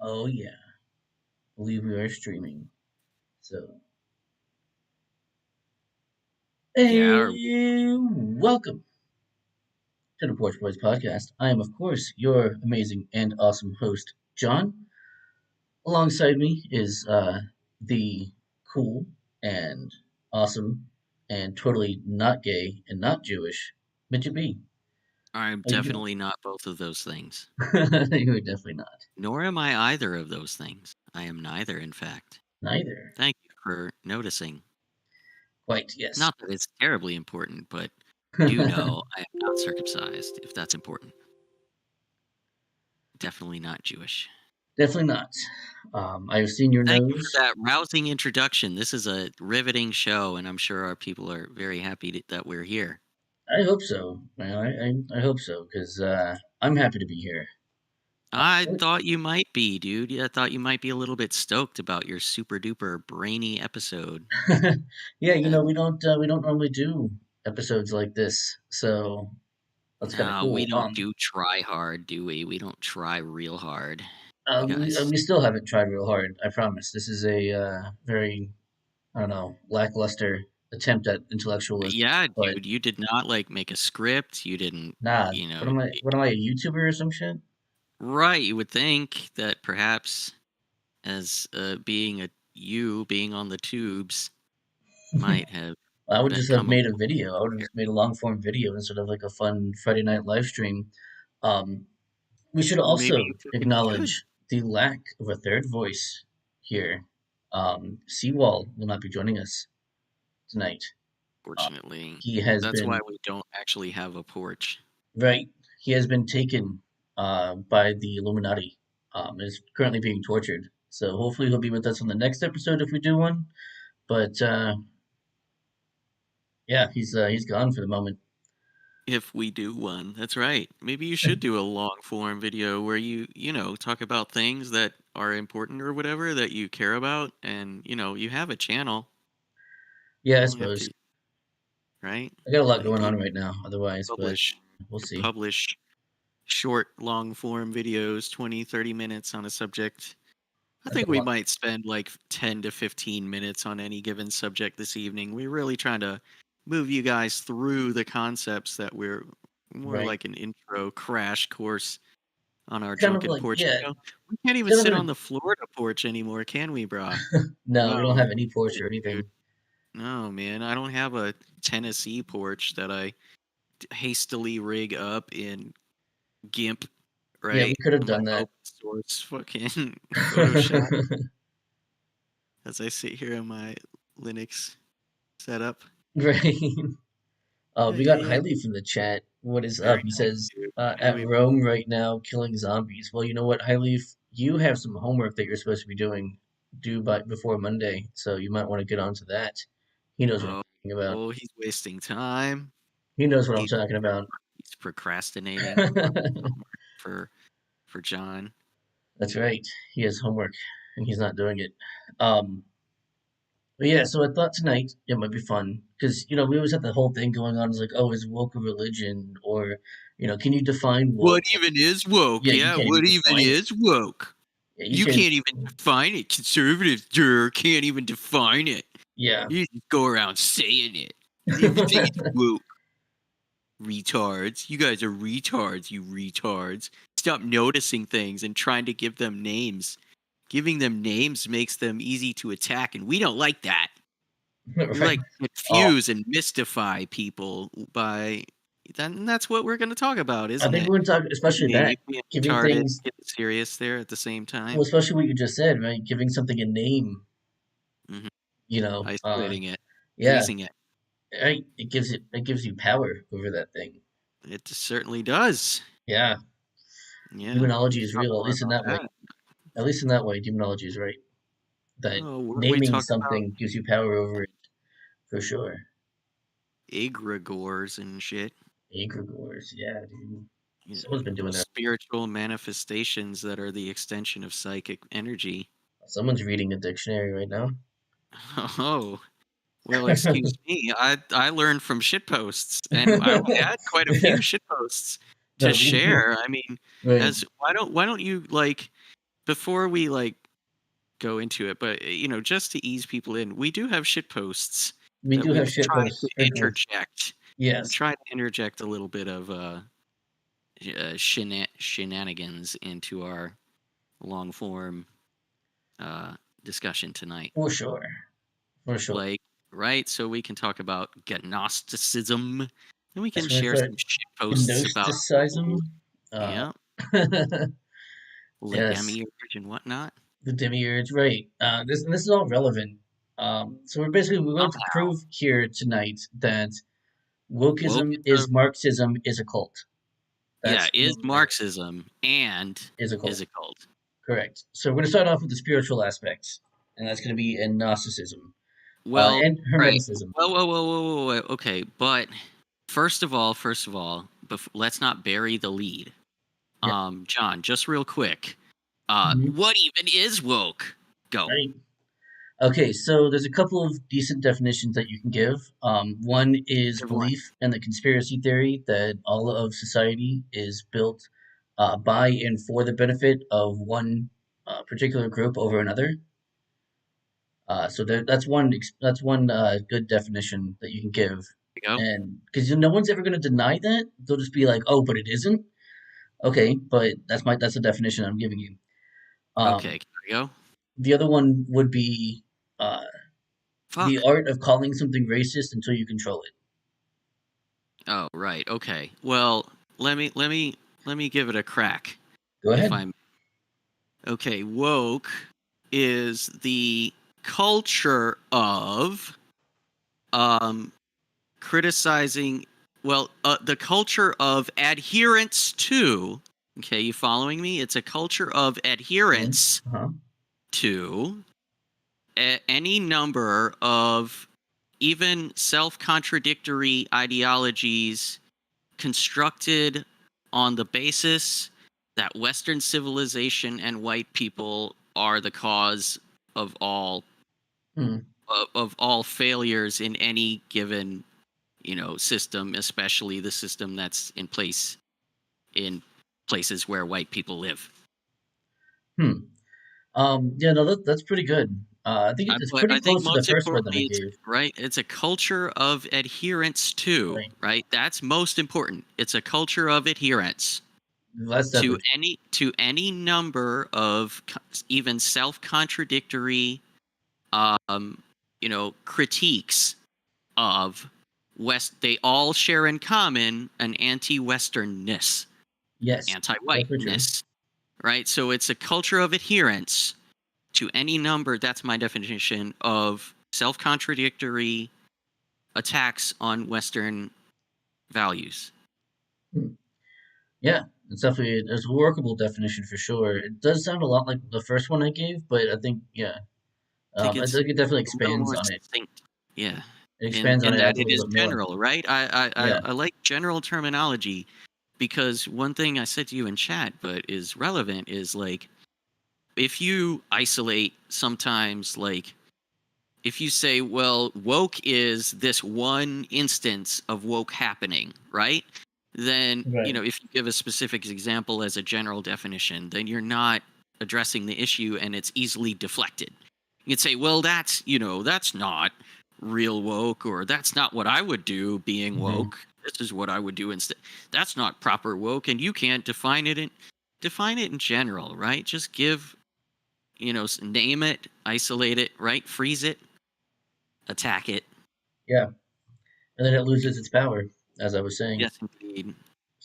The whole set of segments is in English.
Oh yeah, I believe we are streaming. So, Yeah, welcome to the Porch Bois podcast. I am, of course, your amazing and awesome host, John. Alongside me is the cool and awesome and totally not gay and not Jewish Mijjt B. I'm How you doing? definitely not both of those things. You are definitely not. Nor am I either of those things. I am neither, in fact. Neither. Thank you for noticing. Quite, yes. Not that it's terribly important, but do know I am not circumcised, if that's important. Definitely not Jewish. Definitely not. I've seen your Thank you for nose. that rousing introduction. This is a riveting show, and I'm sure our people are very happy that we're here. I hope so. I hope so because I'm happy to be here. I thought you might be, dude. I thought you might be a little bit stoked about your super duper brainy episode. Yeah, Uh, we don't normally do episodes like this, so that's kind of No, we cool. don't do try hard, do we? We don't try real hard. You guys. We still haven't tried real hard. I promise. This is a very I don't know lackluster attempt at intellectualism. Yeah, But dude, you did not like make a script. You didn't, nah, you know, what am I? What am I? A YouTuber or some shit? right. You would think that perhaps as being being on the tubes might have I would just have become a made a little video. I would have easier. just made a long form video instead of like a fun Friday night live stream. Um, We should Or maybe you also feel like you should. acknowledge the lack of a third voice here. Seawall will not be joining us tonight. Uh, Fortunately, he has that's why been we don't actually have a porch. right. He has been taken by the Illuminati. Is currently being tortured. So hopefully he'll be with us on the next episode if we do one. But yeah, he's gone for the moment. If we do one, that's right. Maybe you should do a long form video where talk about things that are important or whatever that you care about, and you have a channel. Yeah, You I don't have suppose to, right? I got a lot Like going you on right now. Otherwise, but publish we'll see. publish short, long form videos, 20, 30 minutes on a subject. I I got think a we lot. might spend like 10 to 15 minutes on any given subject this evening. We're really trying to move you guys through the concepts that we're more Right. like an intro crash course on our Kind of drunken like porch. yeah, We can't even kind of sit in on a the Florida porch anymore, can we, brah? no, we don't Oh, have any porch shit, or dude. anything. No, man. I don't have a Tennessee porch that I hastily rig up in GIMP, Yeah, we right? could have My done that. open source fucking Photoshop as I sit here in my Linux setup. Right. Yeah, We got yeah. Highly from the chat. What is Very up? He nice, says, dude. at Rome right now, killing zombies. Well, you know what, Highly, you have some homework that you're supposed to be doing due by before Monday, so you might want to get onto that. He knows what I'm Oh, talking about. oh, he's wasting time. He knows what I'm He's talking about. he's procrastinating on his homework for John. That's right. He has homework, and he's not doing it. Um, But yeah, so I thought tonight it might be fun because we always have the whole thing going on. It's like, oh, is woke a religion, or can you define What woke? even is woke? Yeah, you Yeah, can't even what even define it. is woke? Yeah, you You can't. can't even define it. Conservatives, can't even define it. Yeah, You just go around saying it. Everything is woke. Retards. You guys are retards, you retards. Stop noticing things and trying to give them names. Giving them names makes them easy to attack, and we don't like that. We right. like to Oh, confuse and mystify people by then that's what we're going to talk about, I isn't think it? we're gonna talk, especially Yeah, you that being giving retarded, things. getting serious there at the same Well, time. especially what you just said, right? Giving something a name. Hmm. You know, Isolating it, yeah, hazing it. right. It gives you power over that thing. It certainly does. Yeah, Yeah, demonology let's is talk real. At more least in about that way. that. At least in that way, demonology is right. That Oh, weren't we naming talking about something gives you power over it for sure. egregores and shit? Egregores, yeah, dude. You Someone's been doing those that. spiritual manifestations that are the extension of psychic energy. Someone's reading a dictionary right now. Oh, well, excuse me. I learned from shitposts, and I had quite a few Yeah, shitposts to no, share. I mean, right. as why don't you like? before we go into it, but just to ease people in, we do have shit posts We that do we have can shit try to posts for sure. interject. We Yes, try to interject a little bit of shenanigans into our long form uh, discussion tonight. for sure, for sure. Like, right? So we can talk about Gnosticism, and we can That's when we share start some shit posts about, gnosticism. Uh, yeah, yes, demiurge and whatnot. the demiurge, right? This is all relevant. So we're going to Somehow, prove here tonight that wokeism is wokeism, Marxism is a cult. yeah, That's is what we're Marxism and is a is cult. a cult. Correct. So we're going to start off with the spiritual aspects, and that's going to be in Gnosticism Well, and right. Hermeticism. Whoa. Okay, but first of all, let's not bury the lead. Yeah. John, just real quick. Mhm. What even is woke? Go. Right. Okay, so there's a couple of decent definitions that you can give. One is Give one. belief in the conspiracy theory that all of society is built by and for the benefit of one particular group over another. So that's one good definition that you can give, Go. and because no one's ever going to deny that, they'll just be like, "Oh, but it isn't." Okay, but that's the definition I'm giving you. Okay, Um, can we go? the other one would be uh, the Fuck. art of calling something racist until you control it. Oh, right. Okay. Well, let me give it a crack. Go If ahead. I'm okay, woke is the culture of um criticizing, well, the culture of adherence to, okay, you following me? It's a culture of Mhm. adherence Uh-huh. to any number of even self-contradictory ideologies constructed on the basis that Western civilization and white people are the cause of all Hmm. of all failures in any given system, especially the system that's in place in places where white people live. Hmm. Yeah, no, that's pretty good. I think it's But pretty I think close to the most first one that I importantly, it's gave. right. It's a culture of adherence to, Right. right. That's most important. It's a culture of adherence That's to definitely any number of even self-contradictory, critiques of West. They all share in common an anti-Westernness, yes, definitely true. anti-whiteness, right? So it's a culture of adherence to any number. That's my definition of self-contradictory attacks on Western values. Hmm. Yeah, it's a workable definition for sure. It does sound a lot like the first one I gave, but I think yeah, I think I it's think it definitely a little expands more on it. succinct. Yeah. It In expands on in it, that adds a it is little bit more. general, right? Yeah. I like general terminology because one thing I said to you in chat, but is relevant, is like if you isolate sometimes, like if you say, well, woke is this one instance of woke happening, right? Then, Right. if you give a specific example as a general definition, then you're not addressing the issue and it's easily deflected. You could say, well, that's not real woke, or that's not what I would do being Hmm. woke. This is what I would do instead. That's not proper woke, and you can't define it in general, right? Just give, name it, isolate it, right? Freeze it, attack it. Yeah, and then it loses its power, as I was saying. Yes, indeed.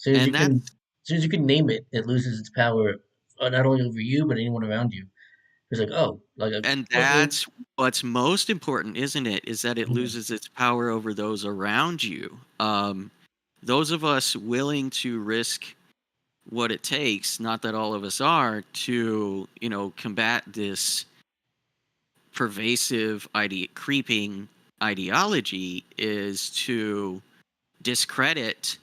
As And soon as you can name it, it loses its power, not only over you but anyone around you. It's like, oh, like a okay. that's what's most important, isn't it? Is that it Mhm. loses its power over those around you. Those of us willing to risk what it takes, not that all of us are, to combat this pervasive creeping ideology, is to discredit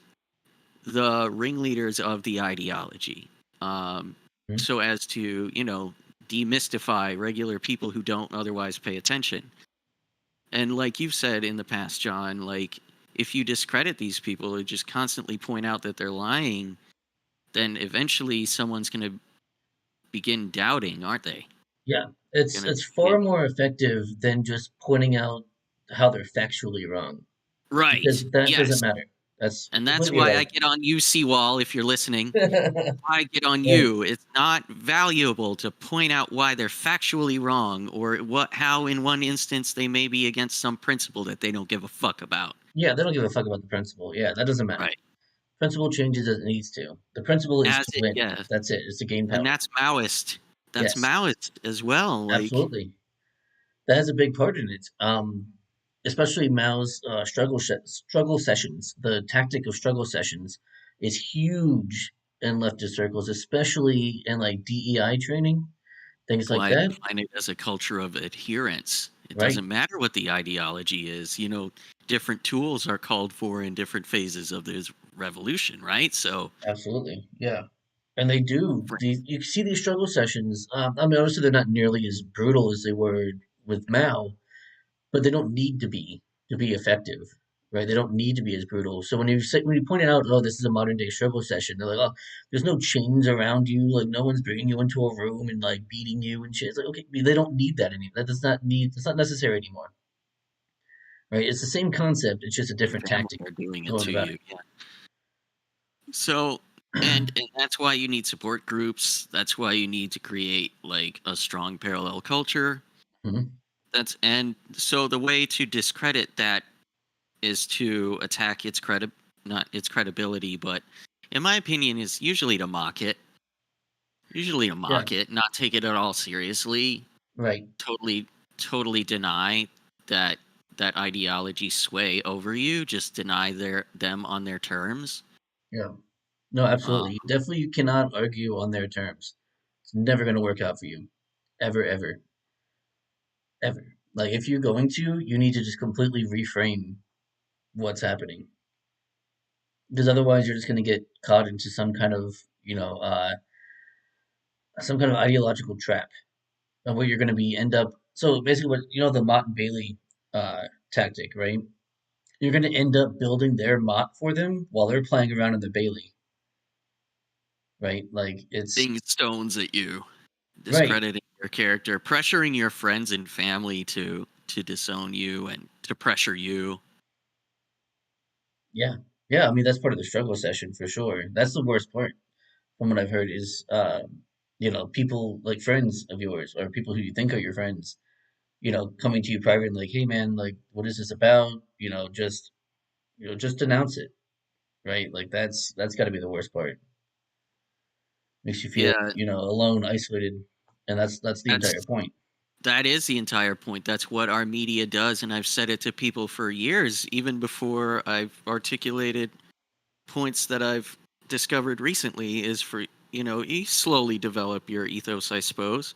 the ringleaders of the ideology, um, Mhm. so as to demystify regular people who don't otherwise pay attention. And like you've said in the past, John, like if you discredit these people and just constantly point out that they're lying, then eventually someone's going to begin doubting, aren't they? Yeah, Gonna it's far begin more effective than just pointing out how they're factually wrong, because right. that doesn't Yes. matter. That's And that's completely why I irrelevant. get on you, Seawall, if you're listening. I get on Right. you. It's not valuable to point out why they're factually wrong or what how in one instance they may be against some principle that they don't give a fuck about. Yeah, they don't give a fuck about the principle. Yeah, that doesn't matter. Right. Principle changes as it needs to. The principle is As to it win. yeah. That's it. It's to gain And power. that's Maoist. That's Yes, Maoist as well. Like absolutely. That has a big part in it. Especially Mao's struggle sessions. The tactic of struggle sessions is huge in leftist circles, especially in like DEI training, things like why they that. define it as a culture of adherence. It Right? doesn't matter what the ideology is. Different tools are called for in different phases of this revolution, right? So, Absolutely. Yeah. And they do. for You see these struggle sessions. I mean, obviously they're not nearly as brutal as they were with Mao, but they don't need to be effective, right? They don't need to be as brutal. So when you point out, oh, this is a modern day struggle session, they're like, oh, there's no chains around you, like no one's bringing you into a room and like beating you and shit. It's like, okay, they don't need that anymore. That does not need. It's not necessary anymore, right? It's the same concept. It's just a your different family tactic are doing it going to about you. Yeah. So, and that's why you need support groups. That's why you need to create like a strong parallel culture. it. That's and so the way to discredit that is to attack its not its credibility, but in my opinion, is usually to mock it. Usually to Yeah, mock it, not take it at all seriously. right. Totally, totally deny that that ideology sway over you. Just deny them on their terms. Yeah. No, Um, absolutely. Definitely, you cannot argue on their terms. It's never going to work out for you, ever, ever, ever. Like if you're going to, you need to just completely reframe what's happening, because otherwise you're just going to get caught into some kind of some kind of ideological trap, and where you're going to be end up. So basically, what the Mott and Bailey tactic, right? You're going to end up building their Mott for them while they're playing around in the Bailey, right? Like it's throwing stones at you, right. discrediting your character, pressuring your friends and family to disown you and to pressure you. Yeah, yeah. I mean, that's part of the struggle session for sure. That's the worst part, from what I've heard, is people like friends of yours or people who you think are your friends, coming to you private and like, hey man, like, what is this about? Just denounce it, right? Like that's got to be the worst part. Makes you feel, Yeah, alone, isolated, and that's the that's entire point. that is the entire point. That's what our media does, and I've said it to people for years, even before I've articulated points that I've discovered recently. Is for you slowly develop your ethos, I suppose.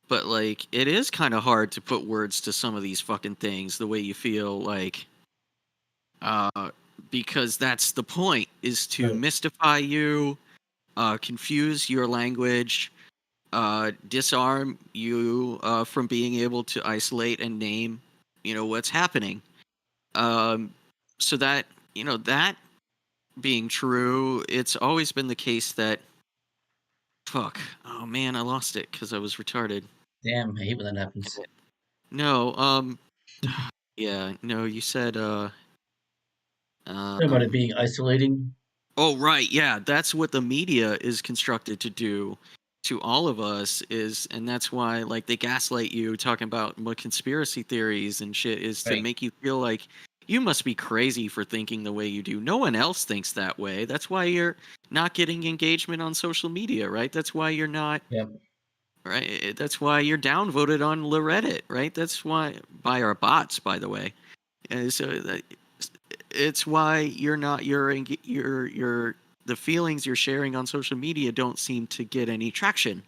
But like, it is kind of hard to put words to some of these fucking things the way you feel like uh, because that's the point is to Right. mystify you, confuse your language, disarm you from being able to isolate and name, what's happening. Um, so that that being true, it's always been the case that fuck. Oh man, I lost it because I was retarded. Damn, I hate when that happens. No, yeah, no, you said About it um being isolating. oh, right. Yeah, that's what the media is constructed to do to all of us is and that's why like they gaslight you talking about what conspiracy theories and shit is to Right. make you feel like you must be crazy for thinking the way you do. No one else thinks that way. That's why you're not getting engagement on social media, right? That's why you're not Yep. right. That's why you're downvoted on Reddit, right? That's why by our bots, by the way. And so that it's why you're not your the feelings you're sharing on social media don't seem to get any traction,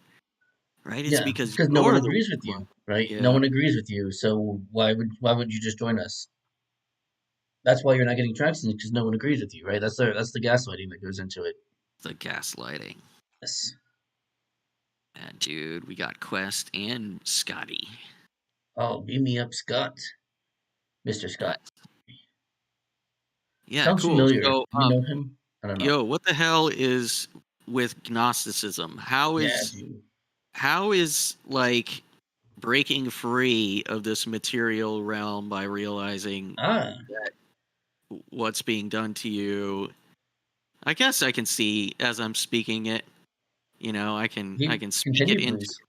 right? It's Yeah, because because no one you're the agrees with one. you, right? No Yeah, one agrees with you, so why would you just join us? That's why you're not getting traction because no one agrees with you, right? That's the gaslighting that goes into it. the gaslighting. Yes. And dude, we got Quest and Scotty. Oh, beat me up, Scott, Mr. Scott. Nice. Yeah, Sounds cool. familiar. So, Do we know him? I don't know. yo, what the hell is with Gnosticism? How Yeah, is dude. how is like breaking free of this material realm by realizing Ah, that what's being done to you? I guess I can see as I'm speaking it. I you can speak it continue, into, please.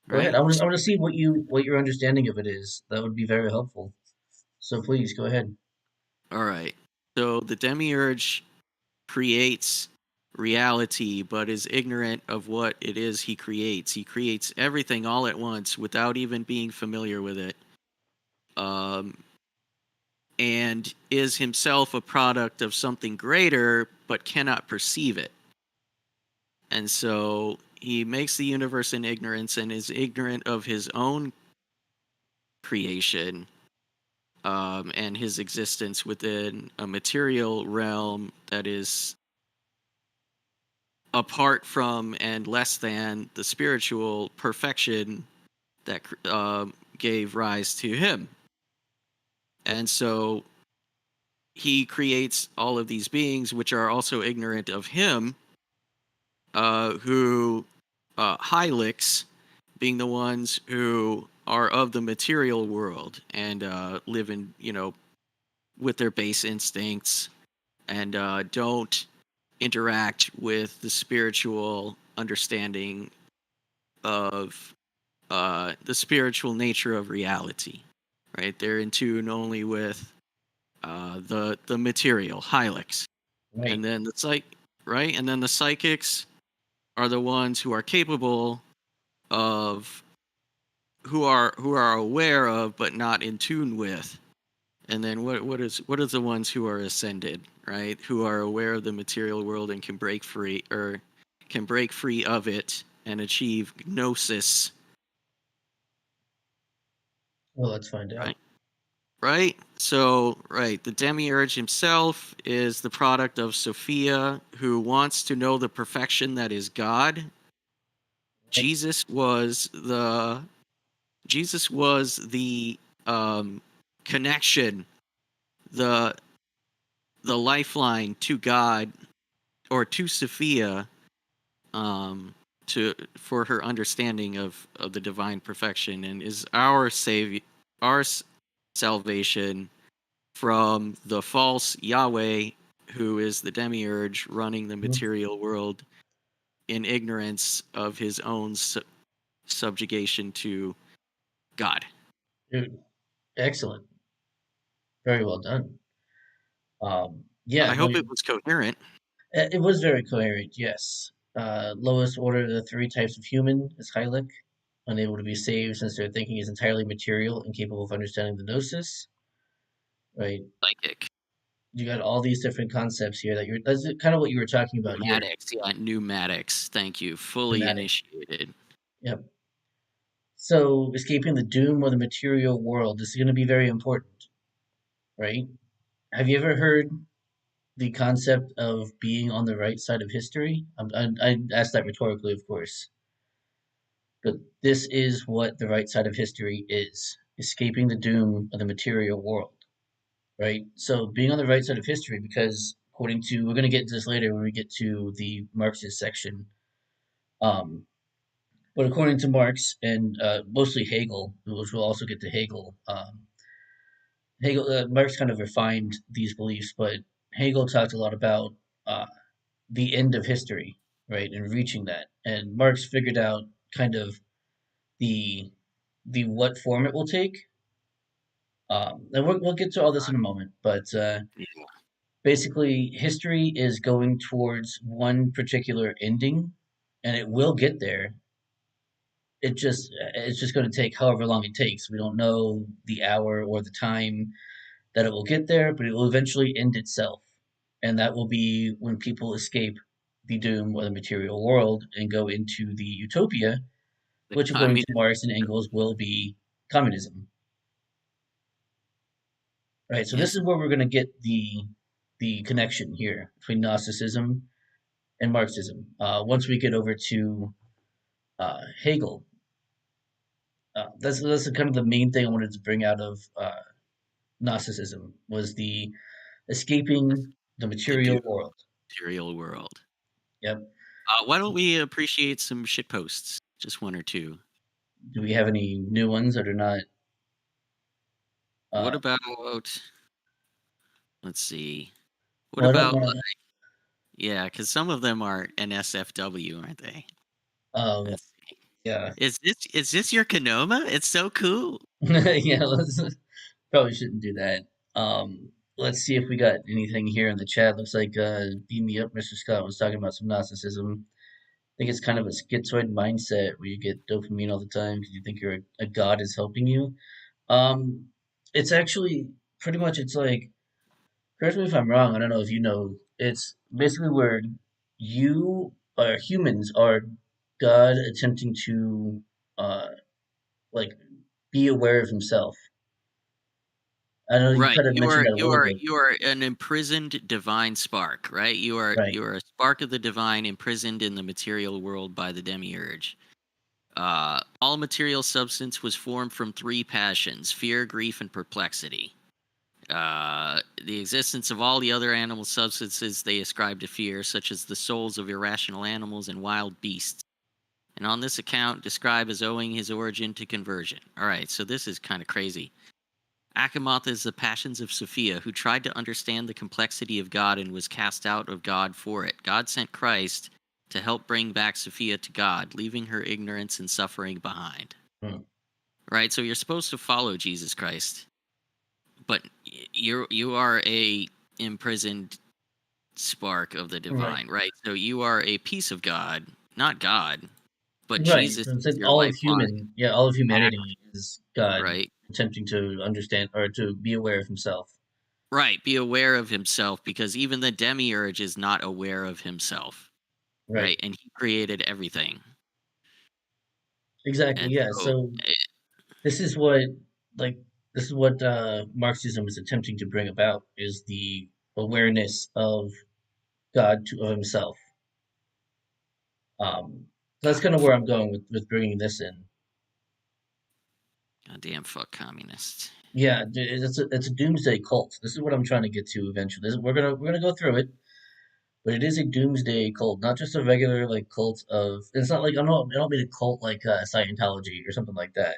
Go ahead. right. I want to see what your understanding of it is. That would be very helpful. So please go ahead. All right. So the demiurge creates reality, but is ignorant of what it is he creates. He creates everything all at once without even being familiar with it, um, and is himself a product of something greater, but cannot perceive it. And so he makes the universe in ignorance and is ignorant of his own creation, and his existence within a material realm that is apart from and less than the spiritual perfection that gave rise to him. And so he creates all of these beings which are also ignorant of him, who Hylics being the ones who are of the material world and live in, with their base instincts and don't interact with the spiritual understanding of the spiritual nature of reality. Right, they're in tune only with the material Hylics, Right. and then right, and then the psychics are the ones who are capable of who are aware of but not in tune with. And then what is the ones who are ascended, right? Who are aware of the material world and can break free of it and achieve gnosis, Well, let's find right? out. Right? So, right, the demiurge himself is the product of Sophia, who wants to know the perfection that is God. Right. Jesus was the Jesus was the connection, the lifeline to God, or to Sophia, to for her understanding of the divine perfection, and is our salvation from the false Yahweh, who is the demiurge running the Mhm. material world in ignorance of his own subjugation to God. Dude, excellent. Very well done. Yeah, I no, hope it was coherent. it was very coherent, yes. Lowest order of the three types of human is Hylic, unable to be saved since their thinking is entirely material, incapable of understanding the gnosis. Right? Psychic. You got all these different concepts here that's kind of what you were talking about here. Pneumatics. Yeah, pneumatics. Thank you. Fully Thematic. initiated. Yep. So escaping the doom of the material world, this is going to be very important, right? Have you ever heard the concept of being on the right side of history? I asked that rhetorically, of course, but this is what the right side of history is: escaping the doom of the material world, right? So being on the right side of history, because according to, we're going to get into this later when we get to the Marxist section, um, but according to Marx and mostly Hegel, which we'll also get to Hegel, Marx kind of refined these beliefs, but Hegel talked a lot about uh, the end of history, right, and reaching that. And Marx figured out kind of the what form it will take. And we'll get to all this in a moment, but Yeah. basically, history is going towards one particular ending, and it will get there. It's just going to take however long it takes. We don't know the hour or the time that it will get there, but it will eventually end itself. And that will be when people escape the doom of the material world and go into the utopia, The which, according to communist. Marx and Engels, will be communism. Right. So this Yes. is where we're going to get the connection here between Gnosticism and Marxism. Once we get over to Hegel, that's kind of the main thing I wanted to bring out of Gnosticism was the escaping the The doomed material world. material world. Yep. Why don't we appreciate some shit posts? Just one or two. Do we have any new ones that are not? What Uh, about, let's see. What well, I don't about, want yeah, because some of them are NSFW, aren't they? to. Let's see. Yeah, Is this your Canoma? It's so cool. yeah. Let's probably shouldn't do that. Let's see if we got anything here in the chat. Looks like beam me up, Mr. Scott was talking about some Gnosticism. I think it's kind of a schizoid mindset where you get dopamine all the time because you think a god is helping you. Um, it's actually pretty much it's like correct me if I'm wrong. I don't know if you know. It's basically where you or humans are God attempting to uh like be aware of himself. I know you Right. kind of You mentioned are that a you little are bit. you are an imprisoned divine spark, right? You are Right. you are a spark of the divine imprisoned in the material world by the demiurge. All material substance was formed from three passions: fear, grief, and perplexity. The existence of all the other animal substances they ascribe to fear, such as the souls of irrational animals and wild beasts, and on this account describe as owing his origin to conversion. All right, so this is kind of crazy. Achamoth is the passions of Sophia, who tried to understand the complexity of God and was cast out of God for it. God sent Christ to help bring back Sophia to God, leaving her ignorance and suffering behind. Hmm. Right? So you're supposed to follow Jesus Christ, but you are a imprisoned spark of the Right. divine, right? So you are a piece of God, not God, but Right. Jesus So it's is like your all of lifeline, human, yeah, all of humanity is God right? attempting to understand or to be aware of himself. Right, be aware of himself because even the demiurge is not aware of himself, Right. right? And he created everything. Exactly. And Yeah. so, So this is what like this is what Marxism is attempting to bring about is the awareness of of himself. That's kind of where I'm going with bringing this in. goddamn fuck communists. Yeah, it's a doomsday cult. This is what I'm trying to get to eventually. We're gonna go through it, but it is a doomsday cult, not just a regular like cult of. It's not like I don't mean a cult like Scientology or something like that,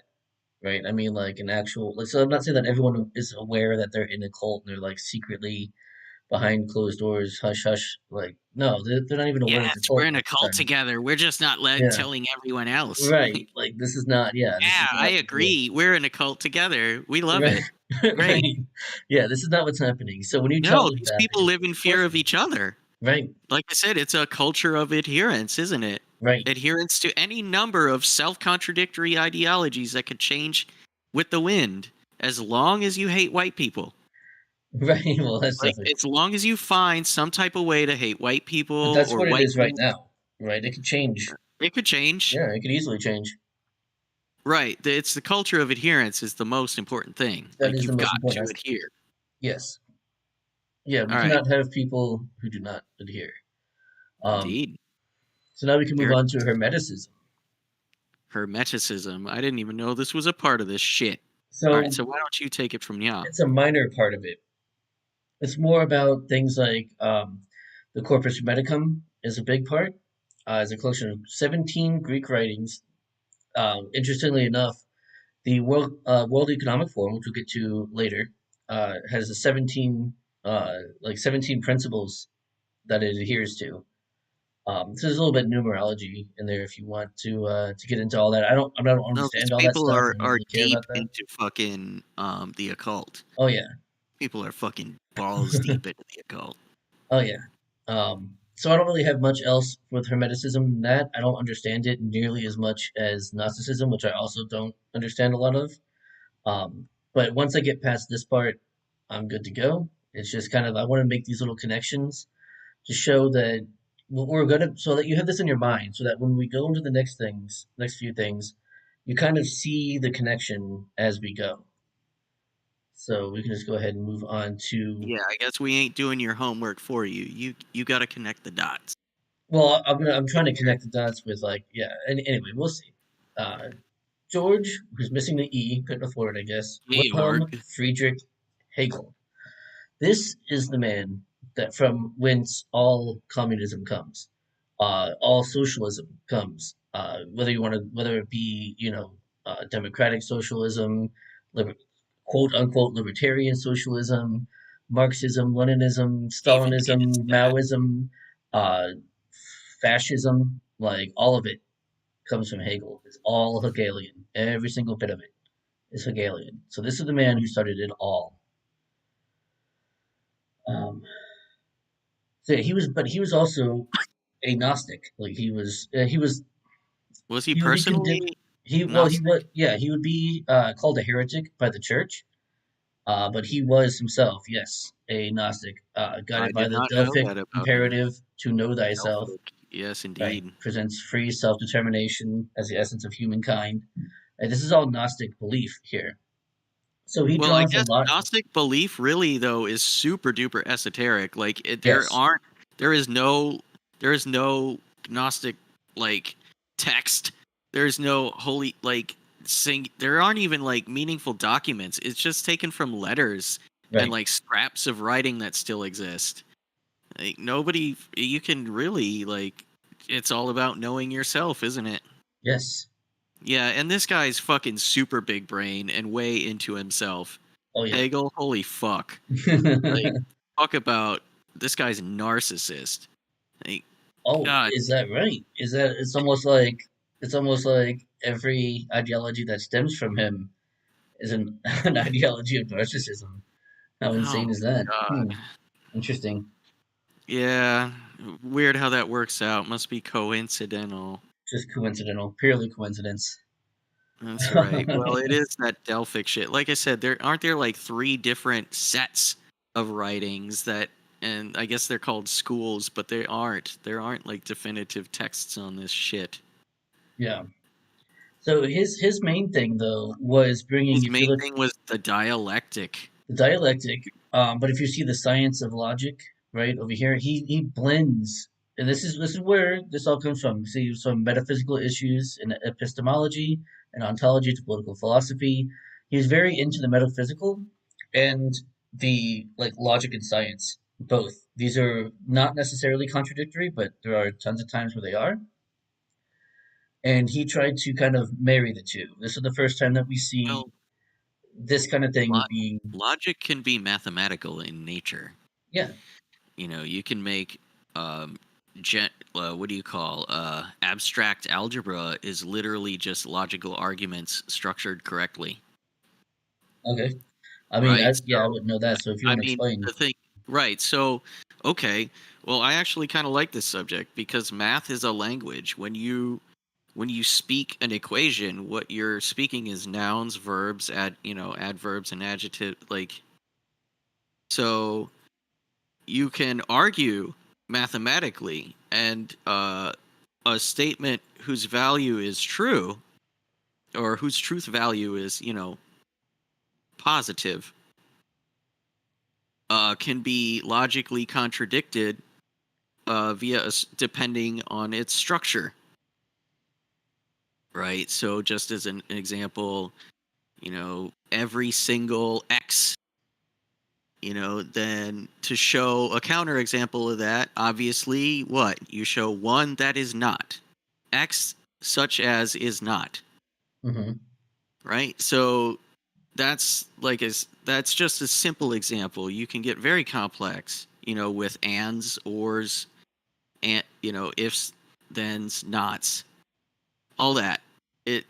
right? I mean like an actual. Like, so I'm not saying that everyone is aware that they're in a cult and they're like secretly behind closed doors, hush hush. Like no, they're not even aware Yes, it's a we're cult in a most of the cult time. together. We're just not Yeah, telling everyone else. right. Like this is not. Yeah, this Yeah, is I not. Yeah. agree. We're in a cult together. We love Right, it. Great. right. Yeah, this is not what's happening. So when you tell No, them these that, people live in of fear course, of each other. right, Like I said, it's a culture of adherence, isn't it? right, Adherence to any number of self contradictory ideologies that could change with the wind as long as you hate white people. right. Well, that's Like, definitely. as long as you find some type of way to hate white But people that's or what it white is right things, now, right? It could change. it could change. Yeah, it could easily change. Right. It's the culture of adherence is the most important thing. That Like, is the you've most got important to aspect. adhere. Yes. Yeah, we All right. cannot have people who do not adhere. Um, Indeed. so now we can move Very on to Hermeticism. Hermeticism. I didn't even know this was a part of this shit. All right. So So why don't you take it from now? it's a minor part of it. It's more about things like the Corpus Hermeticum is a big part. It's a collection of 17 Greek writings. Interestingly enough, the World Economic Forum, which we'll get to later, has a 17 principles that it adheres to. So there's a little bit of numerology in there if you want to get into all that. I don't No, these understand all that people stuff. are I don't are really care deep about that. into fucking the occult. Oh yeah, People are fucking balls deep into the occult. oh yeah. So I don't really have much else with Hermeticism than that. I don't understand it nearly as much as Gnosticism, which I also don't understand a lot of. But once I get past this part, I'm good to go. It's just kind of I want to make these little connections to show that what we're gonna so that you have this in your mind, so that when we go into the next few things, you kind of see the connection as we go. So we can just go ahead and move on to. Yeah, I guess we ain't doing your homework for you. You got to connect the dots. Well, I'm trying to connect the dots with like yeah. And anyway, we'll see. Uh, George, who's missing the E, couldn't afford it, I guess. Wilhelm Georg. Friedrich Hegel. This is the man that from whence all communism comes. all socialism comes, whether it be, democratic socialism, liber, quote unquote libertarian socialism, Marxism, Leninism, Even Stalinism, that. Maoism, uh, fascism, like all of it comes from Hegel. It's all Hegelian. Every single bit of it is Hegelian. So this is the man who started it all. Um, so but he was also a Gnostic. Like Was he he would be condemned. personally He Gnostic? would, yeah, he would be called a heretic by the church. But he was himself, yes, a Gnostic, I guided by did the not know Delphic that about him. imperative to know thyself. Delphic. Yes, Right, indeed. presents free self determination as the essence of humankind. And this is all Gnostic belief here. So he Well, I draws a guess lot. Gnostic belief really though is super duper esoteric. Like Yes, there is no there is no Gnostic like text. There's no holy like there aren't even like meaningful documents. It's just taken from letters and right. like scraps of writing that still exist. Like nobody you can really like it's all about knowing yourself, isn't it? Yes. Yeah, and this guy's fucking super big brain and way into himself. Oh yeah. Hegel, holy fuck. Like, talk about this guy's a narcissist. Like, Oh, God, is that right? Is that it's almost like every ideology that stems from him is an ideology of narcissism. How oh insane is my that? God. Interesting. Yeah, weird how that works out. Must be coincidental. Just coincidental, purely coincidence. That's right. Well, it is that Delphic shit. Like I said, there aren't there like three different sets of writings that, and I guess they're called schools, but they aren't. There aren't like definitive texts on this shit. Yeah. So his main thing though was bringing, His if you main look, thing was the dialectic. the dialectic, but if you see the science of logic right over here, he blends, and this is where this all comes from. See, some metaphysical issues in epistemology and ontology to political philosophy. He's very into the metaphysical and the like logic and science. Both these are not necessarily contradictory, but there are tons of times where they are. And he tried to kind of marry the two. This is the first time that we see Well, this kind of thing Lo- being, logic can be mathematical in nature. yeah, You know, you can make what do you call abstract algebra is literally just logical arguments structured correctly, okay. I mean, right? yeah, I So, wouldn't know that. So if you I want to mean, explain, the thing, right? So, okay, well, I actually kind of like this subject because math is a language. When you speak an equation, what you're speaking is nouns, verbs, adverbs and adjective. Like, so you can argue mathematically, and a statement whose value is true or whose truth value is positive can be logically contradicted depending on its structure, right? So just as an example, every single x, then to show a counterexample of that, obviously, what? You show one that is not. X such as is not, hmm, right? So that's just a simple example. You can get very complex, with ands, ors, and ifs, thens, nots, all that.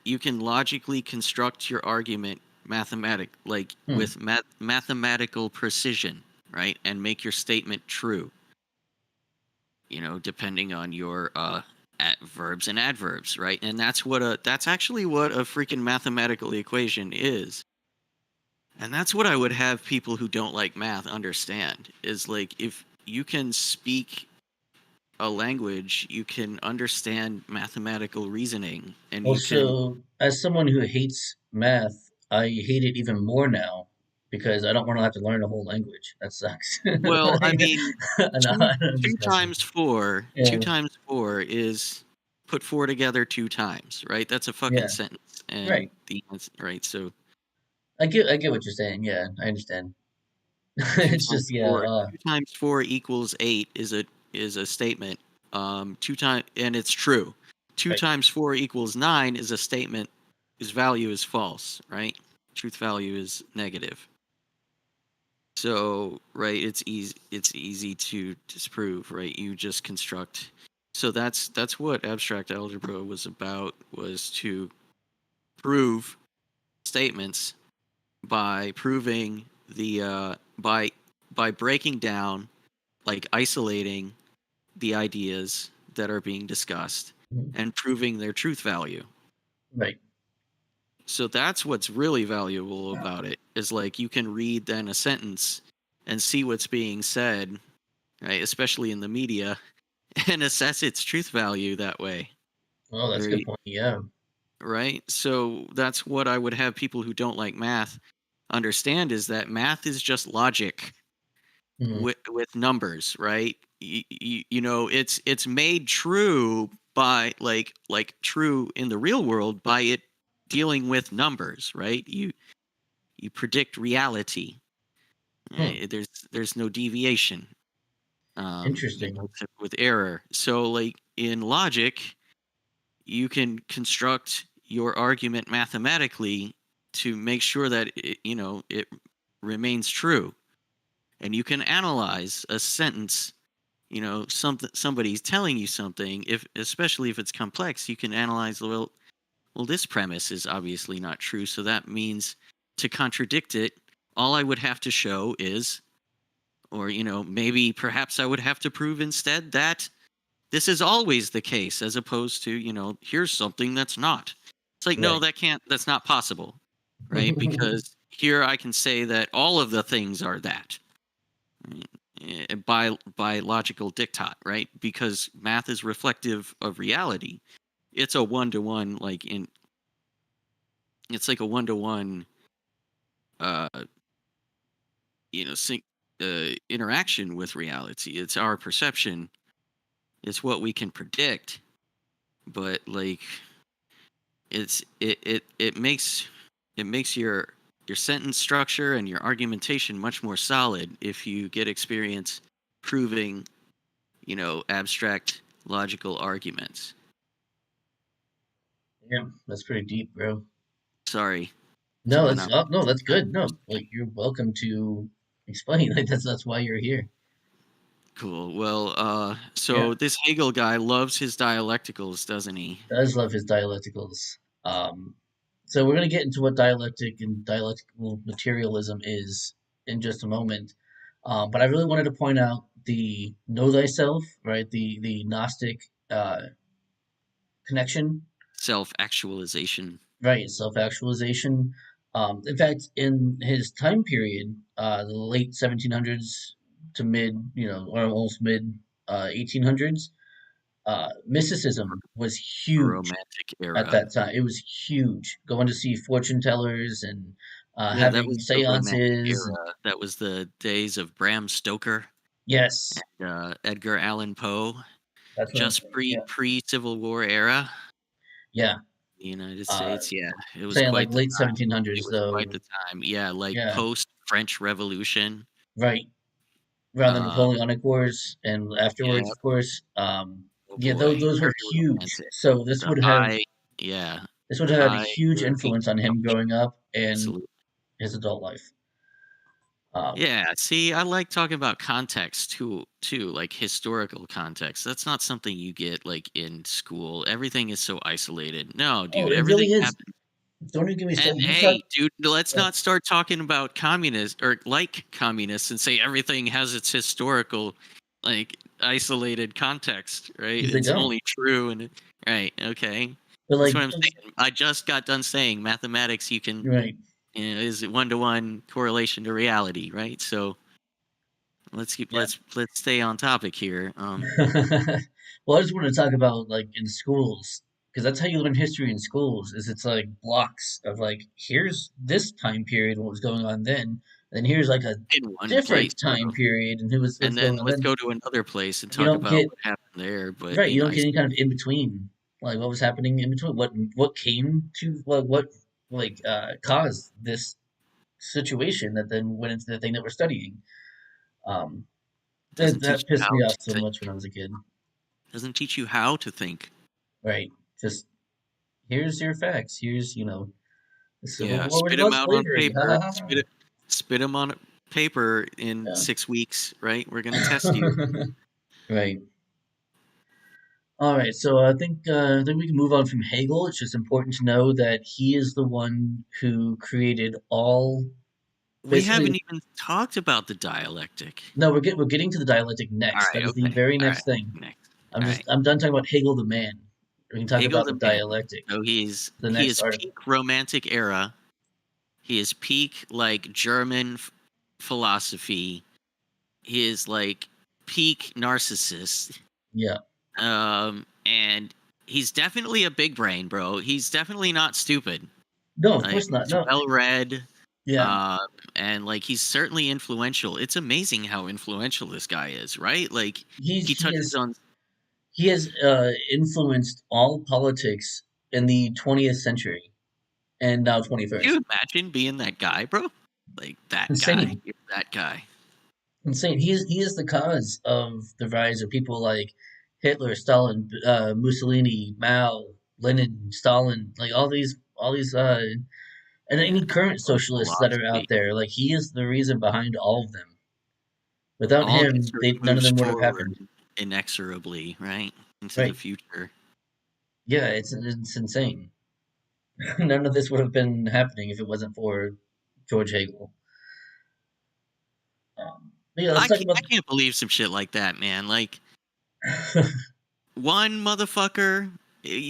You can logically construct your argument hmm. with mathematical precision, right? And make your statement true, depending on your verbs and adverbs, right? And that's actually what a freaking mathematical equation is. And that's what I would have people who don't like math understand is like if you can speak a language, you can understand mathematical reasoning and you can Also, as someone who hates math, I hate it even more now because I don't want to have to learn a whole language. That sucks. well, I Like, mean, no, two I'm two just messing. times four, Yeah, two times four is put four together two times, right? That's a fucking yeah, sentence. And right. right, so I get what you're saying. Yeah, I understand. two It's times just, yeah, four two times four equals eight is a statement. Two times, and it's true. Two Right. times 4 equals 9 is a statement. Whose value is false, right? Truth value is negative. So, right, it's easy. It's easy to disprove, right? You just construct. So that's what abstract algebra was about. Was to prove statements by proving the by breaking down, like isolating the ideas that are being discussed Mhm. and proving their truth value. Right. So that's what's really valuable about it, is like you can read then a sentence and see what's being said, right, especially in the media, and assess its truth value that way. Oh, that's a good Right? point. Yeah. Right? So that's what I would have people who don't like math understand, is that math is just logic Mhm. with numbers, right? You know, it's made true by like true in the real world by it dealing with numbers, right? You predict reality. Hmm. There's no deviation, Interesting. except with error. So like in logic, you can construct your argument mathematically to make sure that it remains true, and you can analyze a sentence. Somebody's telling you something, if especially if it's complex, you can analyze, well, this premise is obviously not true, so that means to contradict it, all I would have to show is, or maybe perhaps I would have to prove instead that this is always the case, as opposed to, here's something that's not. It's like, no, Right. that's not possible, right? Because here I can say that all of the things are that, right? By logical diktat, right? Because math is reflective of reality. It's a one-to-one, it's like a one-to-one, uh, sync, interaction with reality. It's our perception. It's what we can predict, but like it makes your sentence structure and your argumentation much more solid if you get experience proving, abstract logical arguments. Yeah, that's pretty deep, bro. Sorry, No, went on. no, that's good. No, like you're welcome to explain. Like that's why you're here. Cool. Well, Yeah, so this Hegel guy loves his dialecticals, doesn't he? does love his dialecticals. Um, so we're gonna get into what dialectic and dialectical materialism is in just a moment. But I really wanted to point out the know thyself, right? The Gnostic connection, Self-actualization. right? Self actualization. In fact, in his time period, the late 1700s to mid, or almost mid 1800s, mysticism was huge Romantic at era. that time. It was huge. Going to see fortune tellers and Yeah, that having was the romantic seances. And, era. That was the days of Bram Stoker, yes, Edgar Allan Poe, that's what I'm just saying. Yeah, pre Civil War era. yeah. The United Uh, States, yeah, it was saying like quite the late time. It 1700s, was quite though. the time. Yeah, like Yeah, post French Revolution. right. Around the Uh, Napoleonic Wars and yeah, afterwards, of course. oh Yeah, boy, those were very huge. romantic. So The yeah, this would have had a high huge influence on European him culture. growing up and Absolutely. his adult life. Um, Yeah, see, I like talking about context too, like historical context. That's not something you get like in school. Everything is so isolated. No, oh, dude, it everything really is. happened. Don't even get me And started. You talk. hey, dude, let's Yeah, not start talking about communists or like communists and say everything has its historical, like isolated context, right? because they It's don't. only true and right, okay. But That's like, what I'm saying. I just got done saying mathematics right. is one-to-one correlation to reality, right? So Yeah. let's stay on topic here. Well, I just want to talk about like in schools because that's how you learn history in schools. Is it's like blocks of like here's this time period what was going on then, and here's like a In one place, different time bro. period and who was what's And then going on let's then. go to another place and You talk don't about get what happened there, but right. You in don't get any kind of isolation. in between, like what was happening in between, what came to like caused this situation that then went into the thing that we're studying. Um, Doesn't teach that you pissed how me off to so think. much when I was a kid. Doesn't teach you how to think. Right. Just here's your facts. Here's, the Civil Yeah, War was spit them about out on slavery. Ha paper. ha ha. Spit them on paper in Yeah. 6 weeks, right? We're gonna test you. Right. All right. So I think we can move on from Hegel. It's just important to know that he is the one who created all. We Basically, haven't even talked about the dialectic. no, we're getting to the dialectic All next. right, That is the okay. very All right, next thing. next. I'm All just right. I'm done talking about Hegel the man. We can talk Hegel about the the man. dialectic. So The he next is article. peak romantic era. He is peak like German philosophy. He is like peak narcissist. Yeah. And he's definitely a big brain, bro. He's definitely not stupid. No, of Like course not. he's No. well read, Yeah. uh, and like he's certainly influential. It's amazing how influential this guy is, right? Like He's he he touches is on. he has influenced all politics in the 20th century and now Can 21st. you imagine being that guy, bro? Like that guy. Insane. You're that guy. Insane. He is the cause of the rise of people like Hitler, Stalin, Mussolini, Mao, Lenin, Stalin, like all these and Yeah, any current like socialists that are out philosophy. there. Like he is the reason behind all of them. Without All him, history none of moves them would have forward happened. inexorably, right? Into the Right. future. Yeah, it's insane. None of this would have been happening if it wasn't for George Hegel. Yeah, let's talk I about. can't believe some shit like that, man. Like one motherfucker.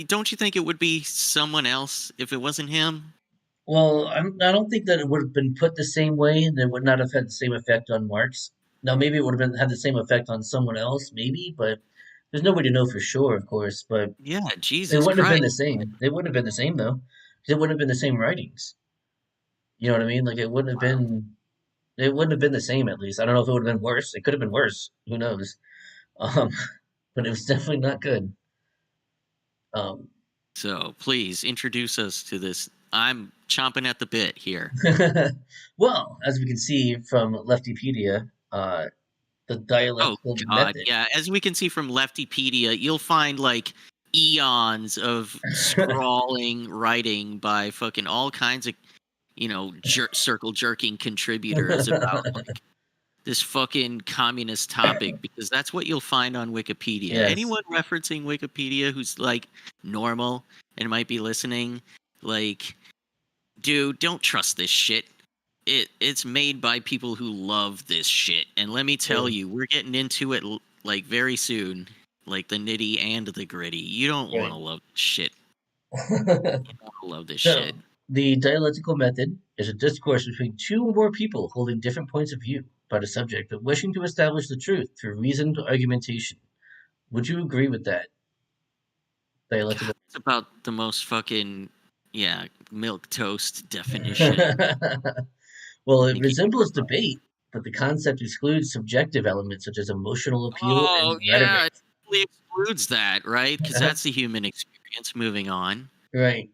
Don't you think it would be someone else if it wasn't him? Well, I don't think that it would have been put the same way, and it would not have had the same effect on Marx. Now, maybe it would have had the same effect on someone else, maybe, but there's no way to know for sure, of course. But Yeah, it Jesus wouldn't have been the Christ. same. It wouldn't have been the same though, 'cause it wouldn't have been the same writings. You know what I mean? Like it wouldn't have Wow. been. It wouldn't have been the same. At least I don't know if it would have been worse. It could have been worse. Who knows? Um, but it was definitely not good. Um, So please introduce us to this. I'm chomping at the bit here. well, as we can see from Leftypedia, the Oh dialectical God, method. yeah. As we can see from Leftypedia, you'll find like eons of scrawling writing by fucking all kinds of circle jerking contributors about like this fucking communist topic because that's what you'll find on Wikipedia. Yes. Anyone referencing Wikipedia who's like normal and might be listening, like, dude, don't trust this shit. It's made by people who love this shit. And let me tell True. you, we're getting into it like very soon, like the nitty and the gritty. You don't want Right. to love this shit. You don't want to love this shit. So, the dialectical method is a discourse between two or more people holding different points of view about a subject but wishing to establish the truth through reasoned argumentation. Would you agree with that? God, Dialectical. it's about the most fucking milk toast definition. Well, I it think you can resembles provide. debate, but the concept excludes subjective elements such as emotional appeal Oh and yeah, rhetoric. it totally excludes that, right? Because that's the human experience. Moving on. Right.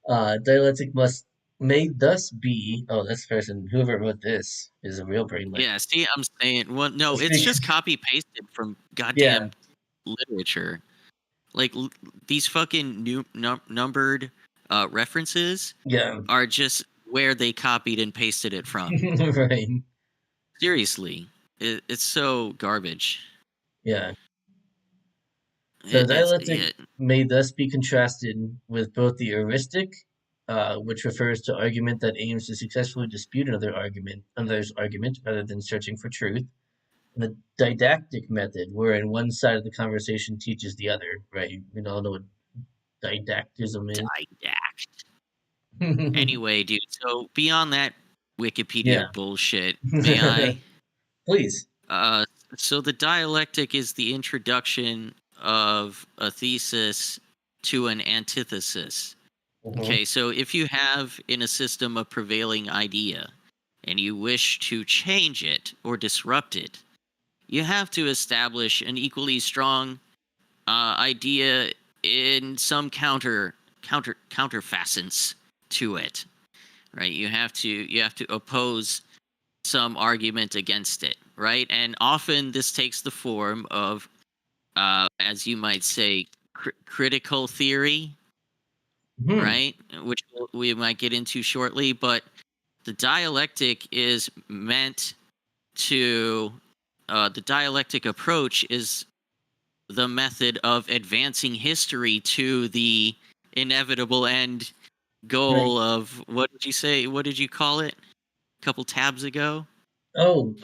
Dialectic must may thus be. Oh, that's the person. Whoever wrote this is a real brain. Like, Yeah, see, I'm saying, well, no, it's it's just because, copy pasted from yeah, goddamn literature. Like these fucking numbered references yeah, are just where they copied and pasted it from. right, Seriously, it's so garbage. yeah. The dialectic Yeah, may thus be contrasted with both the heuristic, which refers to argument that aims to successfully dispute another's argument rather than searching for truth, and the didactic method, wherein one side of the conversation teaches the other. Right? We all know what didactism is. didact. Anyway, dude. So beyond that Wikipedia Yeah. bullshit, may I? Please. Uh, so the dialectic is the introduction of a thesis to an antithesis. Mhm. Okay, so if you have in a system a prevailing idea and you wish to change it or disrupt it, you have to establish an equally strong idea in some counterfacets to it, right? You have to oppose some argument against it, right? And often this takes the form of as you might say, critical theory, Hmm. right? Which we might get into shortly. But the dialectic is meant to, the dialectic approach is the method of advancing history to the inevitable end Right. goal of, what did you say? What did you call it a couple tabs ago? Oh,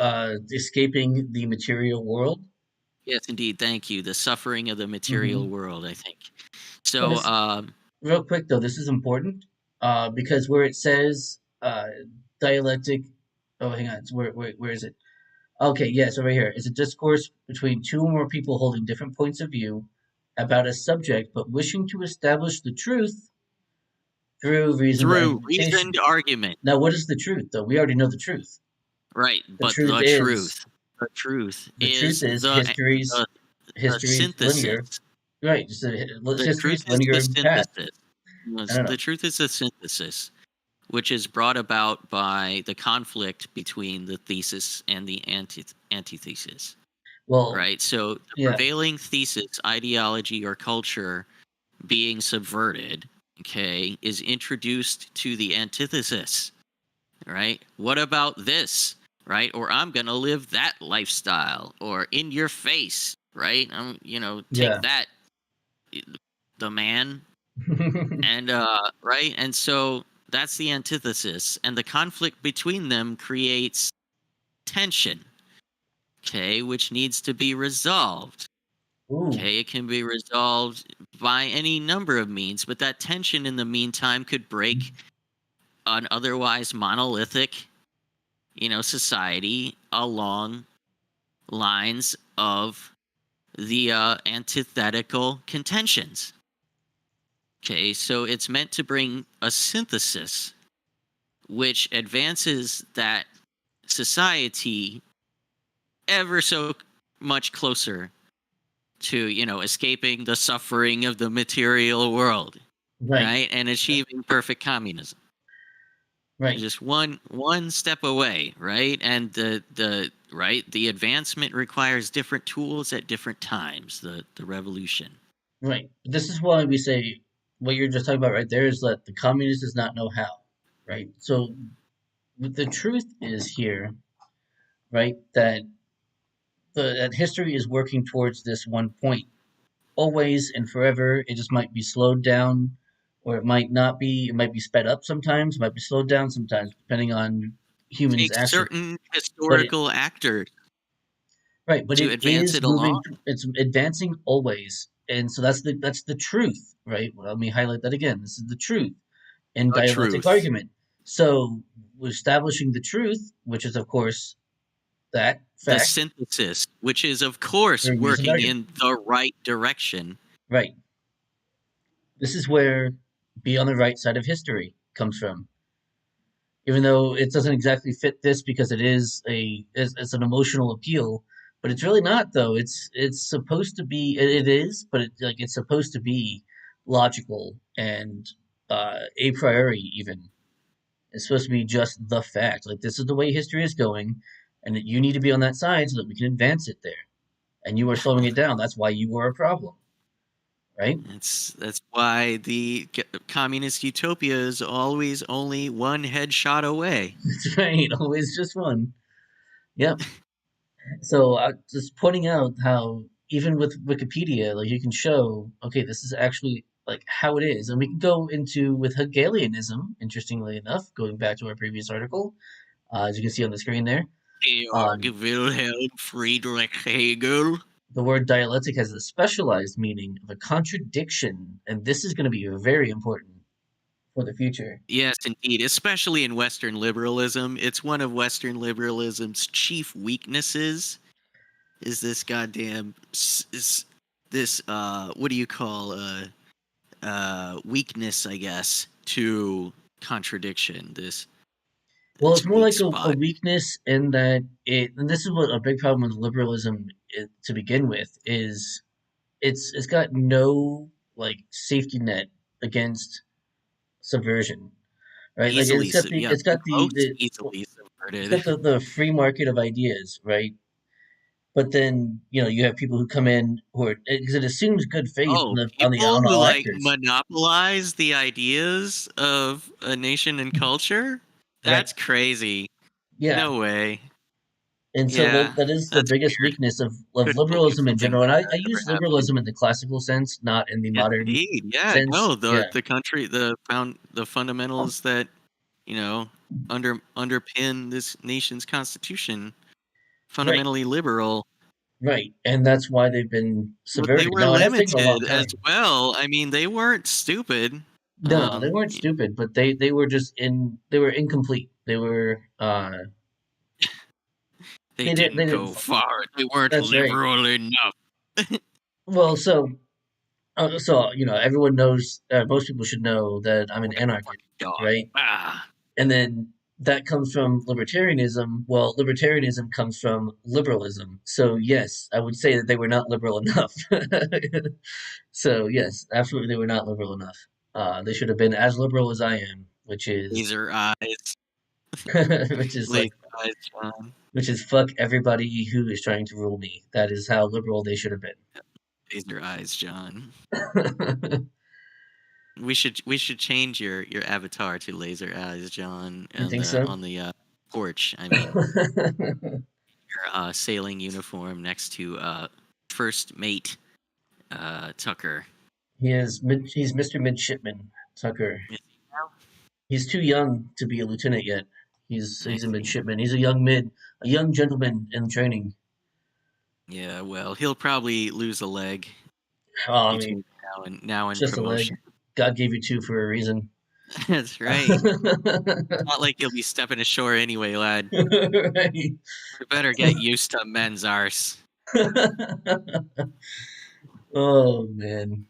escaping the material world. Yes, indeed. Thank you. The suffering of the material Hmm. world, I think. Well, So, this real quick though, this is important because where it says dialectic. Oh, hang on. It's where is it? Okay, yeah, so right here. It's a discourse between two or more people holding different points of view about a subject, but wishing to establish the truth through reasoned through argumentation. reasoned argument, Now, what is the truth, though? We already know the truth. right? The But truth is, the truth the truth is is the, the history's linear, synthesis. right? Just The truth history's is the linear path. synthesis. I don't The know. truth is the synthesis, which is brought about by the conflict between the thesis and the antithesis, Well, right? So the yeah, prevailing thesis, ideology, or culture being subverted, okay, is introduced to the antithesis, right? What about this, right? Or I'm going to live that lifestyle, or in your face, right? Take yeah, that, the man. And right? And so that's the antithesis, and the conflict between them creates tension, okay, which needs to be resolved. ooh, Okay, it can be resolved by any number of means, but that tension in the meantime could break an otherwise monolithic, society along lines of the antithetical contentions. Okay, so it's meant to bring a synthesis which advances that society ever so much closer to, escaping the suffering of the material world, right, right? And achieving perfect communism. right, Just one step away, right? And the advancement requires different tools at different times, the revolution. right. This is why we say what you're just talking about right there is that the communist does not know how, right? So the truth is here, right? That history is working towards this one point, always and forever. It just might be slowed down, or it might not be. It might be sped up sometimes. It might be slowed down sometimes, depending on humans' Takes action. certain But it historical actors right, but to it advance is it moving. along. It's advancing always, and so that's the truth, right? Well, let me highlight that again. This is the truth in The dialectic truth. argument. So we're establishing the truth, which is of course that The fact synthesis, which is, of course, through reasoned working argument. in the right direction. Right. This is where be on the right side of history comes from. Even though it doesn't exactly fit this because it's an emotional appeal, but it's really not though. It's supposed to be it is, but it's supposed to be logical and a priori even. It's supposed to be just the fact. Like this is the way history is going, and that you need to be on that side so that we can advance it there. And you are slowing it down. That's why you are a problem, right? That's why the communist utopia is always only one headshot away. That's right. Always just one. Yep. So just pointing out how even with Wikipedia, like you can show, okay, this is actually like how it is, and we can go into with Hegelianism. Interestingly enough, going back to our previous article, as you can see on the screen there, Georg um, Wilhelm Friedrich Hegel. the word dialectic has a specialized meaning of a contradiction, and this is going to be very important for the future. Yes, indeed, especially in Western liberalism. It's one of Western liberalism's chief weaknesses is this goddamn this what do you call weakness, I guess, to contradiction. This Well, it's its more weak like a spot. weakness in that and this is what a big problem with liberalism to begin with is it's got no like safety net against subversion, right? Like Easily, it's the got most the easily it's subverted. got the free market of ideas, right? But then you have people who come in who are because it assumes good faith Oh, on people who all like actors, monopolize the ideas of a nation and culture? right? That's crazy. Yeah, No way. and so Yeah, that is the that's biggest weird. weakness of Couldn't believe liberalism in something general. like And I that ever use happened. liberalism in the classical sense, not in the Yes, modern indeed. Yeah, sense. no, Yeah, the country, the fundamentals that, you know, underpin this nation's constitution, right, fundamentally liberal. right, and that's why they've been But they subverted. were Now it has taken a long limited as time. well. I mean, they weren't stupid. No, they weren't Yeah, stupid, but they were just they were incomplete. They were they didn't they didn't. go far. They weren't That's right. liberal enough. Well, so everyone knows. Most people should know that I'm an Like a anarchist, fucking dog. right? Ah, And then that comes from libertarianism. Well, libertarianism comes from liberalism. So yes, I would say that they were not liberal enough. So yes, absolutely, they were not liberal enough. They should have been as liberal as I am, laser eyes, which is laser like eyes, John. which is fuck everybody who is trying to rule me. That is how liberal they should have Laser eyes, John. been. We should change your avatar to laser eyes, John, You on think the so? on the porch. I mean, your sailing uniform next to first mate Tucker. He's Mr. Midshipman Tucker. Is he now? He's too young to be a lieutenant yet. I He's a see. midshipman. He's a young gentleman in training. Yeah, well, he'll probably lose a leg Oh, I mean, between now it's and just a leg. promotion. God gave you two for a reason. That's right. It's not like you'll be stepping ashore anyway, lad. Right. You better get used to men's arse. Oh man.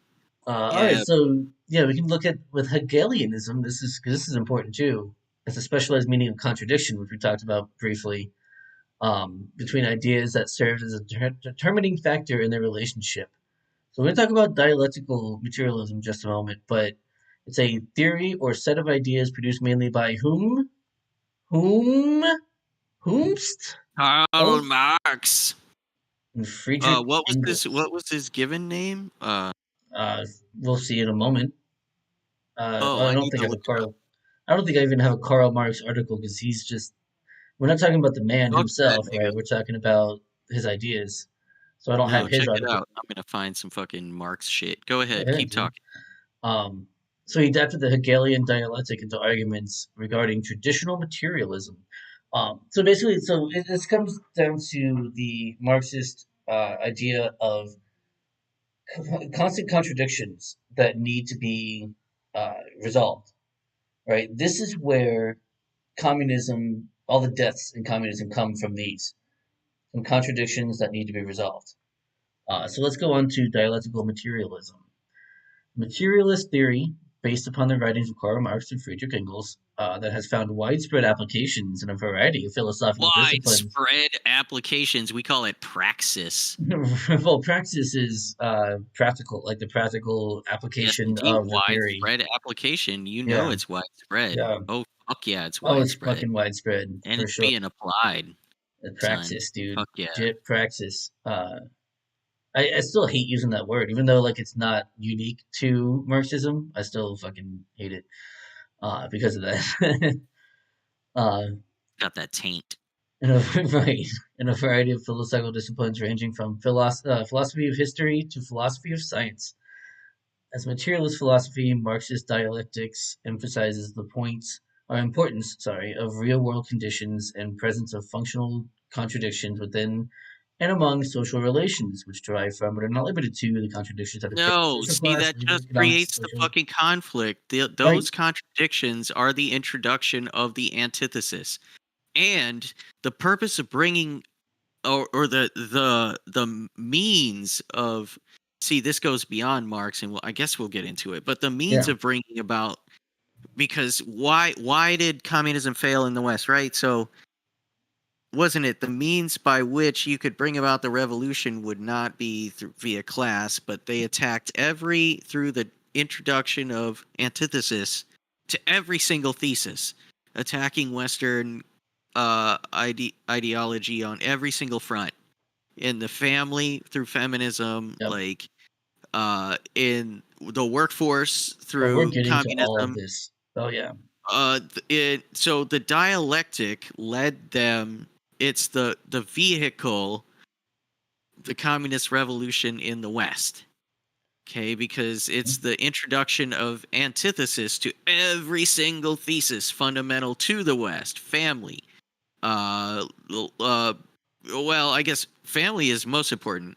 All right, Yeah. so yeah, we can look at with Hegelianism. This is important too. It's a specialized meaning of contradiction, which we talked about briefly, between ideas that serve as a determining factor in their relationship. So we're going to talk about dialectical materialism in just a moment, but it's a theory or set of ideas produced mainly by whom? Whom? Whomst? Karl Oh, Marx. and Friedrich Engels. What was his given name? Uh, we'll see in a moment. Oh, I I don't need think to I have a look it up. Karl. I don't think I even have a Karl Marx article because he's just. We're not talking about the man Fuck that himself, right? nigga. We're talking about his ideas. So I don't have No, his check it article. out. I'm gonna find some fucking Marx shit. Go Go ahead, ahead, keep dude. talking. Um, so he adapted the Hegelian dialectic into arguments regarding traditional materialism. So basically, this comes down to the Marxist idea of constant contradictions that need to be resolved. Right. This is where communism, all the deaths in communism, come from these some contradictions that need to be resolved. So let's go on to dialectical materialism. Materialist theory, based upon the writings of Karl Marx and Friedrich Engels, that has found widespread applications in a variety of philosophical disciplines. Widespread applications. We call it praxis. Well, praxis is practical, like the practical Yes, application indeed. of the theory. Widespread application. You know Yeah, it's widespread. yeah. Oh fuck yeah, it's Oh, it's widespread. fucking widespread And for it's sure. being applied, The son. praxis, dude. Fuck yeah. Legit praxis. I still hate using that word, even though like it's not unique to Marxism. I still fucking hate it because of that. uh, Got that taint. in a, right, in a variety of philosophical disciplines ranging from philosophy of history to philosophy of science. As materialist philosophy, Marxist dialectics emphasizes the points or importance, sorry, of real-world conditions and presence of functional contradictions within and among social relations, which derive from but are not limited to the contradictions that occur in No, social see, class, that legal, just economic, creates the social. fucking conflict. Right. Those contradictions are the introduction of the antithesis. And the purpose of bringing or the means of see this goes beyond Marx and I guess we'll get into it. But the means Yeah. of bringing about because why did communism fail in the West, right? So wasn't it the means by which you could bring about the revolution would not be via class, but they attacked through the introduction of antithesis to every single thesis, attacking Western ideology on every single front. in the family through feminism, Yep. like in the workforce Oh, we're through getting to all of communism. this. Oh yeah. So the dialectic led them. It's the vehicle, the communist revolution in the West. Okay, because it's the introduction of antithesis to every single thesis fundamental to the West. Family. Well, I guess family is most important,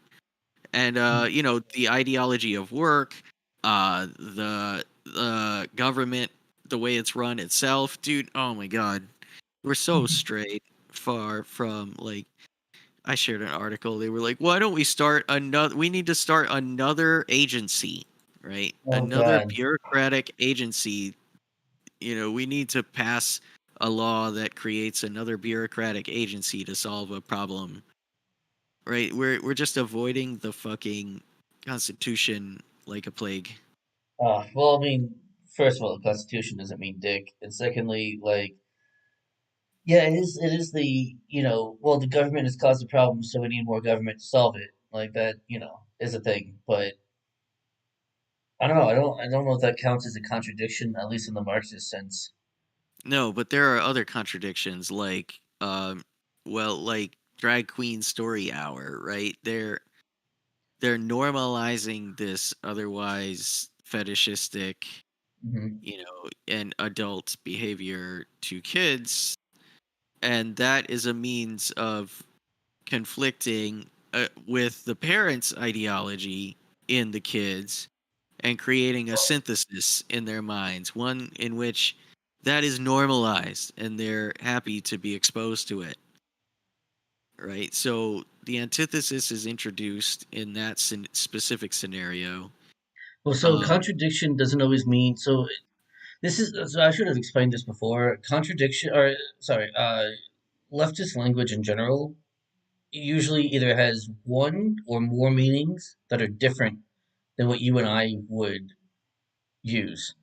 and the ideology of work, the government, the way it's run itself, dude. Oh my God, we're so straight far from like. I shared an article. They were like, "Why don't we start another? We need to start another agency, right? Oh Another god. bureaucratic agency. We need to pass a law that creates another bureaucratic agency to solve a problem, right? We're just avoiding the fucking Constitution like a plague." Well, I mean, first of all, the Constitution doesn't mean dick, and secondly, like, yeah, it is the, well, the government has caused the problem, so we need more government to solve it. Like that, is a thing. But I don't know. I don't know if that counts as a contradiction, at least in the Marxist sense. No, but there are other contradictions, like like drag queen story hour, right? They're normalizing this otherwise fetishistic, Hmm. and adult behavior to kids, and that is a means of conflicting with the parents' ideology in the kids and creating a synthesis in their minds, one in which that is normalized and they're happy to be exposed to it, right? So the antithesis is introduced in that specific scenario. Well, so Um, contradiction doesn't always mean so. This is so I should have explained this before. Contradiction, or sorry, leftist language in general usually either has one or more meanings that are different than what you and I would use.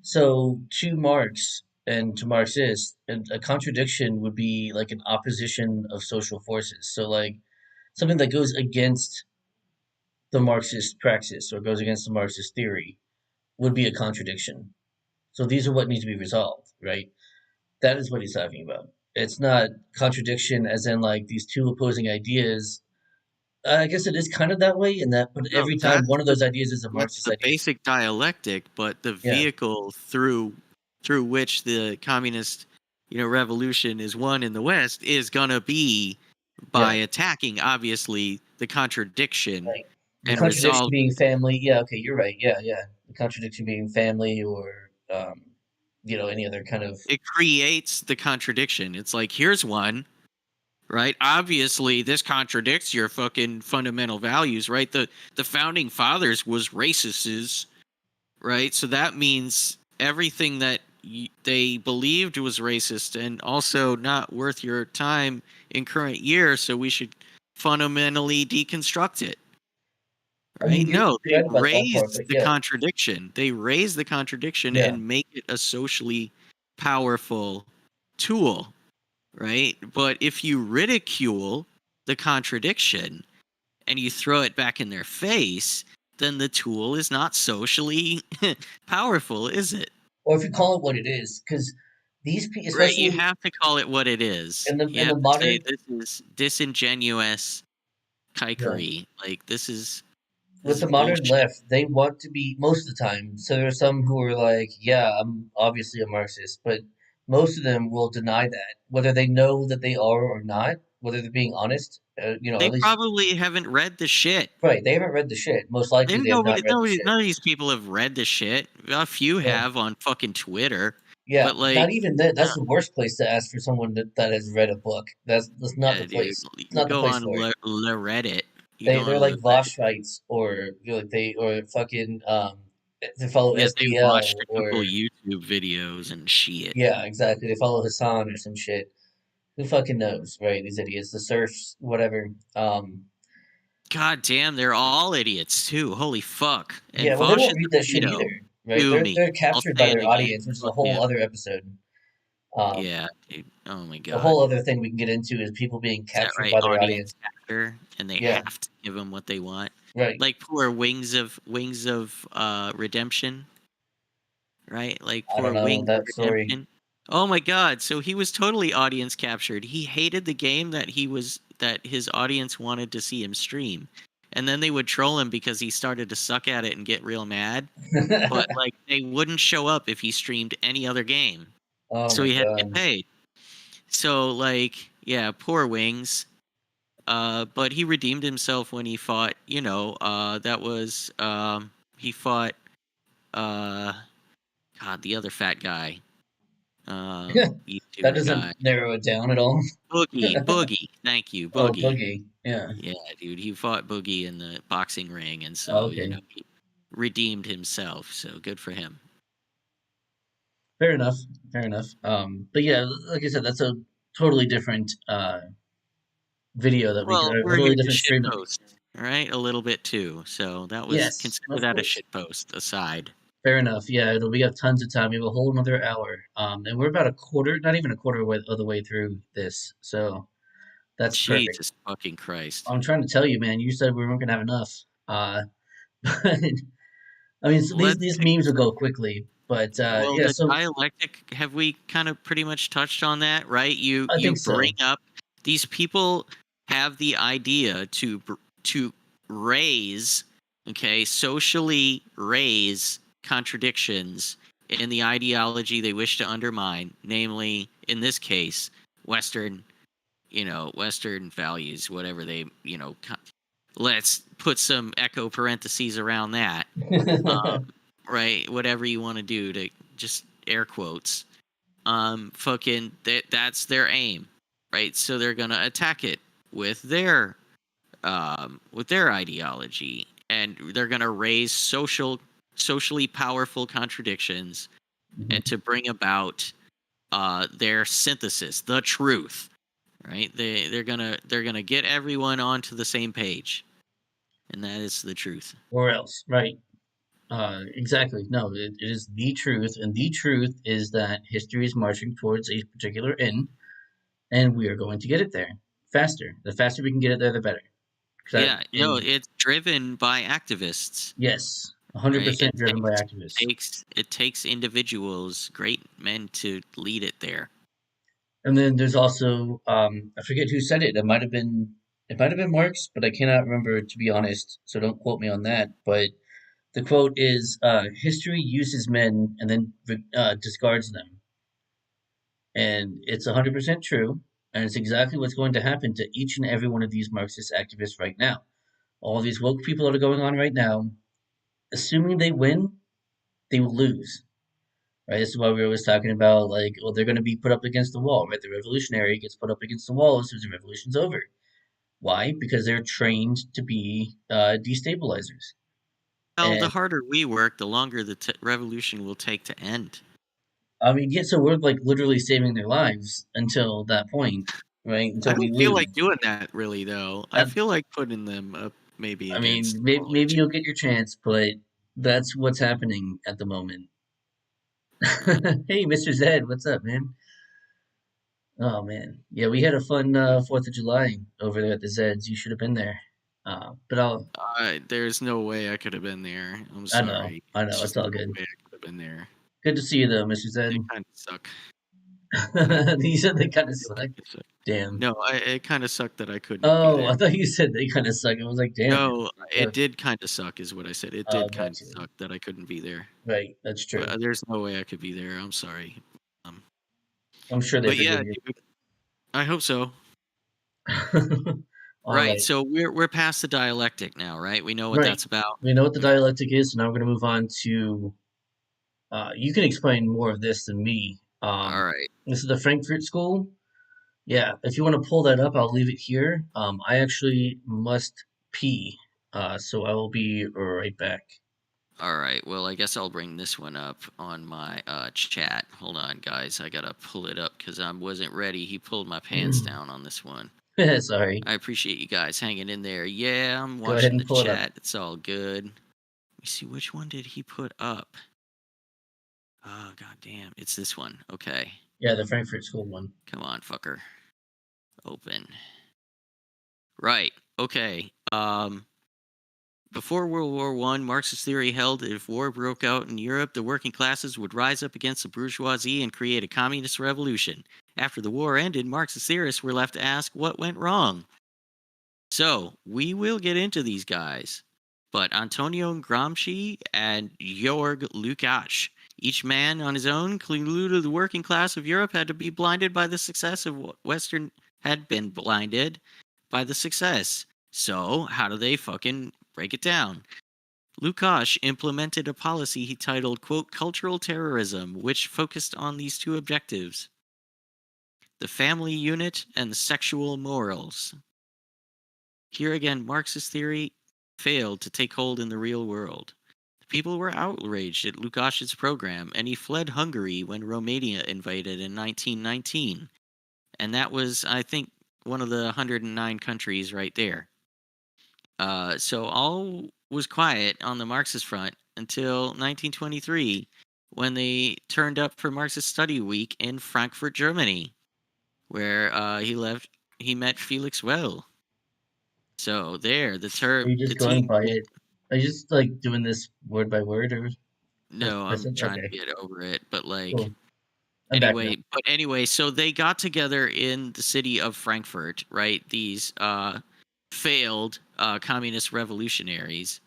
So to Marx and to Marxists, a contradiction would be like an opposition of social forces. So like something that goes against the Marxist praxis or goes against the Marxist theory would be a contradiction. So these are what need to be resolved, right? That is what he's talking about. It's not contradiction as in like these two opposing ideas. I guess it is kind of that way in that, but no, every time one of those ideas is a that's Marxist the idea. basic dialectic, but the Yeah, vehicle through which the communist, revolution is won in the West is gonna be by yeah, attacking, obviously, the contradiction right. The and contradiction resolve. being family. Yeah, okay, you're right. Yeah, yeah. The contradiction being family or, any other kind of. It creates the contradiction. It's like, here's one, right? Obviously, this contradicts your fucking fundamental values, right? The founding fathers was racists, right? So that means everything that they believed was racist and also not worth your time in current year. So we should fundamentally deconstruct it, I mean, right? No, you're they right about that part, raise but the yeah, contradiction. They raise the contradiction yeah. and make it a socially powerful tool, right? But if you ridicule the contradiction and you throw it back in their face, then the tool is not socially powerful, is it? Or if you call it what it is, because Right, you especially have to call it what it is. in the You in have the to say modern, this is disingenuous yeah, kikery. Like this with is the modern bullshit. left, they want to be most of the time. So there are some who are like, yeah, I'm obviously a Marxist, but most of them will deny that, whether they know that they are or not, whether they're being honest. They At least probably haven't read the shit. right. They haven't read the shit. Most likely, Then they have not read the none shit. of these people have read the shit. A few Yeah, have on fucking Twitter, yeah. but like, Not even that. no, That's the worst place to ask for someone that has read a book. That's not the yeah, dude, place. It's you not the go place on for it. Reddit. You go They're on like Reddit. Voschites or like they or fucking they follow Yeah, they watched SDL a couple or YouTube videos and shit. yeah, exactly. They follow Hassan or some shit. Who fucking knows, right? These idiots, the serfs, whatever. God damn, they're all idiots too. Holy fuck. And Yeah, well, they Vosh won't is read a that shit pedo. either, right? Sue They're me. they're I'll captured by say it their again. audience, which is a Fuck whole him. other episode. Um, Yeah, dude. Oh my a god. whole other thing we can get into is people being Is that captured right? by their audience. Audience capture, and they Yeah, have to give them what they want. right. Like poor Wings of Redemption, right? Like I don't poor know Wings of that story. Redemption. Oh my god, so he was totally audience captured. He hated the game that his audience wanted to see him stream. And then they would troll him because he started to suck at it and get real mad. But like they wouldn't show up if he streamed any other game. Oh So my he had to get god. paid. So like, yeah, poor Wings. But he redeemed himself when he fought. That was he fought. Uh, God, the other fat guy, That YouTuber doesn't guy, narrow it down at all. Boogie. Thank you, Oh, Boogie. Boogie. Yeah. Yeah, dude, he fought Boogie in the boxing ring, and Oh, so okay. he redeemed himself. So good for him. Fair enough. Fair enough. But yeah, like I said, that's a totally different video that we Well, a we're here totally to different shit stream that we. post, right? A little bit too. So that was Yes, consider of that a course. shit post aside. Fair enough. Yeah, we have tons of time. We have a whole another hour. And we're about a quarter, not even a quarter of the way through this. So that's perfect. Jesus fucking Christ. I'm trying to tell you, man. You said we weren't gonna have enough. But I mean, so these Let's these take memes will go quickly. But Well, yeah, the so dialectic, have we kind of pretty much touched on that, right? You I you think bring so. up these people have the idea to raise, okay, socially raise contradictions in the ideology they wish to undermine, namely in this case, Western, Western values, whatever they, let's put some echo parentheses around that, right? Whatever you want to do to just air quotes. Fucking that's their aim, right? So they're gonna attack it with their ideology, and they're gonna raise socially powerful contradictions, and Mhm. to bring about their synthesis, the truth, right? They're gonna get everyone onto the same page, and that is the truth. Or else, right? Exactly. No, it is the truth, and the truth is that history is marching towards a particular end, and we are going to get it there faster. The faster we can get it there, the better. 'Cause Yeah, no, and it's driven by activists, yes, right? 100% driven by activists. It takes individuals, great men, to lead it there. And then there's also I forget who said it. It might have been Marx, but I cannot remember to be honest. So don't quote me on that. But the quote is, "History uses men and then discards them," and it's 100% true. And it's exactly what's going to happen to each and every one of these Marxist activists right now. All these woke people that are going on right now, assuming they win, they will lose. Right? This is why we're always talking about like, well, they're going to be put up against the wall. Right? The revolutionary gets put up against the wall as soon as the revolution's over. Why? Because they're trained to be destabilizers. Well, the And harder we work, the longer the revolution will take to end. I mean, yeah, so we're like literally saving their lives until that point, right? I Until we don't feel like lose. doing that really, though. I That, feel like putting them up maybe I mean, against the maybe college. you'll get your chance, but that's what's happening at the moment. Uh, Hey, Mr. Zed, what's up, man? Oh man, yeah, we had a fun Fourth of July over there at the Zeds. You should have been there. But there's no way I could have been there. I'm sorry. I It's know, it's just no all good. way I could have been there. Good to see you though, Mr. Zed. They kind of suck. I You said they kind of feel like suck. it's a, Damn. no, it kind of sucked that I couldn't be Oh, there. I thought you said they kind of suck. I was like, damn, man. No, it Fuck. did kind of suck, is what I said. It Oh, did kind got of you. suck that I couldn't be there. Right, that's But true. there's no way I could be there. I'm sorry. Um, I'm sure they but yeah, forgive you. dude, I hope so. All Right. right, So we're past the dialectic now, right? We know what right. that's about. We know what the Okay. dialectic is, so now we're going to move on to. You can explain more of this than me. All right. This is the Frankfurt School. Yeah, if you want to pull that up, I'll leave it here. I actually must pee, so I will be right back. All right. Well, I guess I'll bring this one up on my chat. Hold on, guys. I gotta pull it up because I wasn't ready. He pulled my pants down on this one. Sorry. I appreciate you guys hanging in there. Yeah, I'm Go ahead watching and the pull it up. chat. It's all good. Let me see, which one did he put up? Oh, god damn. It's this one. Okay. Yeah, the Frankfurt School one. Come on, fucker. Open. Right. Okay. Before World War One, Marxist theory held that if war broke out in Europe, the working classes would rise up against the bourgeoisie and create a communist revolution. After the war ended, Marxist theorists were left to ask what went wrong. So, we will get into these guys. But Antonio Gramsci and Georg Lukács, each man on his own, concluded the working class of Europe had to be blinded by the success of what Western had been blinded by the success. So, how do they fucking break it down? Lukács implemented a policy he titled, quote, cultural terrorism, which focused on these two objectives: the family unit and the sexual morals. Here again, Marxist theory failed to take hold in the real world. The people were outraged at Lukács' program, and he fled Hungary when Romania invaded in 1919. And that was, I think, one of the 109 countries right there. So all was quiet on the Marxist front until 1923, when they turned up for Marxist Study Week in Frankfurt, Germany, where he met Felix Well. So there, Are you the just going team. by it? Are you just like doing this word by word or No, I'm person? trying to Okay, get over it, but like cool. I'm back now. anyway, so they got together in the city of Frankfurt, right? These failed communist revolutionaries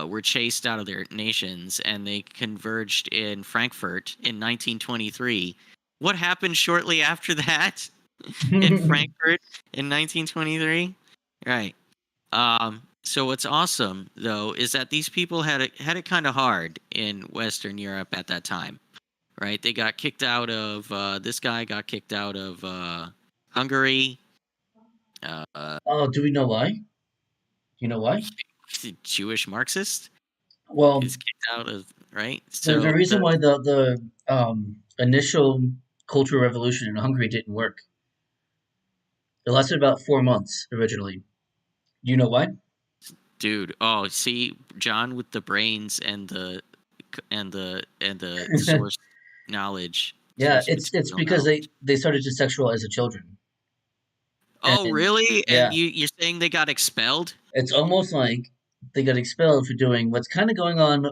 were chased out of their nations, and they converged in Frankfurt in 1923. What happened shortly after that in Frankfurt in 1923? Right. So what's awesome though is that these people had it kind of hard in Western Europe at that time, right? They got kicked out of this guy got kicked out of Hungary. Uh, Oh, do we know why? Do you know why? Jewish Marxist Well, is kicked out of, right. the So reason why the initial cultural revolution in Hungary didn't work. It lasted about 4 months originally. Do you know why? dude, oh, see, John with the brains and the source knowledge, Yeah, source it's material because knowledge. they started to sexualize the children, Oh, and really? And yeah, you're saying they got expelled? it's almost like they got expelled for doing what's kind of going on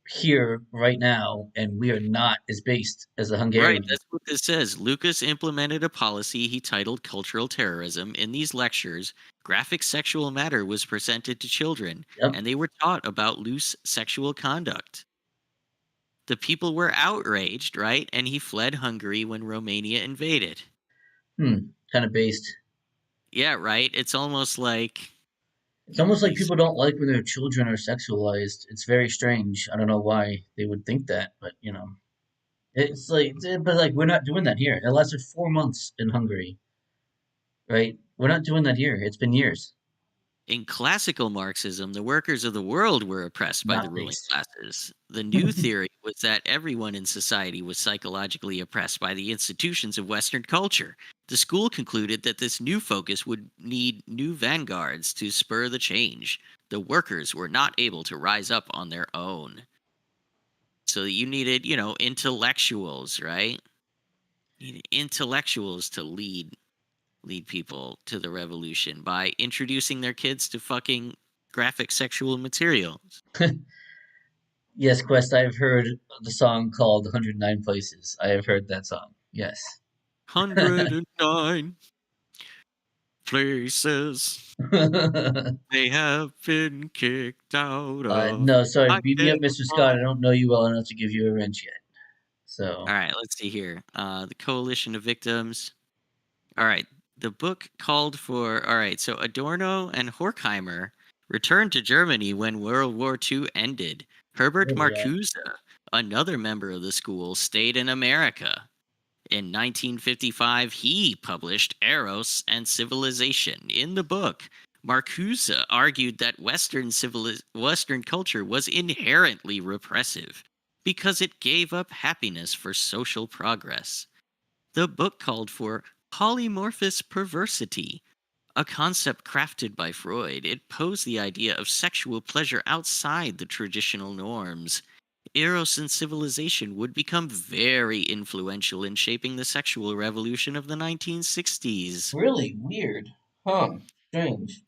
here right now, and we are not as based as the Right, Hungarians. that's what this says. Lucas implemented a policy he titled cultural terrorism. In these lectures, graphic sexual matter was presented to children, Yep. and they were taught about loose sexual conduct. The people were outraged, right? And he fled Hungary when Romania invaded. Kind of based. Yeah, right. It's almost like It's almost like he's people don't like when their children are sexualized. It's very strange. I don't know why they would think that, but it's like, but like we're not doing that here. It lasted 4 months in Hungary, right? We're not doing that here. It's been years, in classical Marxism, the workers of the world were oppressed by the not ruling based. classes. The new theory was that everyone in society was psychologically oppressed by the institutions of Western culture. The school concluded that this new focus would need new vanguards to spur the change. The workers were not able to rise up on their own. So you needed, intellectuals, right? You needed intellectuals to lead people to the revolution by introducing their kids to fucking graphic sexual materials. Yes, Quest, I've heard the song called 109 Places. I have heard that song. Yes. 109 places they have been kicked out of. No, sorry. I Beat me up, can't Mr. Scott. I find. don't know you well enough to give you a wrench yet. All So, right, let's see here. The Coalition of Victims. All right, the book called for. All right, so Adorno and Horkheimer returned to Germany when World War II ended. Herbert where are we at? Marcuse, another member of the school, stayed in America. In 1955, he published Eros and Civilization. In the book, Marcuse argued that Western culture was inherently repressive because it gave up happiness for social progress. The book called for polymorphous perversity, a concept crafted by Freud. It posed the idea of sexual pleasure outside the traditional norms. Eros and civilization would become very influential in shaping the sexual revolution of the 1960s. Really weird. Huh. Strange.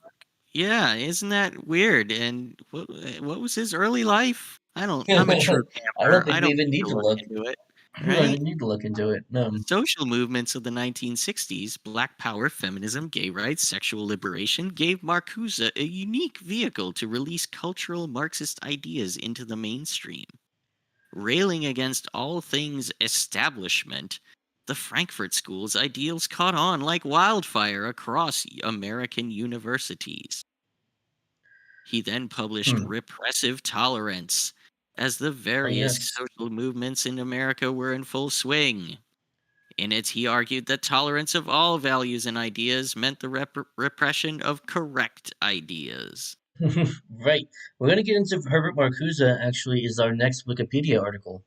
Yeah, isn't that weird? And what was his early life? I'm a true I don't camper. think I we don't even need need to to look look. into it, I don't right? even need to look into it. No. The social movements of the 1960s, black power, feminism, gay rights, sexual liberation, gave Marcuse a unique vehicle to release cultural Marxist ideas into the mainstream. Railing against all things establishment, the Frankfurt School's ideals caught on like wildfire across American universities. He then published Hmm. Repressive Tolerance as the Oh, various yes. social movements in America were in full swing. In it, he argued that tolerance of all values and ideas meant the repression of correct ideas. Right. We're going to get into Herbert Marcuse, actually, is our next Wikipedia article.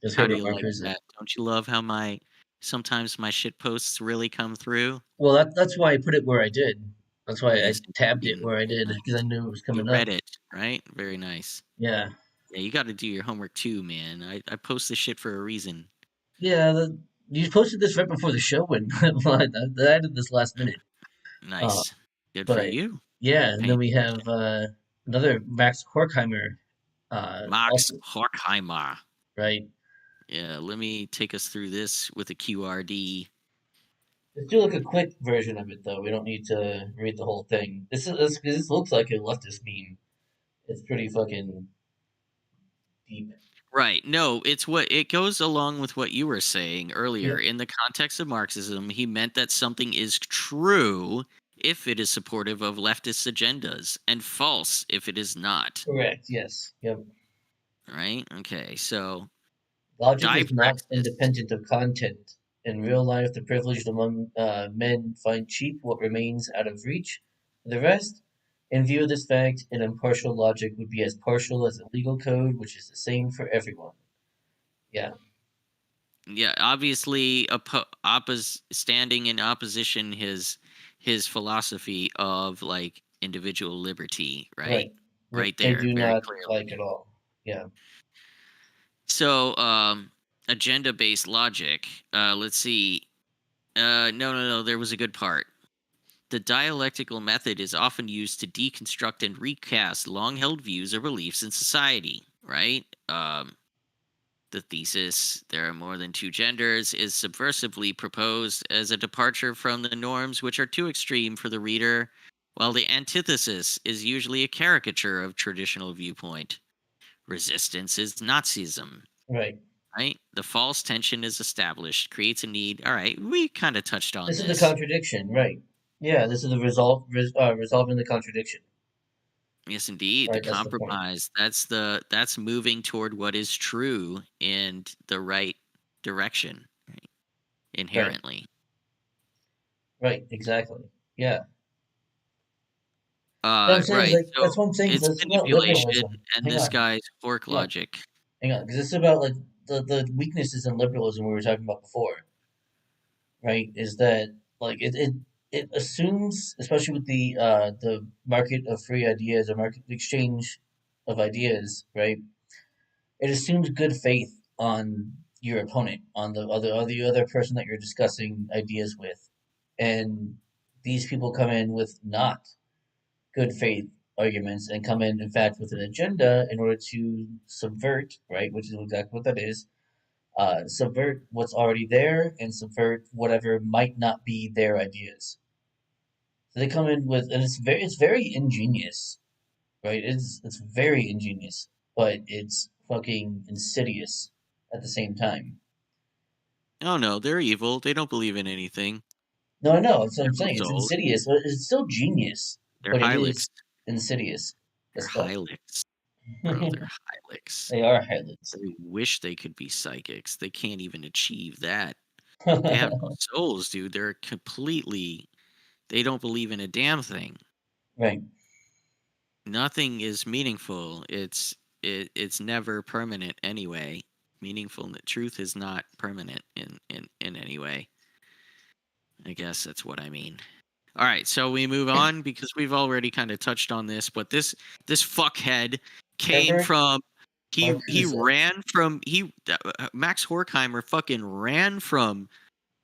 Is How do Herbert you like Marcuse. that? Don't you love how my sometimes my shit posts really come through? Well, that's why I put it where I did. That's why I Yes, tabbed it indeed. where I Very did, because I nice. knew it was You coming up. read it, right? Very nice. Yeah. Yeah, you got to do your homework too, man. I post this shit for a reason. Yeah, you posted this right before the show, and I did this last minute. Uh, Nice. Good for but you. yeah, You're and then paying we have attention. another Max Horkheimer, Max also, Horkheimer. right? Yeah, let me take us through this with a QRD. Let's do like a quick version of it, though. We don't need to read the whole thing. This looks like a leftist meme. It's pretty fucking deep. Right. No, it's what it goes along with what you were saying earlier. Yep. In the context of Marxism, he meant that something is true if it is supportive of leftist agendas and false if it is not. Correct. Yes. Yep. Right? Okay. So, Logic is not dipraxis. independent of content. In real life, the privileged among men find cheap what remains out of reach for the rest. In view of this fact, an impartial logic would be as partial as a legal code, which is the same for everyone. Yeah, Yeah, obviously standing in opposition his philosophy of like individual liberty, right? right. Right Which I there, do very not like clearly. at all. Yeah, So, agenda based logic. Let's see. No. There was a good part. The dialectical method is often used to deconstruct and recast long held views or beliefs in society, right? The thesis, there are more than two genders, is subversively proposed as a departure from the norms which are too extreme for the reader, while the antithesis is usually a caricature of traditional viewpoint. Resistance is Nazism, right. right? The false tension is established, creates a need. All right, we kind of touched on This is the this. contradiction, right? Yeah, this is the resolving the contradiction, Yes, indeed. The right? That's the point, compromise. That's moving toward what is true and the right direction, right? right? Inherently. Right, exactly. Yeah. I'm saying is Right. like So that's what I'm saying. Is it's this is about manipulation liberalism. and Hang this on, guy's fork hang on. logic. Hang on, because this is about like the weaknesses in liberalism we were talking about before, right? Is that like it assumes, especially with the market of free ideas or market exchange of ideas, right? It assumes good faith on your opponent, on the other person that you're discussing ideas with, and these people come in with not good faith arguments and come in fact, with an agenda in order to subvert, right? Which is exactly what that is, subvert what's already there and subvert whatever might not be their ideas. So they come in with, and it's very ingenious, right? It's very ingenious, but it's fucking insidious at the same time. Oh no, they're evil. They don't believe in anything. No, I know. That's what They're I'm saying. It's souls. insidious, but it's still genius. They're But it Hylix. is insidious They're as fuck. Hylix, bro. They're Hylix. They are highlights. They wish they could be psychics. They can't even achieve that. They have no souls, dude. They're completely. They don't believe in a damn thing. Right, Nothing is meaningful. It's never permanent anyway. Meaningful truth is not permanent in any way. I guess that's what I mean. All right, so we move on because we've already kind of touched on this, but this fuckhead came Herbert. from He Marcuse. ran from Max Horkheimer fucking ran from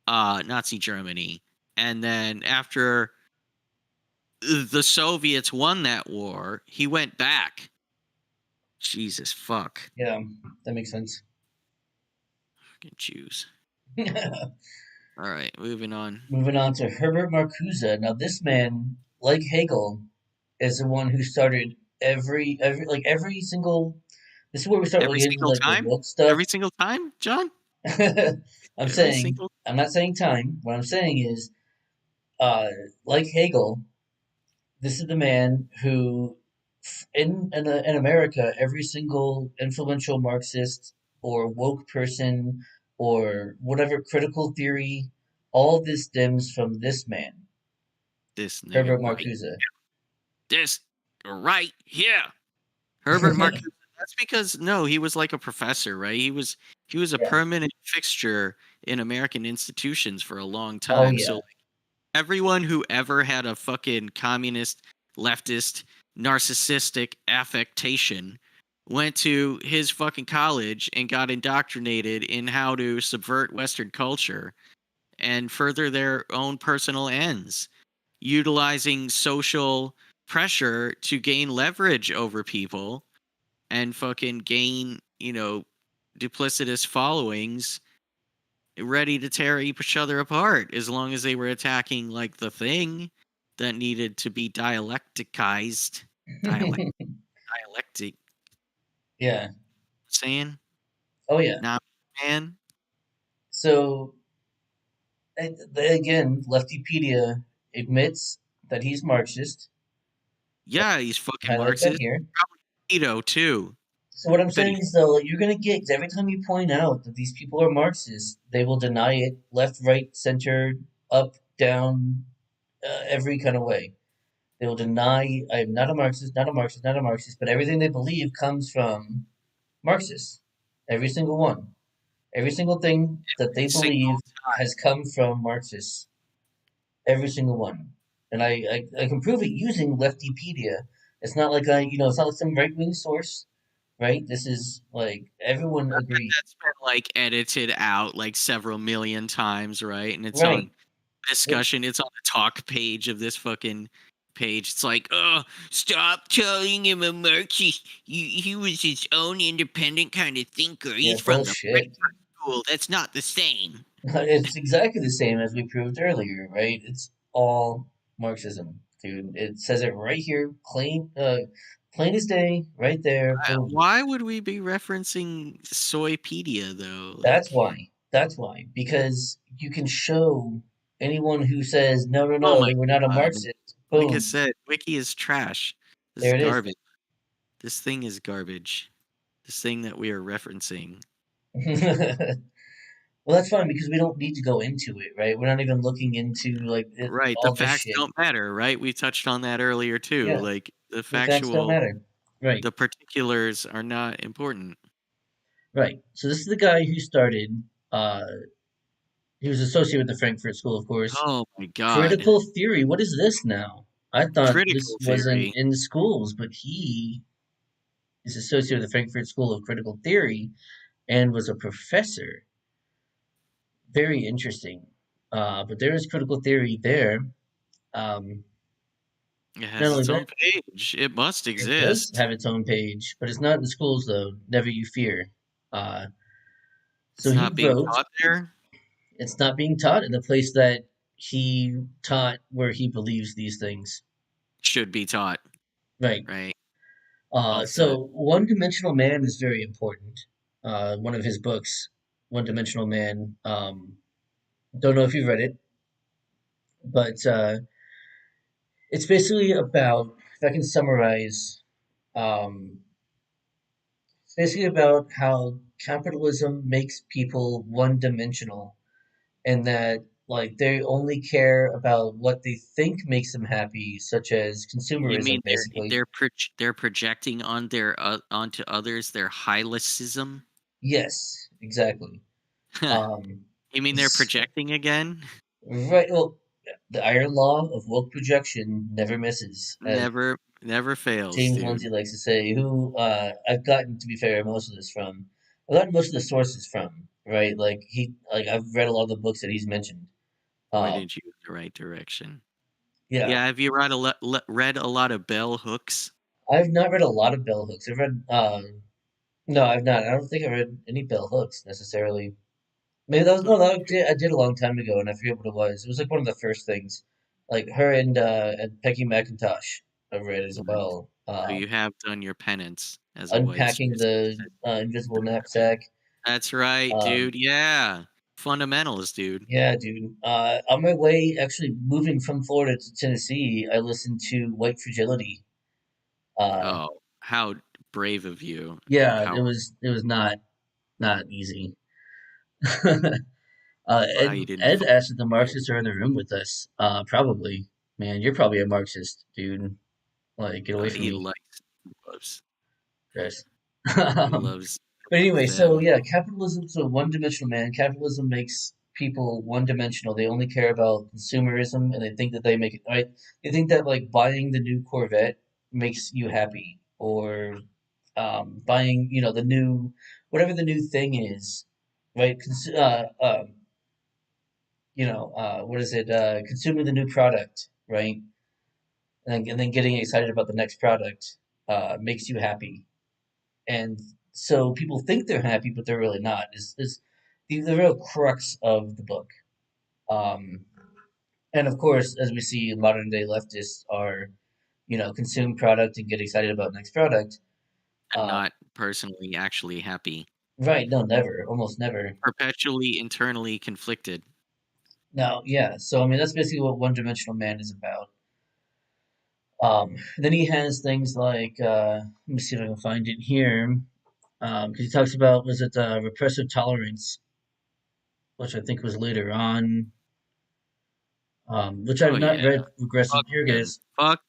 Nazi Germany, and then after the Soviets won that war, he went back. Jesus fuck. Yeah, that makes sense. Fucking Jews. All right, moving on. Moving on to Herbert Marcuse. Now, this man, like Hegel, is the one who started every single. This is where we start Every looking into single like the time? woke stuff. Every single time, John? I'm Every saying, single I'm not saying time. What I'm saying is, uh, like Hegel, this is the man who, in America, every single influential Marxist or woke person or whatever critical theory, all this stems from this man, this nigga Herbert right. Marcuse. This right here. Herbert Marcuse. That's because no, he was like a professor, right? He was a Yeah. permanent fixture in American institutions for a long Oh time. yeah. So everyone who ever had a fucking communist, leftist, narcissistic affectation went to his fucking college and got indoctrinated in how to subvert Western culture and further their own personal ends, utilizing social pressure to gain leverage over people and fucking gain, duplicitous followings ready to tear each other apart as long as they were attacking like the thing that needed to be dialecticized. Dialectic Yeah. saying? Oh yeah. Not man. So again, Leftypedia admits that he's Marxist. Yeah, he's fucking Highlight that Marxist. here. Keto too. So what I'm But saying is though, like, you're gonna get every time you point out that these people are Marxists, they will deny it left, right, center, up, down, every kind of way. They will deny I am not a Marxist, not a Marxist, not a Marxist, but everything they believe comes from Marxists. Every single one. Every single thing that they single believe has come from Marxists. Every single one. And I can prove it using Leftypedia. It's not like it's not like some right wing source, right? This is like everyone agrees. that's been like edited out like several million times, right? And it's Right. on discussion. It's on the talk page of this fucking page. It's like, oh, stop telling him a Marxist. He was his own independent kind of thinker. Yeah, He's from the bullshit. Frankfurt School. That's not the same. It's exactly the same as we proved earlier, right? It's all Marxism, dude. It says it right here, plain as day, right there. Boom. Why would we be referencing Soypedia though? That's Like, why. That's why. Because you can show anyone who says no, no, oh no, my they were not a god! Marxist. Like I Boom. said, Wiki is trash. This is There it is. garbage. This thing is garbage. This thing that we are referencing. Well, that's fine because we don't need to go into it, right? We're not even looking into like Right. The all this facts shit. don't matter, right? We touched on that earlier too. Yeah, Like the facts don't matter. Right, the particulars are not important. right. So this is the guy who started. Uh, he was associated with the Frankfurt School, of course. Oh my god. Critical theory. What is this now? I thought this Critical wasn't theory. in schools, but he is associated with the Frankfurt School of Critical Theory and was a professor. Very interesting. But there is critical theory there. Um, It not has only its that, own page. It must it does exist. have its own page, but it's not in schools though. Never you fear. Uh, so It's he not being wrote. taught there. It's not being taught in the place that he taught where he believes these things. Should be taught. Right. Right. Well said. So One Dimensional Man is very important. One of his books, One Dimensional Man. Don't know if you've read it, but it's basically about, if I can summarize, um, it's basically about how capitalism makes people one dimensional and that like they only care about what they think makes them happy, such as You mean consumerism, basically. they're projecting on their onto others their hylicism? Yes, exactly. Um, You mean they're s- projecting again? right. Well, the iron law of woke projection never misses. Never. Never fails, James dude. Lindsay likes to say, who I've gotten, to be fair, most of this from. I've gotten most of the sources from, right? Like I've read a lot of the books that he's mentioned. Um, Pointed you in the right direction. yeah, Yeah, have you read a lot of bell hooks? I've not read a lot of bell hooks. I've read, no, I've not. I don't think I read any bell hooks necessarily. Maybe that was no, I did a long time ago, and I forget what it was. It was like one of the first things, like her and Peggy McIntosh. I've read as Nice. well. So you have done your penance as a white Unpacking the supremacist. invisible knapsack. That's right, Um, dude. Yeah. Fundamentalist, dude. yeah, dude. On my way, actually moving from Florida to Tennessee, I listened to White Fragility. Uh, Oh, how brave of you. yeah, How it was not easy. how you didn't Ed fall asked if the for it. Marxists are in the room with us. Probably. Man, you're probably a Marxist, dude. Like, get away from He me, likes loves Chris. he um, loves but anyway, so them. yeah, capitalism's a one-dimensional, man. Capitalism makes people one-dimensional. They only care about consumerism, and they think that they make it right. They think that like buying the new Corvette makes you happy, or buying, the new whatever the new thing is, right? What is it? Consuming the new product, right? And then getting excited about the next product makes you happy. And so people think they're happy, but they're really not. Is the real crux of the book. Um, and of course, as we see, modern day leftists are, consume product and get excited about next product. And Um, not personally actually happy. right? No, never, almost never. Perpetually internally conflicted. No, yeah. So I mean, that's basically what One Dimensional Man is about. Then he has things like, let me see if I can find it here, because he talks about, was it repressive tolerance, which I think was later on, which Oh I've not yeah. read. Regressive, Fuck here it him. is, Fuck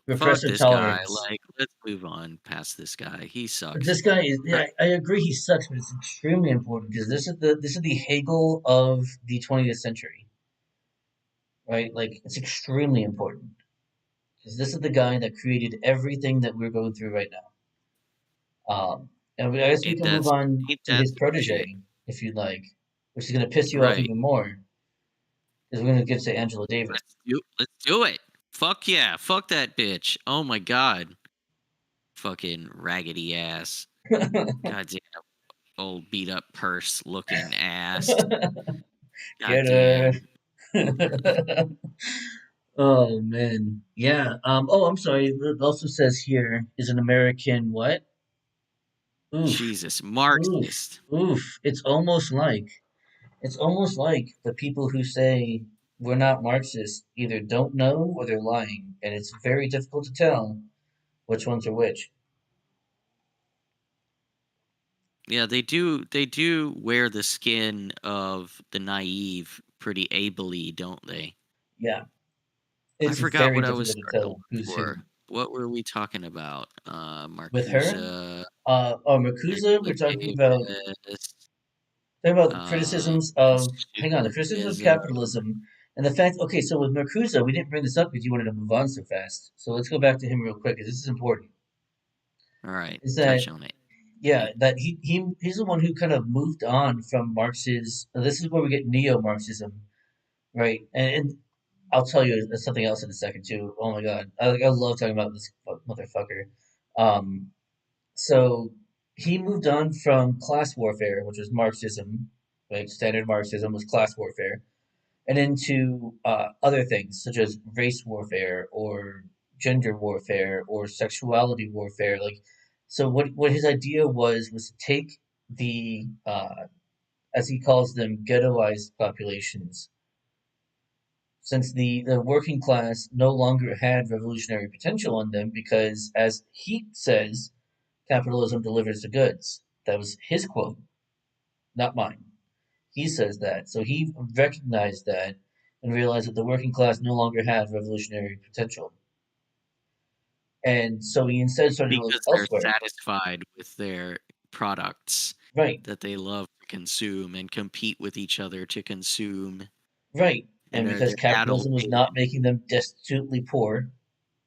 repressive this guy. tolerance. Like, let's move on past this guy. He But sucks. this guy is, Uh, yeah, I agree, he sucks, but it's extremely important because this is the Hegel of the 20th century, right? Like, it's extremely important because this is the guy that created everything that we're going through right now. I guess we ain't can that move on ain't to that his some shit? protege, if you'd like, which is going to piss you off Right. even more, because we're going to get to Angela Davis. Let's do it. Fuck yeah. Fuck that bitch. Oh my god. Fucking raggedy ass. Goddamn old beat up purse looking ass. Get her. Goddamn. Oh man, yeah. Oh, I'm sorry. It also says here is an American what? Oof, Jesus. oof, Marxist. oof. It's almost like the people who say we're not Marxists either don't know or they're lying, and it's very difficult to tell which ones are which. Yeah, they do wear the skin of the naive pretty ably, don't they? Yeah, I it's forgot very what I was difficult to starting to tell look who's who. for. What were we talking about? With her, Marcuse, Marcuse, we're Angela Davis, talking about the uh, criticisms of, hang on, the criticisms of consumerism. capitalism and the fact. Okay, so with Mercuza, we didn't bring this up because you wanted to move on so fast. So let's go back to him real quick because this is important. All right, Is that, touch on it. yeah, that he's the one who kind of moved on from Marx's. This is where we get neo-Marxism, right? And I'll tell you something else in a second too. Oh my God, I love talking about this motherfucker. Um, so he moved on from class warfare, which was Marxism, like standard Marxism was class warfare, and into other things such as race warfare or gender warfare or sexuality warfare. Like, so what his idea was to take the as he calls them ghettoized populations, since the working class no longer had revolutionary potential in them because, as he says, capitalism delivers the goods. That was his quote, not mine. He says that. So he recognized that and realized that the working class no longer had revolutionary potential. And so he instead started to look Because they're elsewhere. satisfied with their products Right, that they love to consume and compete with each other to consume, right. and And are because they're capitalism was addlepated. not making them destitutely poor,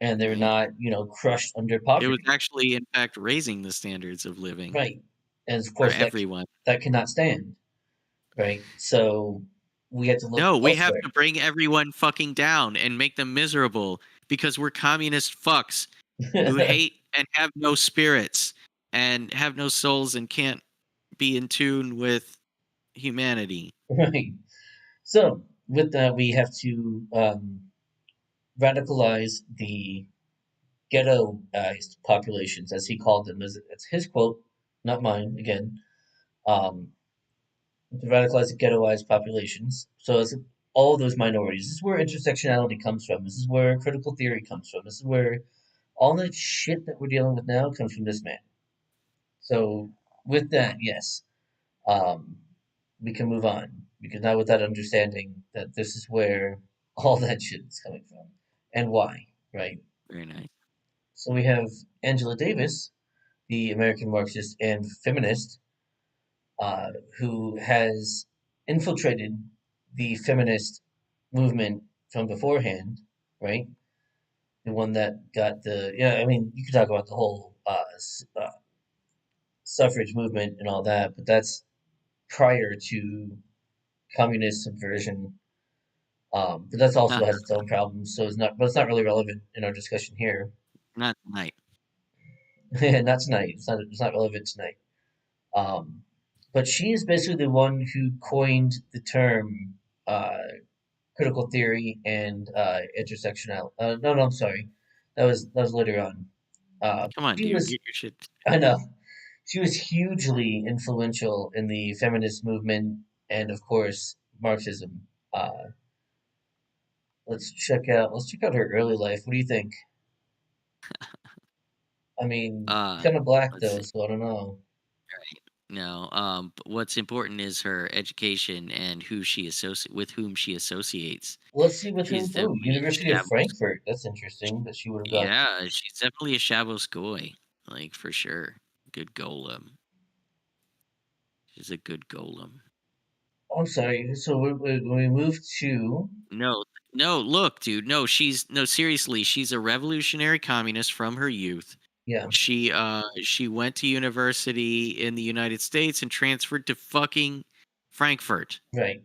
and they're Right. not, crushed under It was poverty. actually, in fact, raising the standards of living Right. And of for course everyone. that cannot stand, right? So we have to look No, we have elsewhere. to bring everyone fucking down and make them miserable because we're communist fucks who hate and have no spirits and have no souls and can't be in tune with humanity. Right. So with that, we have to radicalize the ghettoized populations, as he called them. It's his quote, not mine. Again, um, to radicalize the ghettoized populations. So it's all those minorities. This is where intersectionality comes from. This is where critical theory comes from. This is where all that shit that we're dealing with now comes from this man. So with that, yes, um, we can move on because now with that understanding that this is where all that shit is coming from and why, right? Very nice. So we have Angela Davis, the American Marxist and feminist, who has infiltrated the feminist movement from beforehand, right? The one that got the, I mean, you could talk about the whole suffrage movement and all that, but that's prior to communist subversion. But that also Not has its own problems, so but it's not really relevant in our discussion here. not tonight. Not tonight. It's not relevant tonight. Um, but she is basically the one who coined the term uh, critical theory and intersectional. No, no, I'm sorry. That was later on. Come on, She dude, was, get your shit. I know, she was hugely influential in the feminist movement and, of course, Marxism. Uh, let's check out her early life. What do you think? I mean, Uh, kind of black let's though, see. so I don't know. No, but what's important is her education and with whom she associates. Let's see with whom She's too. definitely University of Frankfurt. That's interesting that she would have gone. yeah, she's definitely a Shabos like for sure. Good golem. She's a good golem. Oh, I'm sorry. So we moved to No, no, look, dude. No, seriously, she's a revolutionary communist from her youth. yeah, She went to university in the United States and transferred to fucking Frankfurt. right.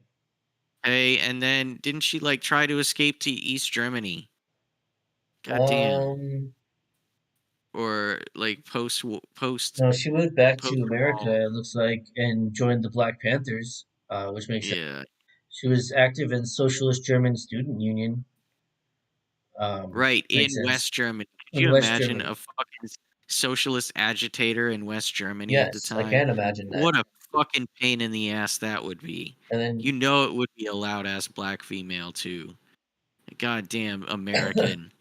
Hey, and then didn't she like try to escape to East Germany? God damn. Um, Or like post no, she moved back to post America. all. It looks like and joined the Black Panthers, which makes sense. Yeah. She was active in Socialist German Student Union. Right, Makes in sense. West Germany. Could In you West imagine Germany. a fucking socialist agitator in West Germany at the Yes, I time? can imagine that. What a fucking pain in the ass that would be. And You know it would be a loud ass black female too. Goddamn American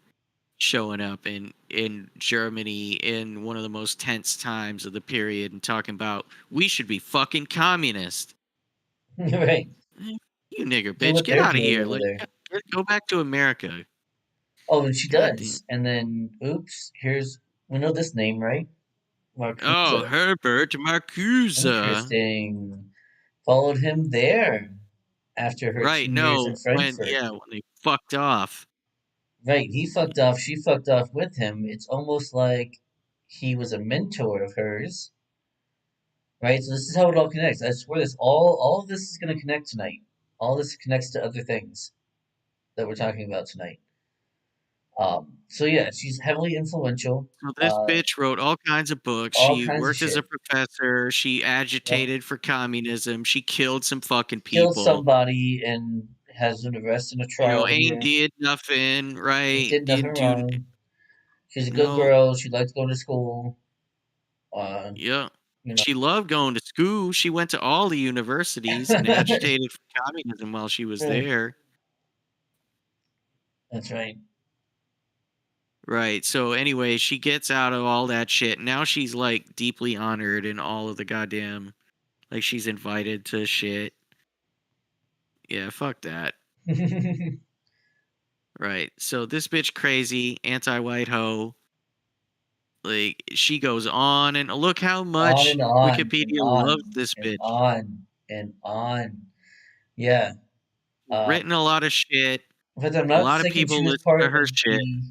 showing up in Germany in one of the most tense times of the period and talking about we should be fucking communist. then, right. Eh, You nigger So bitch, what get they're out of doing here. over Like there. go back to America. Oh, and she God damn. does. And then, oops, we know this name, right? Oh, Marcuse. Herbert Marcuse. Interesting. Followed him there after her Right, 2 years in no, Frankfurt. when they fucked off. Right, he fucked off, she fucked off with him. It's almost like he was a mentor of hers, right? So this is how it all connects. I swear all of this is gonna connect tonight. All this connects to other things that we're talking about tonight. So yeah, she's heavily influential. So this bitch wrote all kinds of books. All She kinds of worked as a shit. professor. She Yep. agitated for communism. She killed some fucking Killed people. somebody and has an arrest and a trial Ain't here. did nothing, right? Did nothing Didn't do wrong. She's a good no. girl. She liked going to school. Uh, Yeah. you know, She loved going to school. She went to all the universities and agitated for communism while she was Right. there. That's right. Right. So anyway, she gets out of all that shit. Now she's like deeply honored in all of the goddamn like she's invited to shit. Yeah, fuck that. Right. So this bitch crazy, anti-white hoe. Like she goes on and look how On much and on and Wikipedia loves on this and bitch. on and on. Yeah. Written a lot of shit. But I'm A not lot of thinking she people was listen to part her of shit. the.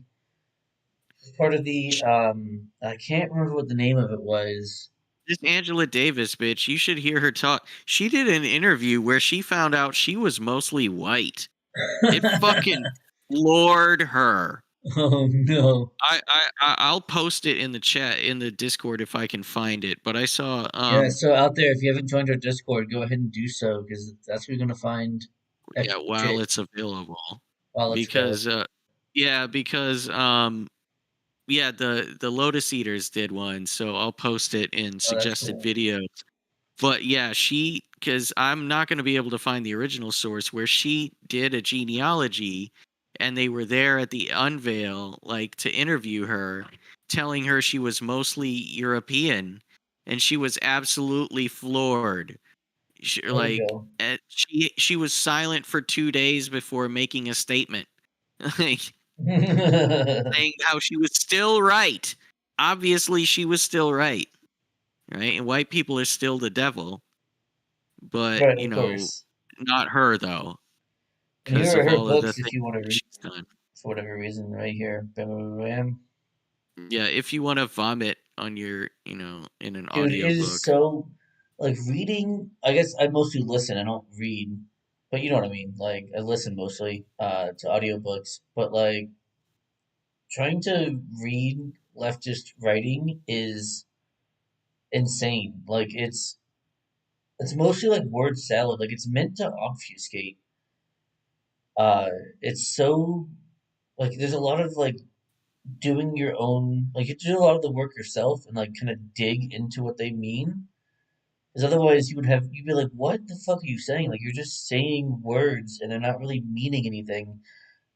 part of the I can't remember what the name of it was. This Angela Davis bitch, you should hear her talk. She did an interview where she found out she was mostly white. It fucking floored her. Oh no. I'll post it in the chat in the Discord if I can find it. But I saw Yeah, so out there, if you haven't joined our Discord, go ahead and do so because that's where you're gonna find yeah, extra while shit it's available. while it's available. Because yeah, because yeah, the Lotus Eaters did one, so I'll post it in Oh, that's suggested cool. videos. But yeah, because I'm not going to be able to find the original source where she did a genealogy and they were there at the unveil, like to interview her, telling her she was mostly European. And she was absolutely floored. There you go. She was silent for 2 days before making a statement. Like, saying how she was still right. Obviously, she was still right, right? And white people are still the devil, but Right, of course. not her though, And here because are of her all of the books if things you want to that read she's done. for whatever reason. Right here, bam, bam, bam. Yeah, if you want to vomit on your, in an Dude, it is audiobook. so like reading. I guess I mostly listen. I don't read, but you know what I mean. Like I listen mostly to audiobooks, but like trying to read leftist writing is insane. Like it's mostly like word salad. Like it's meant to obfuscate. Uh, it's so like there's a lot of like doing your own like you have to do a lot of the work yourself and like kind of dig into what they mean. Because otherwise you'd be like, what the fuck are you saying? Like you're just saying words and they're not really meaning anything.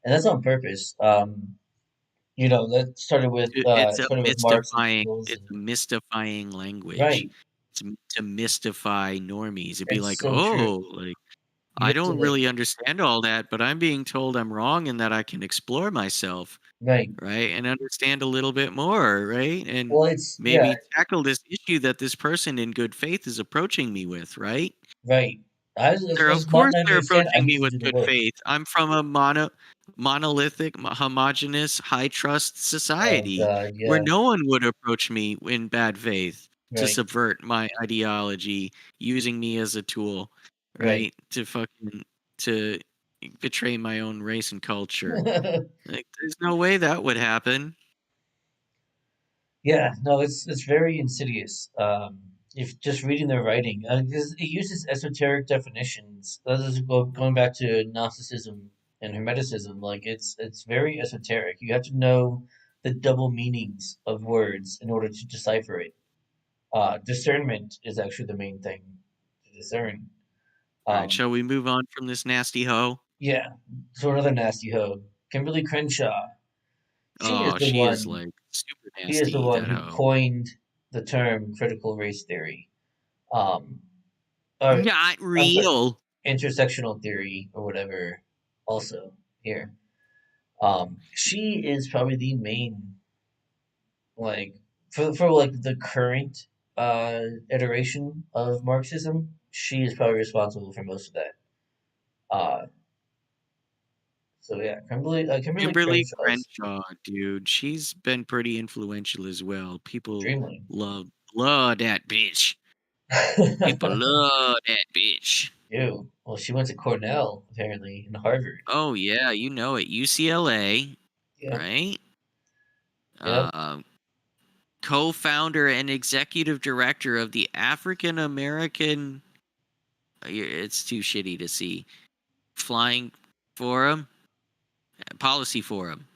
And that's on purpose. That started with Marx and Engels It's and a mystifying language. right. It's to mystify normies. It'd be It's like, so true. oh, like You I have to don't like really understand all that, but I'm being told I'm wrong and that I can explore myself, right. right? And understand a little bit more, right? And Well it's yeah, maybe tackle this issue that this person in good faith is approaching me with, right? right. As Of as much course as I they're understand, I approaching need me to with do the good work. faith. I'm from a monolithic, homogenous, high trust Oh society God, where yeah. no one would approach me in bad faith to Right, subvert my ideology, using me as a tool, right. right? To betray my own race and culture. Like, there's no way that would happen. Yeah, no, it's very insidious. If just reading their writing, because it uses esoteric definitions. That is going back to Gnosticism and Hermeticism. Like it's very esoteric. You have to know the double meanings of words in order to decipher it. Discernment is actually the main thing to discern. All right, Um, shall we move on from this nasty hoe? yeah. So another nasty hoe, Kimberly Crenshaw. She is Oh, the she is one. like super She is the nasty, one that who hoe. coined the term critical race theory. Um, or Not I'm sorry, real. intersectional theory or whatever. Also here, she is probably the main like for like the current iteration of Marxism. She is probably responsible for most of that. Uh, so yeah, Kimberly Kimberly Crenshaw's Crenshaw, dude, she's been pretty influential as well. People Dreamland. love that bitch. People love that bitch. Ew. Well, she went to Cornell apparently and Harvard. Oh yeah, you know it. UCLA, Yep. right? Yep. Uh, Co-founder and executive director of the African American. It's too shitty to see. Flying Forum, Policy Forum,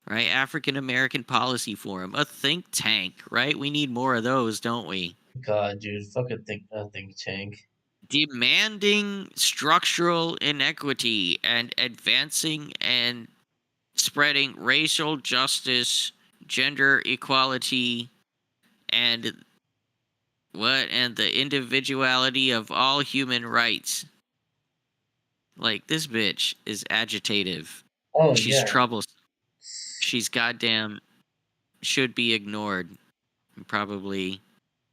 right? African American Policy Forum, a think tank, right? We need more of those, don't we? God, dude, fucking think tank. Demanding structural inequity and advancing and spreading racial justice, gender equality, and the individuality of all human rights. Like, this bitch is agitative. Oh She's yeah. troublesome. She's goddamn should be ignored, probably,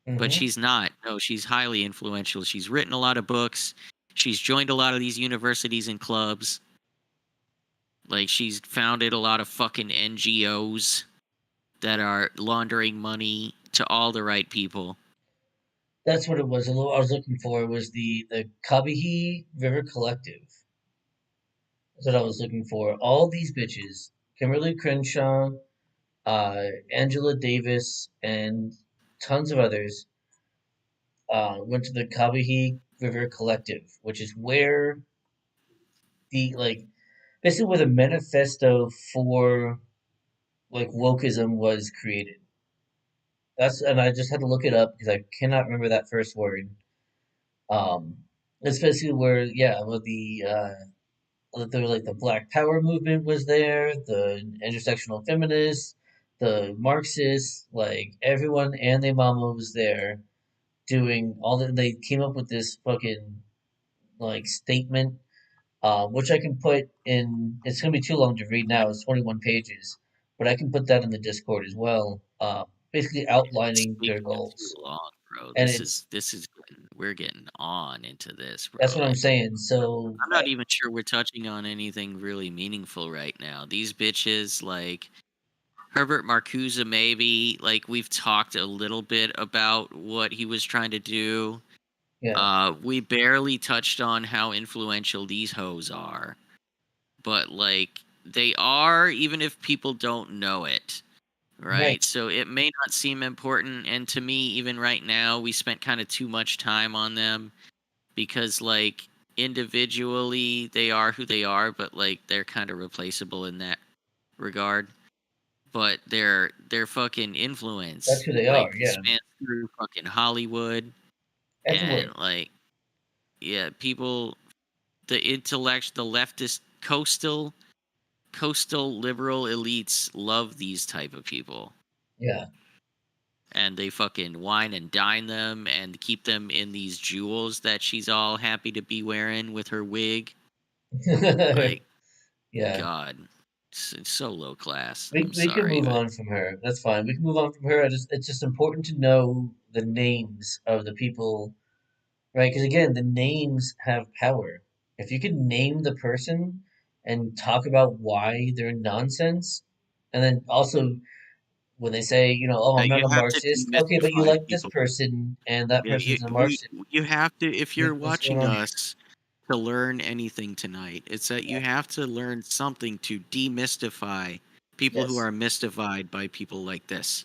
but Mm-hmm. she's not. No, she's highly influential. She's written a lot of books. She's joined a lot of these universities and clubs. Like, she's founded a lot of fucking NGOs. that are laundering money to all the right people. That's what it was. I was looking for was the Kabihi River Collective. That's what I was looking for. All these bitches, Kimberly Crenshaw, Angela Davis, and tons of others, went to the Kabihi River Collective, which is where the like basically where the manifesto for like wokeism was created. And I just had to look it up because I cannot remember that first word. Um, it's basically where, yeah, where there was like the Black Power movement was there, the intersectional feminists, the Marxists, like everyone and their mama was there doing all that. They came up with this fucking like statement, which I can put in. It's gonna be too long to read now. It's 21 pages, but I can put that in the Discord as well. Basically outlining Speaking their of too goals, long, bro, and this is we're getting on into this, that's bro. what I'm Like saying. So, I'm not even sure we're touching on anything really meaningful right now. These bitches, like Herbert Marcuse, maybe, like we've talked a little bit about what he was trying to do. yeah, We barely touched on how influential these hoes are, but like they are, even if people don't know it, right, right? So it may not seem important, and to me, even right now, we spent kind of too much time on them because like individually they are who they are, but like they're kind of replaceable in that regard. But their fucking that's influence who they are. like Yeah, spans through fucking Hollywood everywhere. and like yeah, people, the intellect, the leftist coastal liberal elites love these type of people, Yeah, and they fucking wine and dine them and keep them in these jewels that she's all happy to be wearing with her wig. Like, yeah. God, it's so low class. We I'm we can sorry, move but on from her. That's fine. We can move on from her. It's just important to know the names of the people, right? Because again, the names have power. If you can name the person and talk about why they're nonsense, and then also when they say, oh, I'm not you a have to Marxist, okay, but you demystify like this people. person, and that Yeah, person's a Marxist. you have to, if you're What's going watching on? us, to learn anything tonight, it's that you have to learn something to demystify people who Yes, are mystified by people like this.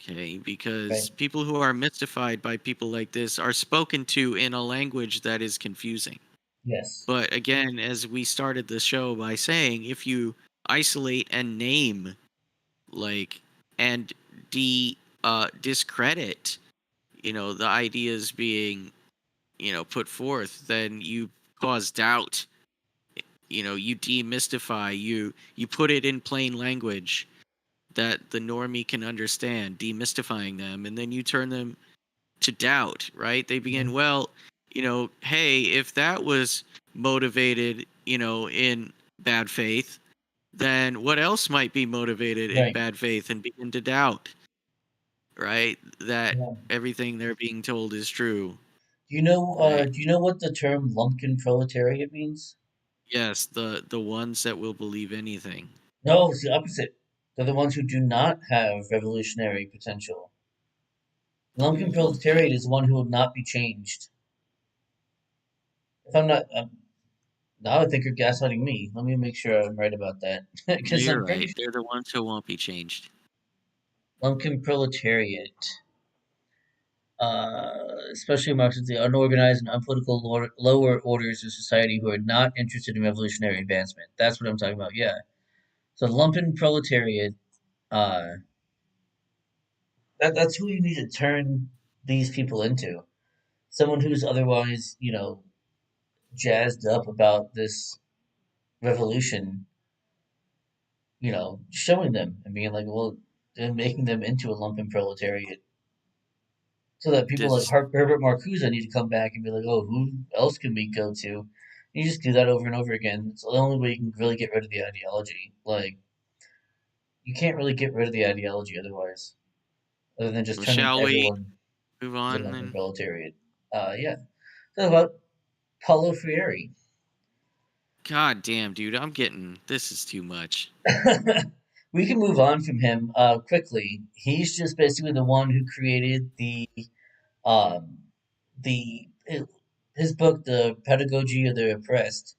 Okay, right. because people who are mystified by people like this are spoken to in a language that is confusing. Yes, But again, as we started the show by saying, if you isolate and name, like, and discredit, the ideas being, put forth, then you cause doubt. You demystify, you put it in plain language that the normie can understand, demystifying them, and then you turn them to doubt, right? They begin, mhm, well, hey, if that was motivated, in bad faith, then what else might be motivated in right. bad faith, and begin to doubt, right? That Yeah. everything they're being told is true, right? Do you know what the term lumpkin proletariat means? Yes, the ones that will believe anything. No, it's the opposite. They're the ones who do not have revolutionary potential. Lumpkin Okay. proletariat is one who will not be changed. If I'm not, now I think you're gaslighting me. Let me make sure I'm right about that, No, because you're I'm pretty right. sure They're the ones who won't be changed. lumpkin proletariat, especially amongst the unorganized and unpolitical lower orders of society who are not interested in revolutionary advancement. That's what I'm talking about. Yeah. So lumpen proletariat, uh, that's who you need to turn these people into. Someone who's otherwise, jazzed up about this revolution, showing them and being like, well, and making them into a lumpen proletariat. So that people like This Herbert Marcuse need to come back and be like, oh, who else can we go to? You just do that over and over again. It's the only way you can really get rid of the ideology. Like, you can't really get rid of the ideology otherwise, other than just turning shall we everyone move into on lumpen then? proletariat. Yeah. So about Paulo Freire. God damn, dude, I'm getting, this is too much. we can move on from him quickly. He's just basically the one who created um the his book, The Pedagogy of the Oppressed.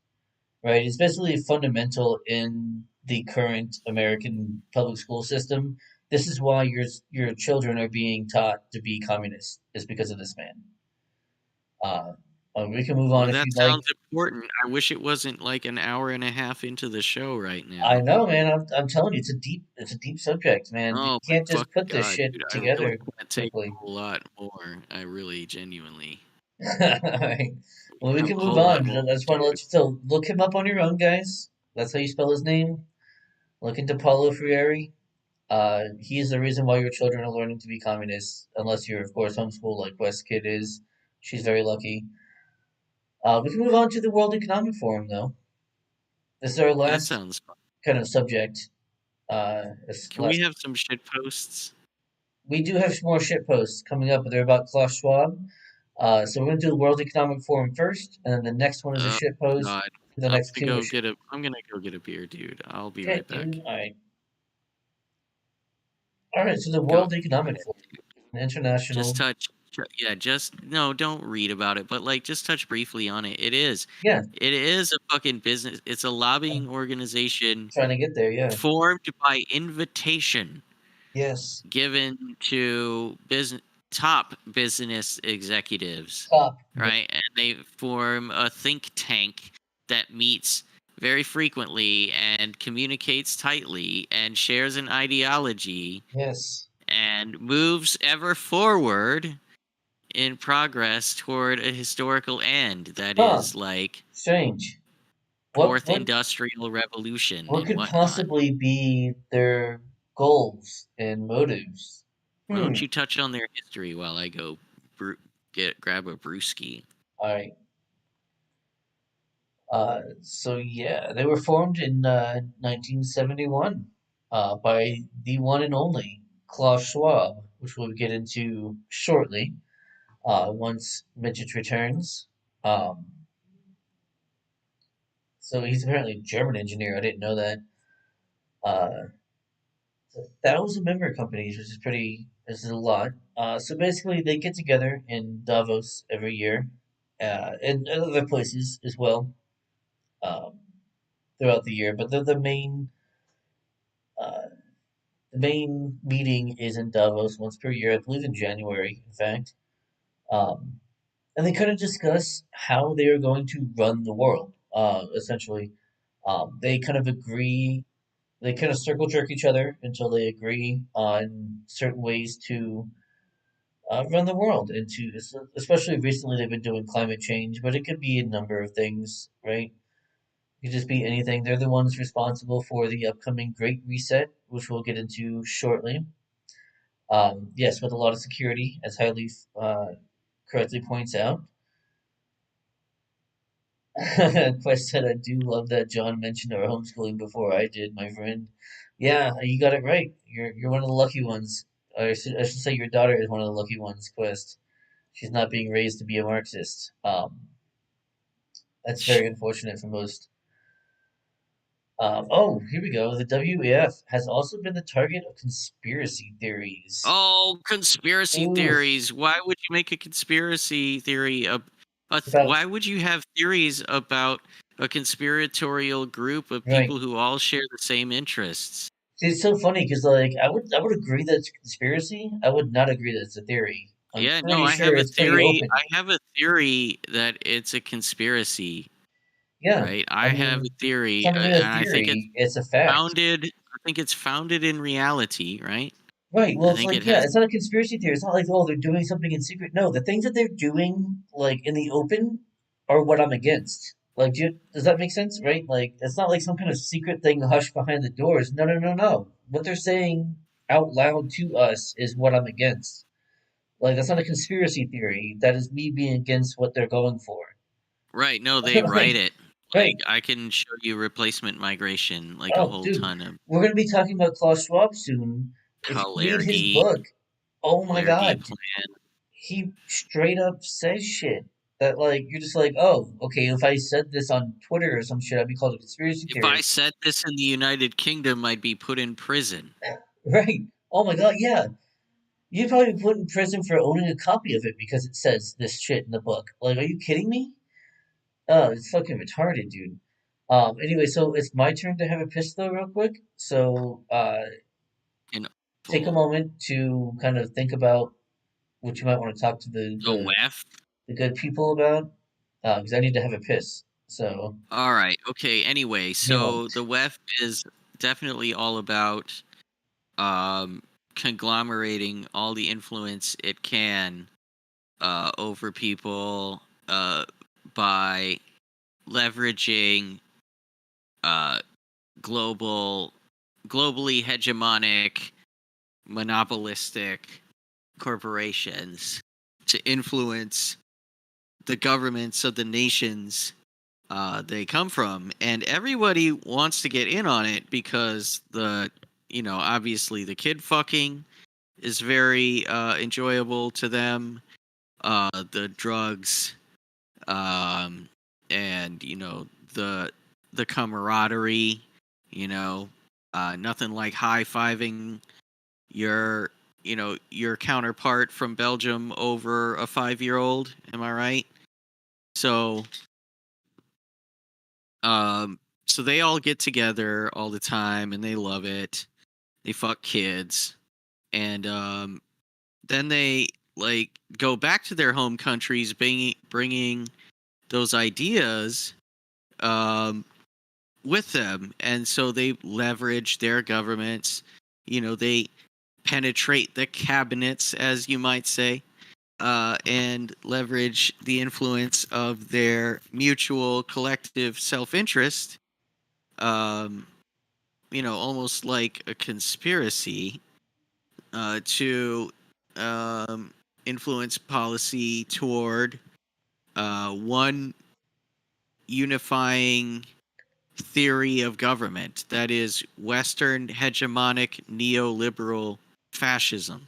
Right, it's basically fundamental in the current American public school system. This is why your children are being taught to be communists. Is because of this man. Uh, we can move on Well, if that you like. sounds important. I wish it wasn't like an hour and a half into the show right I now. know, man. I'm telling you, it's a deep subject, man. You Oh my can't just fucking put this god, shit dude! I really together can't take quickly. a whole lot more. I really, genuinely Alright. Well, we have can a move whole lot on. more I just to want to do. let you so look him up on your own, guys. That's how you spell his name. Look into Paulo Freire. He's the reason why your children are learning to be communists, unless you're, of course, homeschooled like West Kid is. She's very lucky. We can move on to the World Economic Forum, though. This is our That last sounds fun. kind of subject. This Can we last, have some shit posts? we do have some more shit posts coming up, but they're about Klaus Schwab. So we're going to do the World Economic Forum first, and then the next one is a Oh shit post. god, The next two are shit. I'm gonna go get a beer, dude. I'll be right Shit, back. dude. All right. All right. So the Go World ahead. Economic Forum, Just international. touch, yeah, just no, don't read about it, but like just touch briefly on it. Yeah, It is a fucking business. It's a lobbying I'm organization trying to get there. Yeah. formed by invitation Yes. given to business top business executives, Top. right? And they form a think tank that meets very frequently and communicates tightly and shares an ideology Yes. and moves ever forward in progress toward a historical end that Huh. is like Strange. What fourth what industrial revolution what and could whatnot. possibly be their goals and motives? Why don't Hmm. you touch on their history while I go grab a brewski? All right. So yeah, they were formed in 1971 by the one and only Klaus Schwab, which we'll get into shortly once Mijjt returns. Um, so he's apparently a German engineer. I didn't know that. Uh, 1,000 member companies, which is this is a lot. So basically, they get together in Davos every year, and other places as well um, throughout the year. But uh, the main meeting is in Davos once per year, I believe in January, in fact. Um, and they kind of discuss how they are going to run the world. Essentially, they kind of agree. They kind of circle jerk each other until they agree on certain ways to run the world into, especially recently they've been doing climate change, but it could be a number of things, right? It could just be anything. They're the ones responsible for the upcoming Great Reset, which we'll get into shortly. Yes, with a lot of security, as Highly correctly points out. Quest said, I do love that John mentioned our homeschooling before I did, my friend. Yeah, you got it right. You're one of the lucky ones. I should say your daughter is one of the lucky ones, Quest. She's not being raised to be a Marxist. That's very unfortunate for most. Oh, here we go. The WEF has also been the target of conspiracy theories. Oh, conspiracy Oof. theories. Why would you make a conspiracy theory? About Why would you have theories about a conspiratorial group of right. people who all share the same interests? See, it's so funny because like I would agree that it's a conspiracy. I would not agree that it's a theory. I'm Yeah, no, pretty sure it's pretty open. I have a theory that it's a conspiracy, Yeah, right? I I have a mean, theory, something and a I think it's theory, it's a fact. founded. I think it's founded in reality, right? Right. Well, I it's think like, it yeah, has. it's not a conspiracy theory. It's not like, oh, they're doing something in secret. No, the things that they're doing, like in the open, are what I'm against. Like, does that make sense? Right? Like, it's not like some kind of secret thing hushed behind the doors. No, no, no, no. What they're saying out loud to us is what I'm against. Like, that's not a conspiracy theory. That is me being against what they're going for. Right. No, they Like, write it. Like right. I can show you replacement migration, like a Oh, whole dude, ton of we're gonna be talking about Klaus Schwab soon. If you read his Kalergi, book, oh my Kalergi God, plan. he straight up says shit. That like you're just like, oh, okay, if I said this on Twitter or some shit, I'd be called a conspiracy If I theorist. said this in the United Kingdom, I'd be put in prison. Right. Oh my god, yeah. You'd probably be put in prison for owning a copy of it because it says this shit in the book. Like, are you kidding me? Oh, it's fucking retarded, dude. Anyway, so it's my turn to have a piss though, real quick. So, And take a full. moment to kind of think about what you might want to talk to The WEF. the good people about, because I need to have a piss. So, All right. Okay. Anyway, give me a so moment. the WEF is definitely all about um, conglomerating all the influence it can over people by leveraging uh, global, globally hegemonic, monopolistic corporations to influence the governments of the nations they come from, and everybody wants to get in on it because obviously the kid fucking is very enjoyable to them. The drugs, um, and the camaraderie, you know, nothing like high fiving your your counterpart from Belgium over a 5-year old. Am I right? So um so they all get together all the time and they love it. They fuck kids, and then they like go back to their home countries, bringing those ideas um, with them, and so they leverage their governments. They penetrate the cabinets, as you might say, and leverage the influence of their mutual collective self-interest. Um, almost like a conspiracy to um, influence policy toward one unifying theory of government, that is Western hegemonic neoliberal fascism,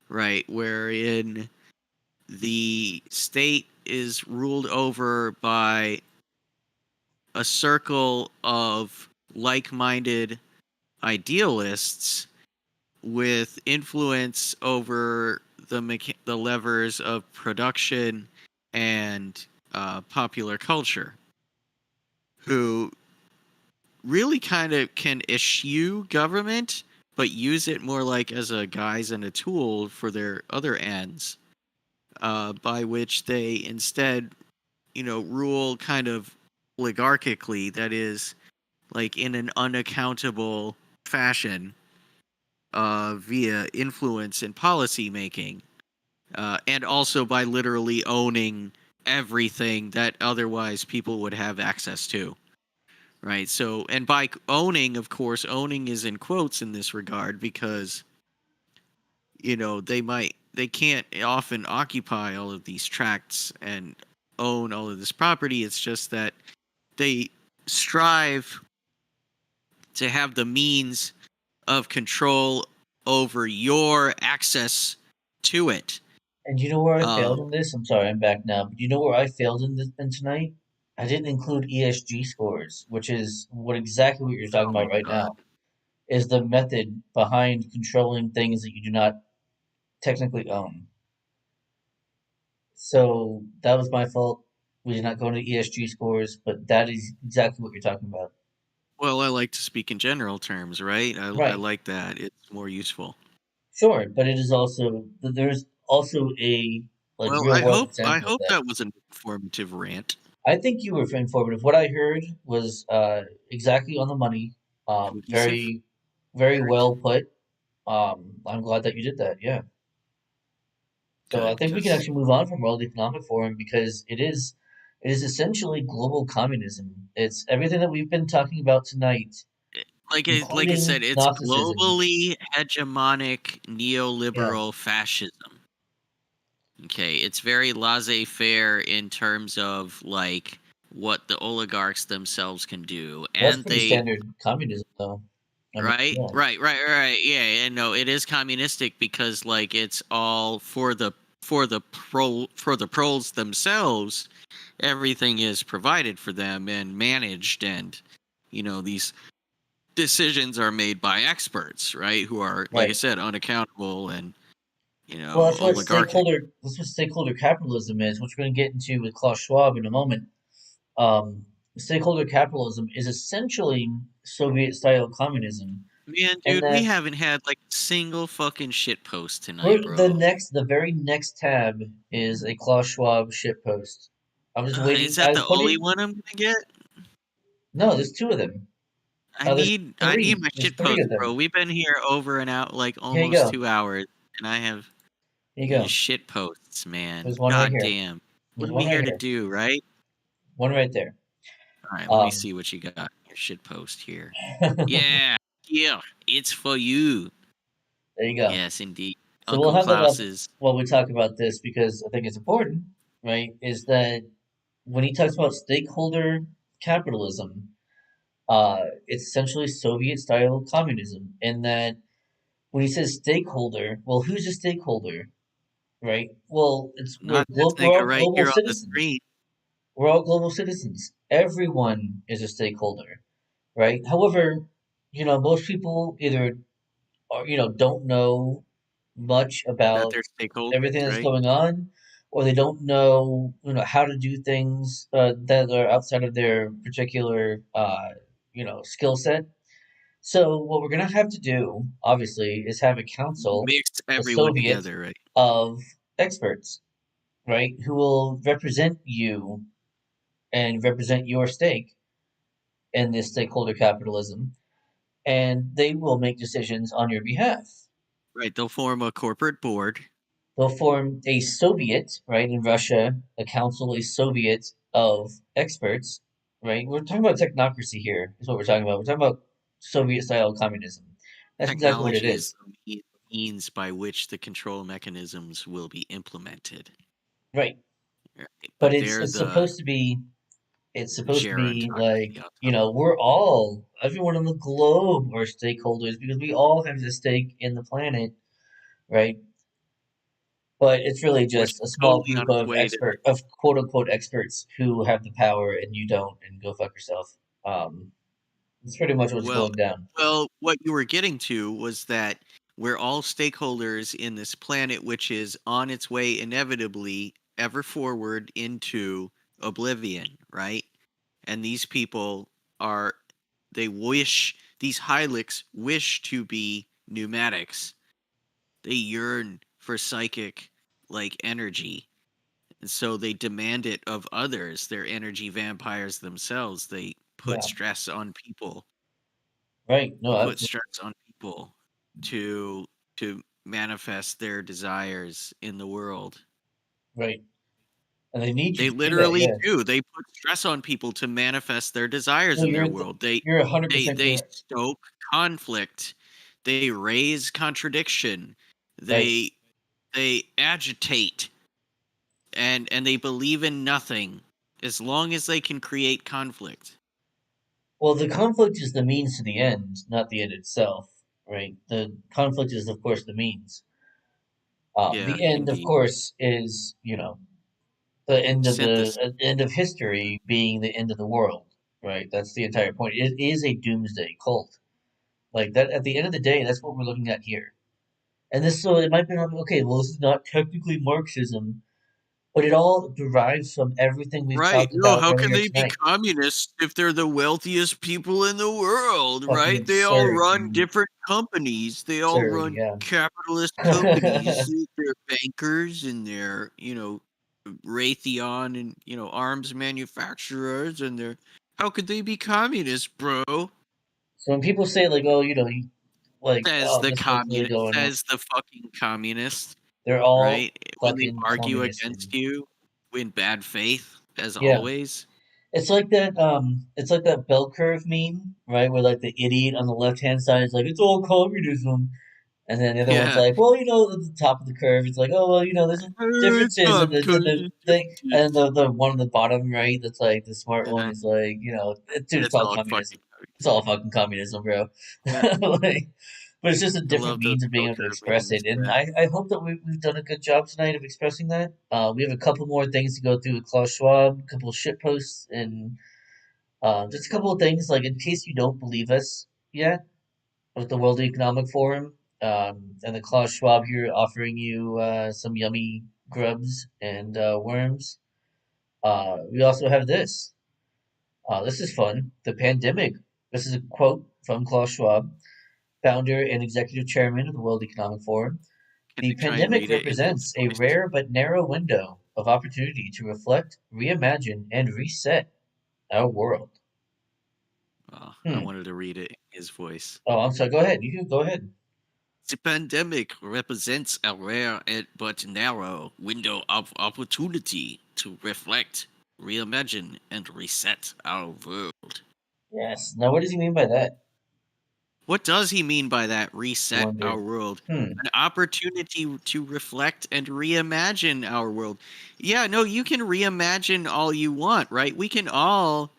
right? Wherein the state is ruled over by a circle of like minded idealists with influence over the levers of production and popular culture, who really kind of can eschew government, but use it more like as a guise and a tool for their other ends, by which they instead, rule kind of oligarchically, that is, like in an unaccountable fashion, via influence and policy making, and also by literally owning everything that otherwise people would have access to. Right. So, and by owning, of course, owning is in quotes in this regard because, they can't often occupy all of these tracts and own all of this property. It's just that they strive to have the means of control over your access to it. And you know where I Um, failed in this? I'm sorry, I'm back now. But you know where I failed in tonight? I didn't include ESG scores, which is exactly what you're talking oh about my right God. now. Is the method behind controlling things that you do not technically own. So that was my fault. We did not go into ESG scores, but that is exactly what you're talking about. Well, I like to speak in general terms, right? I Right. like that. It's more useful. Sure, but it is also there's also a like Well, real world I example of hope that. that was an informative rant. I think you were informative. What I heard was exactly on the money. Cohesive. Very, very Very well put. I'm glad that you did that. Yeah. So I good, think we can because actually move on from World Economic Forum because it is essentially global communism. It's everything that we've been talking about tonight, like I said, including it's Gnosticism. globally hegemonic Yeah. neoliberal fascism. Okay, it's very laissez-faire in terms of like what the oligarchs themselves can do, Well, that's and pretty they standard communism, though. I mean, right, yeah. right, right, right. Yeah, and no, it is communistic because like it's all for the for the proles themselves, everything is provided for them and managed, and these decisions are made by experts, right? Who are, like I Right. said, unaccountable and Well, oligarchic. that's what stakeholder capitalism is, which we're going to get into with Klaus Schwab in a moment. Stakeholder capitalism is essentially Soviet-style communism, Man, and dude, we that haven't had like a single fucking shit post we're tonight, bro. the very next tab is a Klaus Schwab shitpost. I'm just Is waiting. that I the put only it. one I'm gonna get? No, there's two of them. There's I need three. my There's shit three post, of bro. them. We've been here over and out like Here you almost go. 2 hours, and Here you these go. shit posts, man. There's one right God here. damn. What There's are one we right here to here. do, right? One right there. All right, let me Um, see what you got in your shit post here. Yeah, yeah, it's for you. there you go. Yes, indeed. So we'll Uncle have that up Klaus's while we talk about this because I think it's important, right? Is that when he talks about stakeholder capitalism, it's essentially Soviet-style communism. In that when he says stakeholder, well, who's a stakeholder, right? Well, not this we're nigga all right global here on the citizens. screen. We're all global citizens. Everyone is a stakeholder, right? However, most people either don't know much That about they're everything stakeholders, that's right? going on, or they don't know, how to do things that are outside of their particular, skill set. So what we're gonna have to do, obviously, is have a council, Mix a everyone Soviet together, right? of experts, right, who will represent you and represent your stake in this stakeholder capitalism, and they will make decisions on your behalf. Right, they'll form a corporate board. They'll form a Soviet, right? In Russia, a council, a Soviet of experts, right? We're talking about technocracy here, is what we're talking about. We're talking about Soviet style communism. That's exactly what it Technology is is. the means by which the control mechanisms will be implemented. Right. Right? But But it's they're it's the supposed to be gerontocracy like, on top. everyone on the globe are stakeholders because we all have a stake in the planet, right? But it's really Which just a is small totally on group its of way to quote unquote experts who have the power and you don't, and go fuck yourself. Um, that's pretty much what's well going down. what you were getting to was that we're all stakeholders in this planet which is on its way inevitably ever forward into oblivion, right? And these people are they wish these Hylics wish to be pneumatics. They yearn for psychic like energy. And so they demand it of others. They're energy vampires themselves. They put Yeah, stress on people. right. They No, put absolutely stress on people to manifest their desires in the world. right. And they need you They to do that. literally Yeah. do. They put stress on people to manifest their desires No, in their world. you're 100% They correct. stoke conflict. They raise contradiction. Right. They they agitate and they believe in nothing as long as they can create conflict. Well, the conflict is the means to the end, not the end itself. Right. The conflict is, of course, the means. Yeah, The end, of indeed. course, is the Synthesis. end of history being the end of the world. Right. That's the entire point. It is a doomsday cult. Like that. At the end of the day, that's what we're looking at here. And this, so it might be like, okay, well, this is not technically Marxism, but it all derives from everything we've Right. talked No, about how can earlier they be tonight. communists if they're the wealthiest people in the world, Fucking right? They all absurd, run dude. different companies. They all Absurd, run yeah. capitalist companies. They're bankers and they're, Raytheon and, arms manufacturers and they're how could they be communists, bro? So when people say like, oh, oh, this is what's really going on, Says the fucking communist, they're all right? When they fucking argue communists, against dude. you in bad faith, as Yeah. always. It's like that bell curve meme, right? Where like the idiot on the left hand side is like, it's all communism. And then the other one's Yeah. like, well, at the top of the curve, it's like, oh, well, there's It's differences in not the totally thing. different. And the one on the bottom right, that's like the smart one Yeah, is like, dude, it's it's all all fucking communism. It's all fucking communism, bro. yeah. Like, But it's just a I different love those means of being able to culture express it, memes. and Yeah. I hope that we've done a good job tonight of expressing that. We have a couple more things to go through with Klaus Schwab, a couple of shit posts, and just a couple of things like in case you don't believe us yet with the World Economic Forum, and the Klaus Schwab here offering you some yummy grubs and worms. We also have this. This is fun. The pandemic. This is a quote from Klaus Schwab, founder and executive chairman of the World Economic Forum. Can The I try and pandemic read it in his represents a voice? rare but narrow window of opportunity to reflect, reimagine, and reset our world. I Hmm. wanted to read it in his voice. Oh, I'm sorry. Go ahead. You can go ahead. The pandemic represents a rare but narrow window of opportunity to reflect, reimagine, and reset our world. Yes. Now, what does he mean by that? What does he mean by that? I Reset our wonder. world. Hmm. An opportunity to reflect and reimagine our world. Yeah, no, you can reimagine all you want, right? We can all.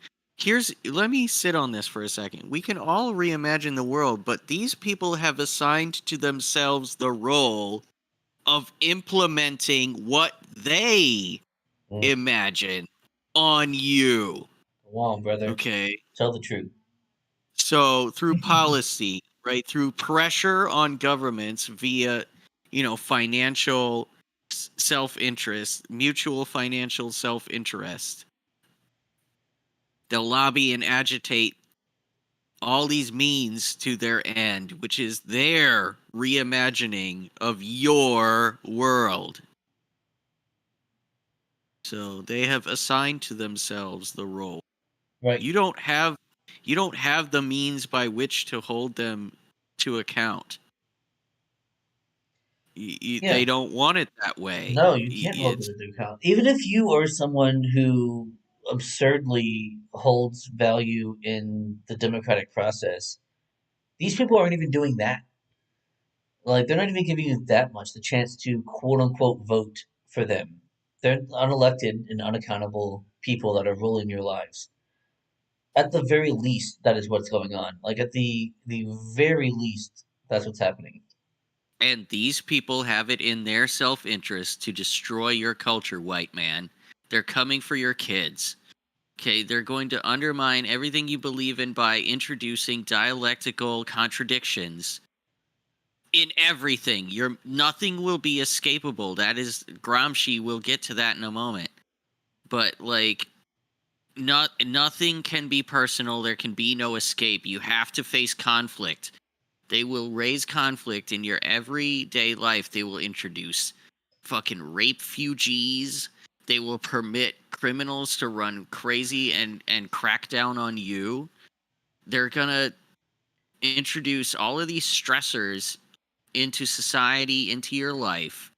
Let me sit on this for a second. We can all reimagine the world, but these people have assigned to themselves the role of implementing what they Hmm. imagine on you. Go on, brother. Okay. Tell the truth. So through policy, right, through pressure on governments via, financial self-interest, mutual financial self-interest, they'll lobby and agitate all these means to their end, which is their reimagining of your world. So they have assigned to themselves the role. Right. You don't have you don't have the means by which to hold them to account. Yeah. They don't want it that way. No, you can't hold It's it into account. Even if you are someone who absurdly holds value in the democratic process, these people aren't even doing that. Like, they're not even giving you that much, the chance to quote unquote vote for them. They're unelected and unaccountable people that are ruling your lives. At the very least, that is what's going on. Like, at the very least, that's what's happening. and these people have it in their self-interest to destroy your culture, white man. They're coming for your kids. Okay, they're going to undermine everything you believe in by introducing dialectical contradictions in everything. Your nothing will be escapable. That is Gramsci will get to that in a moment. But like nothing can be personal. There can be no escape. You have to face conflict. They will raise conflict in your everyday life. They will introduce fucking rape fugees. They will permit criminals to run crazy and crack down on you. They're gonna introduce all of these stressors into society, into your life,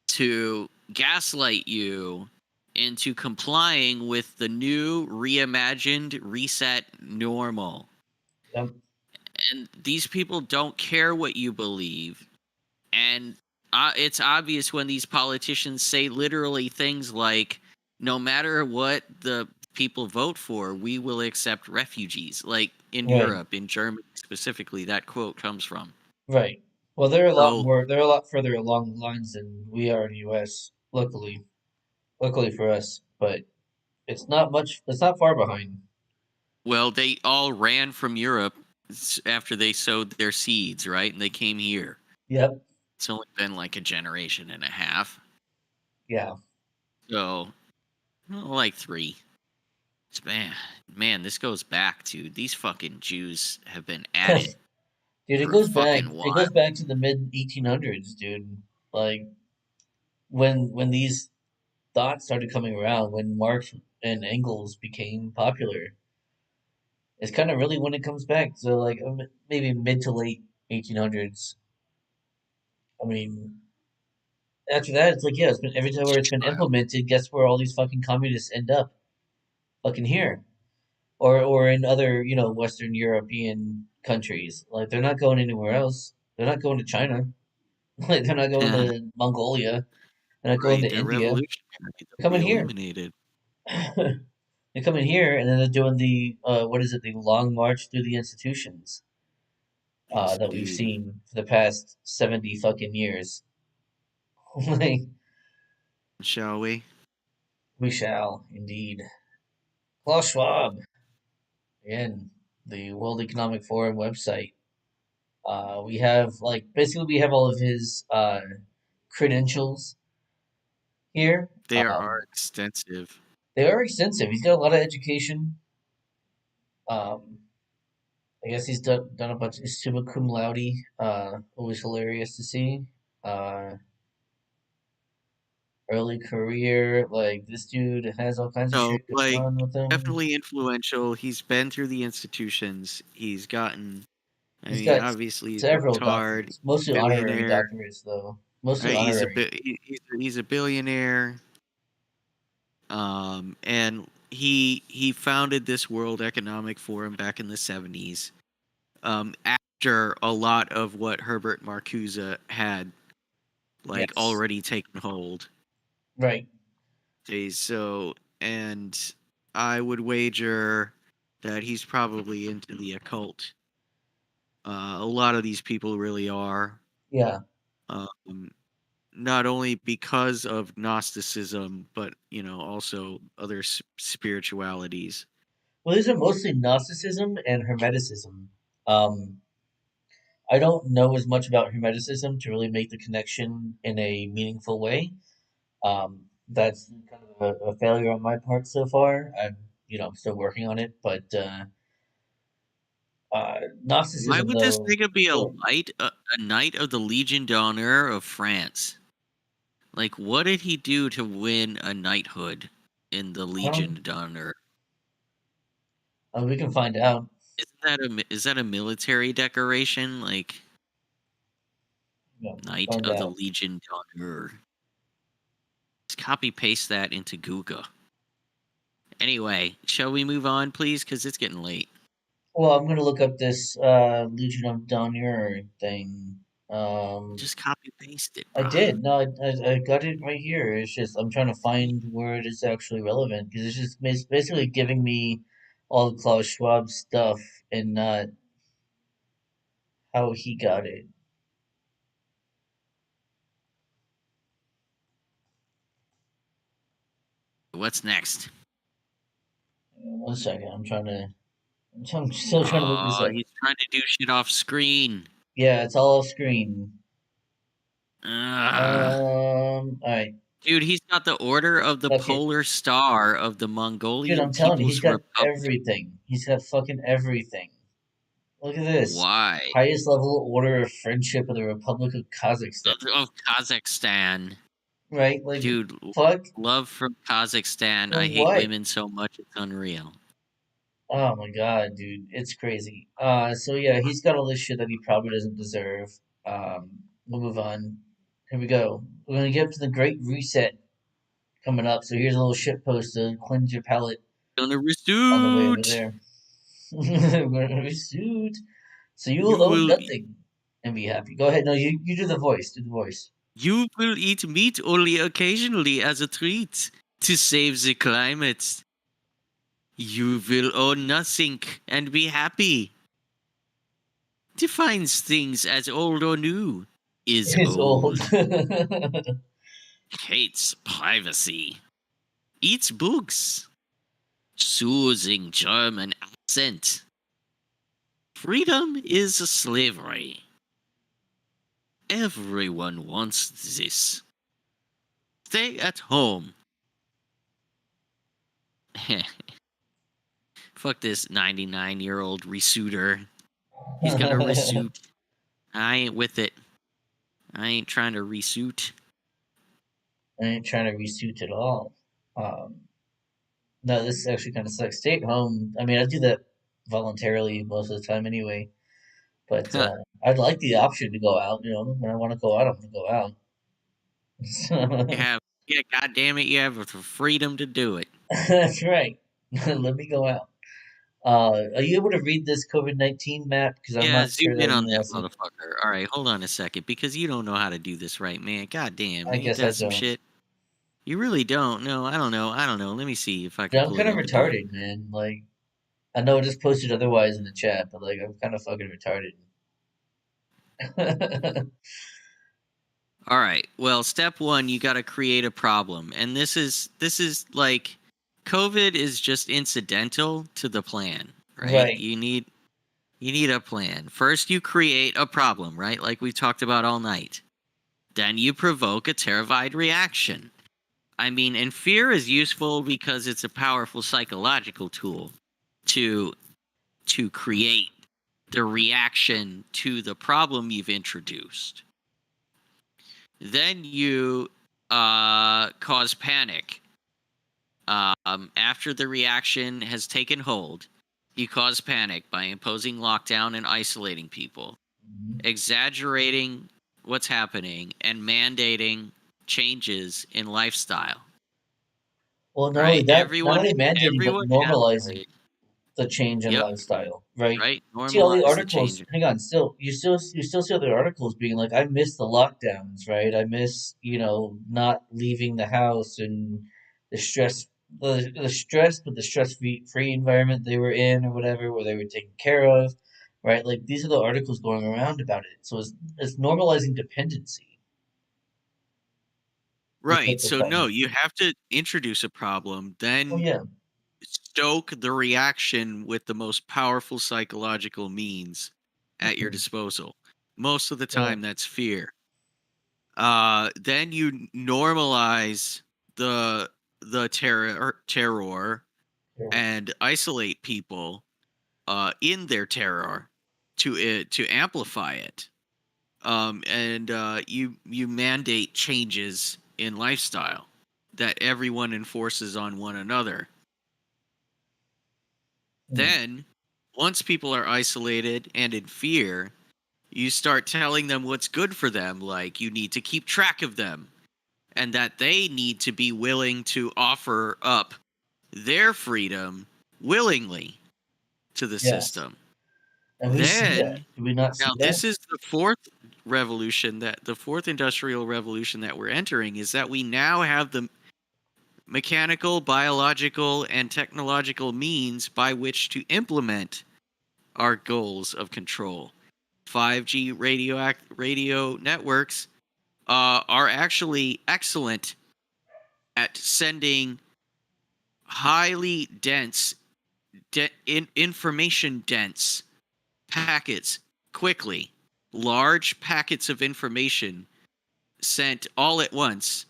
to gaslight you into complying with the new reimagined reset normal. Yep. And these people don't care what you believe. And it's obvious when these politicians say literally things like, no matter what the people vote for, we will accept refugees. Like in Right. Europe, in Germany specifically, that quote comes from. Right. Well, they're a lot So, more. They're a lot further along the lines than we are in the U.S. Luckily for us, but it's not much. It's not far behind. well, they all ran from Europe after they sowed their seeds, right? And they came here. Yep. It's only been like a generation and a half. Yeah. So, well, like three. Man, this goes back to these fucking Jews have been at it Dude, it for a goes back. fucking It while. goes back to the mid 1800s, dude. Like when these thoughts started coming around, when Marx and Engels became popular, it's kind of really when it comes back. So like maybe mid to late 1800s. I mean, after that, it's like yeah, it's been every time where it's been implemented. Guess where all these fucking communists end up? Fucking here, or in other Western European countries. Like they're not going anywhere else. They're not going to China. Like they're not going to Mongolia. They're not going Right, to they're India. revolutionary. They'll They're be coming here. eliminated. They come in here and then they're doing the what is it? The long march through the institutions. Yes, that we've indeed. seen for the past 70 fucking years. Like, Shall we? we shall indeed. Klaus Schwab, again, the World Economic Forum website. We have like basically we have all of his credentials here. They are extensive. They are extensive. He's got a lot of education. Um, I guess he's done a bunch of summa cum laude. Always hilarious to see. Uh, Early career, like this dude has all kinds of No, shit going like on with him. definitely influential. He's been through the institutions. He's gotten. I He's mean, got obviously he's several worked hard. doctorates, He's a mostly honorary billionaire. doctorates though. Mostly Right? honorary. He's a billionaire. And he founded this World Economic Forum back in the 70s. After a lot of what Herbert Marcuse had like Yes, already taken hold. right. Okay, so and I would wager that he's probably into the occult. A lot of these people really are. Yeah. Um, Not only because of Gnosticism, but also other spiritualities. Well, these are mostly Gnosticism and Hermeticism. Um, I don't know as much about Hermeticism to really make the connection in a meaningful way. That's kind of a failure on my part so far. I'm, still working on it, but Why Gnosticism, would this though, nigga be well, a knight of the Legion d'Honneur of France? Like, what did he do to win a knighthood in the Legion um, d'Honneur? we can find out. Is that a military decoration? Like Yeah, we'll Knight find of the out. Legion d'Honneur. Just copy paste that into Google. Anyway, shall we move on, please? Because it's getting late. Well, I'm gonna look up this Legion of Donner thing. Just copy paste it, I bruh. did. No, I got it right here. It's just I'm trying to find where it is actually relevant because it's basically giving me all the Klaus Schwab stuff and not how he got it. What's next? One second, I'm still trying to look this up. He's trying to do shit off screen. Yeah, it's all off screen. Ugh. All right. Dude, he's got the Order of the Fuck it. Polar Star of the Dude, Mongolian I'm telling you, he's People's got Republic. everything. He's got fucking everything. Look at this. Why? Highest level order of friendship of the Republic of Kazakhstan. Of Kazakhstan. Right? Like, Dude, fuck. love from Kazakhstan. For I hate what? women so much, it's unreal. Oh my god, dude. It's crazy. So yeah, he's got all this shit that he probably doesn't deserve. We'll move on. Here we go. We're gonna get up to the Great Reset coming up. So here's a little shit post to cleanse your palate Gonna on the way over resuit. there. We're gonna be sued. So you will You own will nothing and be happy. Go ahead. No, you do the voice. Do the voice. you will eat meat only occasionally as a treat to save the climate. You will own nothing and be happy. Defines things as old or new. Is It's old. old. Hates privacy. Eats books. Soothing German accent. Freedom is slavery. Everyone wants this. Stay at home. Fuck this 99-year-old resuiter. He's gonna I resuit. I ain't with it. I ain't trying to resuit. ain't trying to resuit at all. Um, no, this actually kind of sucks. Stay at home. I mean, I do that voluntarily most of the time anyway. But I'd like the option to go out. When I want to go out, I'm going to go You out. have, yeah, goddamn it, you have the freedom to do it. That's right. Let me go out. Are you able to read this COVID-19 map? Because I'm Yeah, not zoom sure in that on anyone that else. motherfucker. All right, hold on a second, because you don't know how to do this right, man. God damn, I ain't guess I that some don't. shit? You really don't. No, I don't know. I don't know. Let me see if I Dude, can I'm pull it kind of up and do it. retarded, man. Like, I know I just posted otherwise in the chat, but like, I'm kind of fucking retarded. All right. Well, step one, you got to create a problem, and this is like COVID is just incidental to the plan, right? Right. You need a plan. First, you create a problem, right? Like we talked about all night. Then you provoke a terrified reaction. I mean, and fear is useful because it's a powerful psychological tool to create the reaction to the problem you've introduced. Then you cause panic. After the reaction has taken hold, you cause panic by imposing lockdown and isolating people, Mhm. exaggerating what's happening, and mandating changes in lifestyle. Well, not only Right? that, not only mandating, but Everyone has normalizing right. the change in Yep. lifestyle, right? Right. See all the Normalize the articles. change. Hang on, still see all the articles being like, I miss the lockdowns, right? I miss not leaving the house and the stress, the stress, but the stress free environment they were in or whatever, where they were taken care of, right? Like these are the articles going around about it. So it's normalizing dependency is what Right. they're So no, saying. you have to introduce a problem, Oh then yeah. stoke the reaction with the most powerful psychological means at your Mhm. disposal. Most of the Yeah. time, that's fear. Then you normalize the terror Yeah. and isolate people in their terror to amplify it. And you mandate changes in lifestyle that everyone enforces on one another. Mm. Then, once people are isolated and in fear, you start telling them what's good for them, like you need to keep track of them, and that they need to be willing to offer up their freedom willingly to the Yes. system. And we see that. Then, Do we not see now that? this is the fourth revolution, that the fourth industrial revolution that we're entering, is that we now have the mechanical, biological, and technological means by which to implement our goals of control. 5G radio networks are actually excellent at sending highly dense, information dense packets quickly. Large packets of information sent all at once,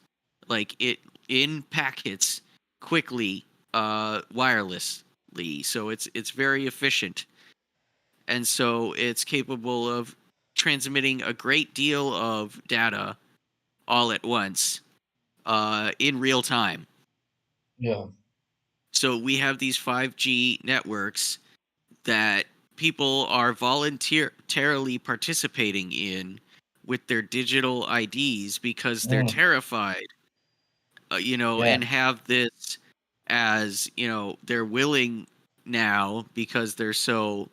like it in packets quickly, wirelessly. So it's very efficient, and so it's capable of transmitting a great deal of data all at once, in real time. Yeah. So we have these 5G networks that people are voluntarily participating in with their digital IDs because they're Mm. terrified, Yeah. and have this as, they're willing now, because they're so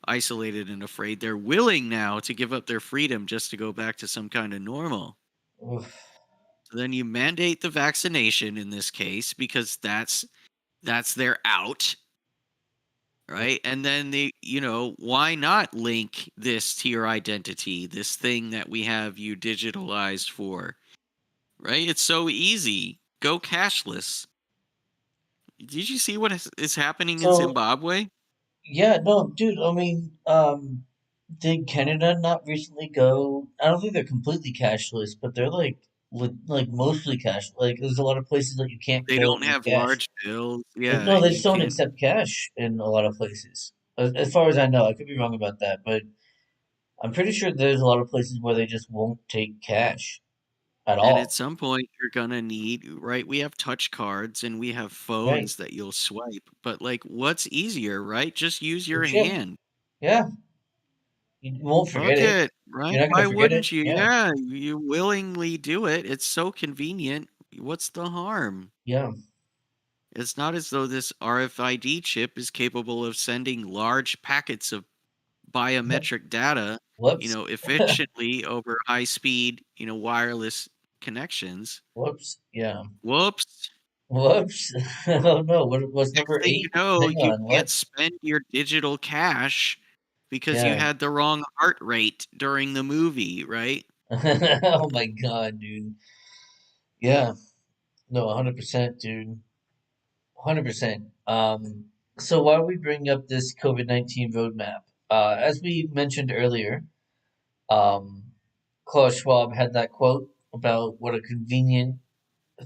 isolated and afraid, they're willing now to give up their freedom just to go back to some kind of normal. Oof. So then you mandate the vaccination in this case, because that's their out, right? And then why not link this to your identity, this thing that we have you digitalized for, right? It's so easy. Go cashless. Did you see what is happening in So Zimbabwe? yeah, no, dude. I mean, did Canada not recently go? I don't think they're completely cashless, but they're like mostly cash. Like, there's a lot of places that you can't They go don't with have cash. large bills. But Yeah, no, they you just don't can't. accept cash in a lot of places. As far as I know, I could be wrong about that, but I'm pretty sure there's a lot of places where they just won't take cash at And at all. some point, you're gonna need, right? We have touch cards and we have Right? phones that you'll swipe, but like, what's easier, right? Just use Your your chip. hand. Yeah, you won't forget Fuck it. it, right? You're not Why gonna forget it. wouldn't you? Yeah, Yeah, you willingly do it. It's so convenient. What's the harm? yeah. It's not as though this RFID chip is capable of sending large packets of biometric data, Whoops. efficiently over high speed, wireless connections. Whoops. Yeah. Whoops. Whoops. Oh no. What's Next number thing you eight? know, Hang you on. can't What? spend your digital cash because you Yeah. had the wrong heart rate during the movie, right? Oh my God, dude. Yeah. No, 100%, dude. 100%. So why are we bringing up this COVID-19 roadmap? As we mentioned earlier, um, Klaus Schwab had that quote about what a convenient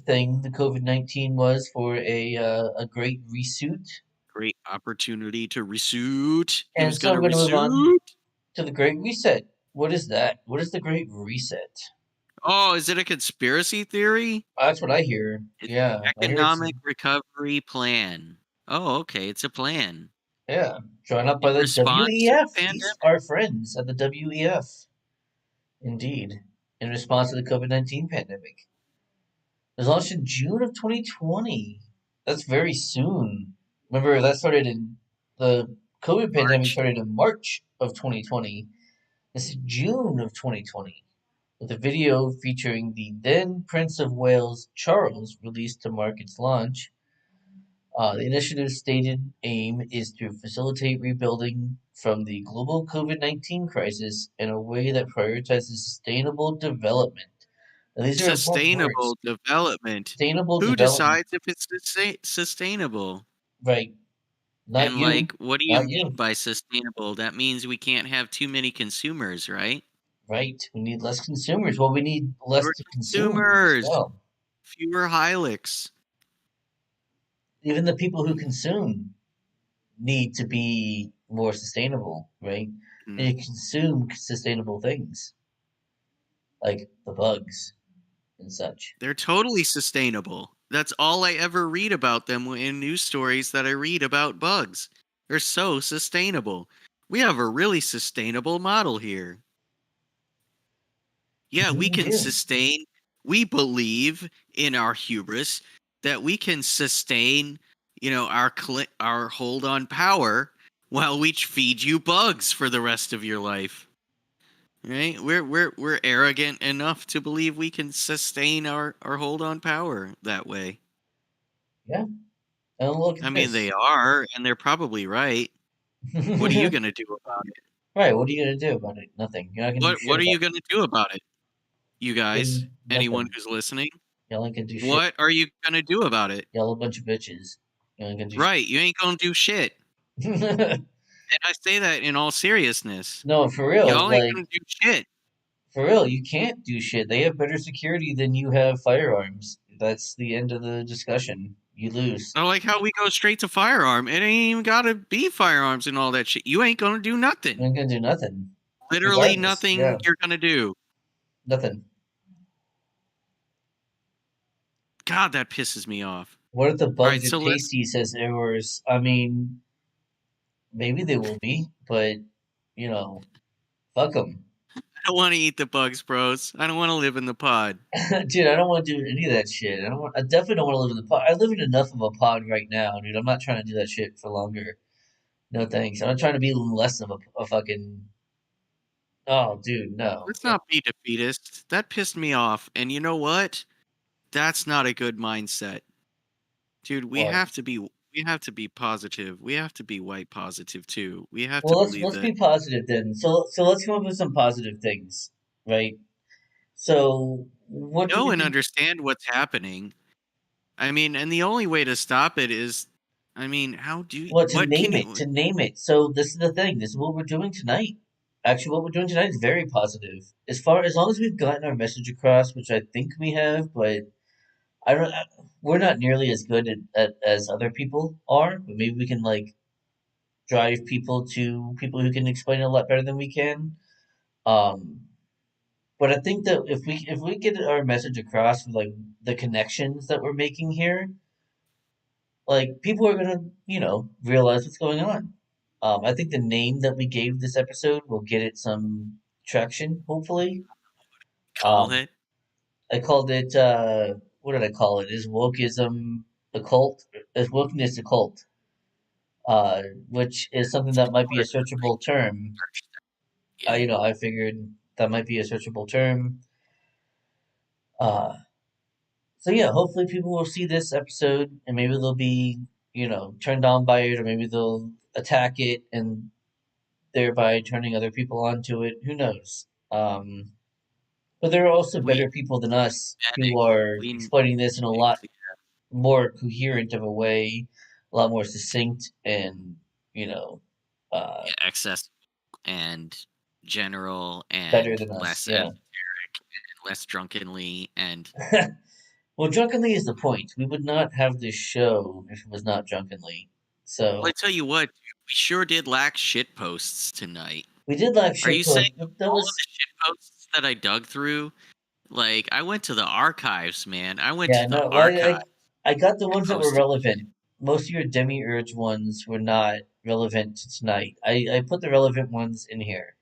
thing the COVID-19 was for a great resuit. Great opportunity to resuit. He And was so going to we're going to move on resuit. to the Great Reset. What is that? What is the Great Reset? Oh, is it a conspiracy theory? That's what I hear. It's Yeah, I hear it's economic recovery plan. Oh, okay, it's a plan yeah, drawn up by in the response to the WEF. These pandemic. are friends at the WEF. Indeed, in response to the COVID-19 pandemic. It was launched in June of 2020. That's very soon. Remember, the COVID pandemic March. started in March of 2020. This is June of 2020, with a video featuring the then Prince of Wales Charles released to mark its launch. The initiative's stated aim is to facilitate rebuilding from the global COVID-19 crisis in a way that prioritizes sustainable development. Now, these are important words. Sustainable development. Sustainable Who development, decides if it's sustainable? right? Not And you, like, what do you not mean you, by sustainable? That means we can't have too many consumers, right? right? We need less consumers. Well, we need less Fewer to consume as consumers, well. fewer Hilux. Even the people who consume need to be more sustainable, right? Mm. They consume sustainable things like the bugs and such. They're totally sustainable. That's all I ever read about them in news stories that I read about bugs. They're so sustainable. We have a really sustainable model here. Yeah, we Indeed, we can do. sustain. We believe in our hubris that we can sustain, our hold on power while we feed you bugs for the rest of your life. Right? We're arrogant enough to believe we can sustain our hold on power that way. Yeah. And look I at mean, this. they are, and they're probably right. What are you gonna do about it? Right. What are you gonna do about it? Nothing. You're not gonna do What shit What are about you gonna do about it, you it. guys? Anyone Nothing. who's listening, Y'all ain't gonna do shit. what are you gonna do about it? Y'all a bunch of bitches. You ain't gonna do Right, you ain't gonna do shit. shit. And I say that in all seriousness. No, for real. Y'all ain't Like gonna do shit. for real, you can't do shit. They have better security than you have firearms. That's the end of the discussion. You lose. I like how we go straight to firearm. It ain't even gotta be firearms and all that shit. You ain't gonna do You nothing. ain't gonna do nothing. Literally Regardless. nothing Yeah. you're gonna do. Nothing. God, that pisses me off. What if the All bugs right, are so let's. tasty, says Errors? I mean, maybe they will be, but, you know, fuck them. I don't want to eat the bugs, bros. I don't want to live in the pod. Dude, I don't want to do any of that shit. I definitely don't want to live in the pod. I live in enough of a pod right now, dude. I'm not trying to do that shit for longer. No thanks. I'm not trying to be less of a fucking. Oh, dude, no. Let's not be defeatist. That pissed me off. And you know what? That's not a good mindset. Dude, What? we have to be positive. We have to be white positive too. We have to Well, let's believe let's that be positive then. So let's come up with some positive things, right? So what do know we and think? understand what's happening. I mean, and the only way to stop it is, I mean, how do you, Well, to what can name it, you, to name it. So this is the thing. This is what we're doing tonight. Actually, what we're doing tonight is very positive. As long as we've gotten our message across, which I think we have, but I don't. We're not nearly as good as other people are. But maybe we can like drive people to people who can explain it a lot better than we can. Um, but I think that if we get our message across with like the connections that we're making here, like people are gonna realize what's going on. I think the name that we gave this episode will get it some traction. Hopefully, call um, it? I called it. What did I call it? Is wokeism a cult? Is wokeness a cult? Which is something that might be a searchable term. Yeah. I figured that might be a searchable term. Uh, so yeah, hopefully people will see this episode and maybe they'll be, turned on by it, or maybe they'll attack it and thereby turning other people onto it. Who knows? But there are also We better people than us who medics, are we explaining this in a lot medics, more coherent of a way, a lot more succinct, and you know, uh, yeah, access and general better and than us. less Yeah. esoteric and less drunkenly and Well, drunkenly is the point. We would not have this show if it was not drunkenly. well, I So tell you what, dude, we sure did lack shit posts tonight. we did like Are you shit saying post, of but that all of was the shit posts that I dug through? Like I went to the archives, man. I went yeah. to the No, well, archive I got the and ones that were posted. relevant. Most of your demiurge ones were not relevant to tonight. I put the relevant ones in here.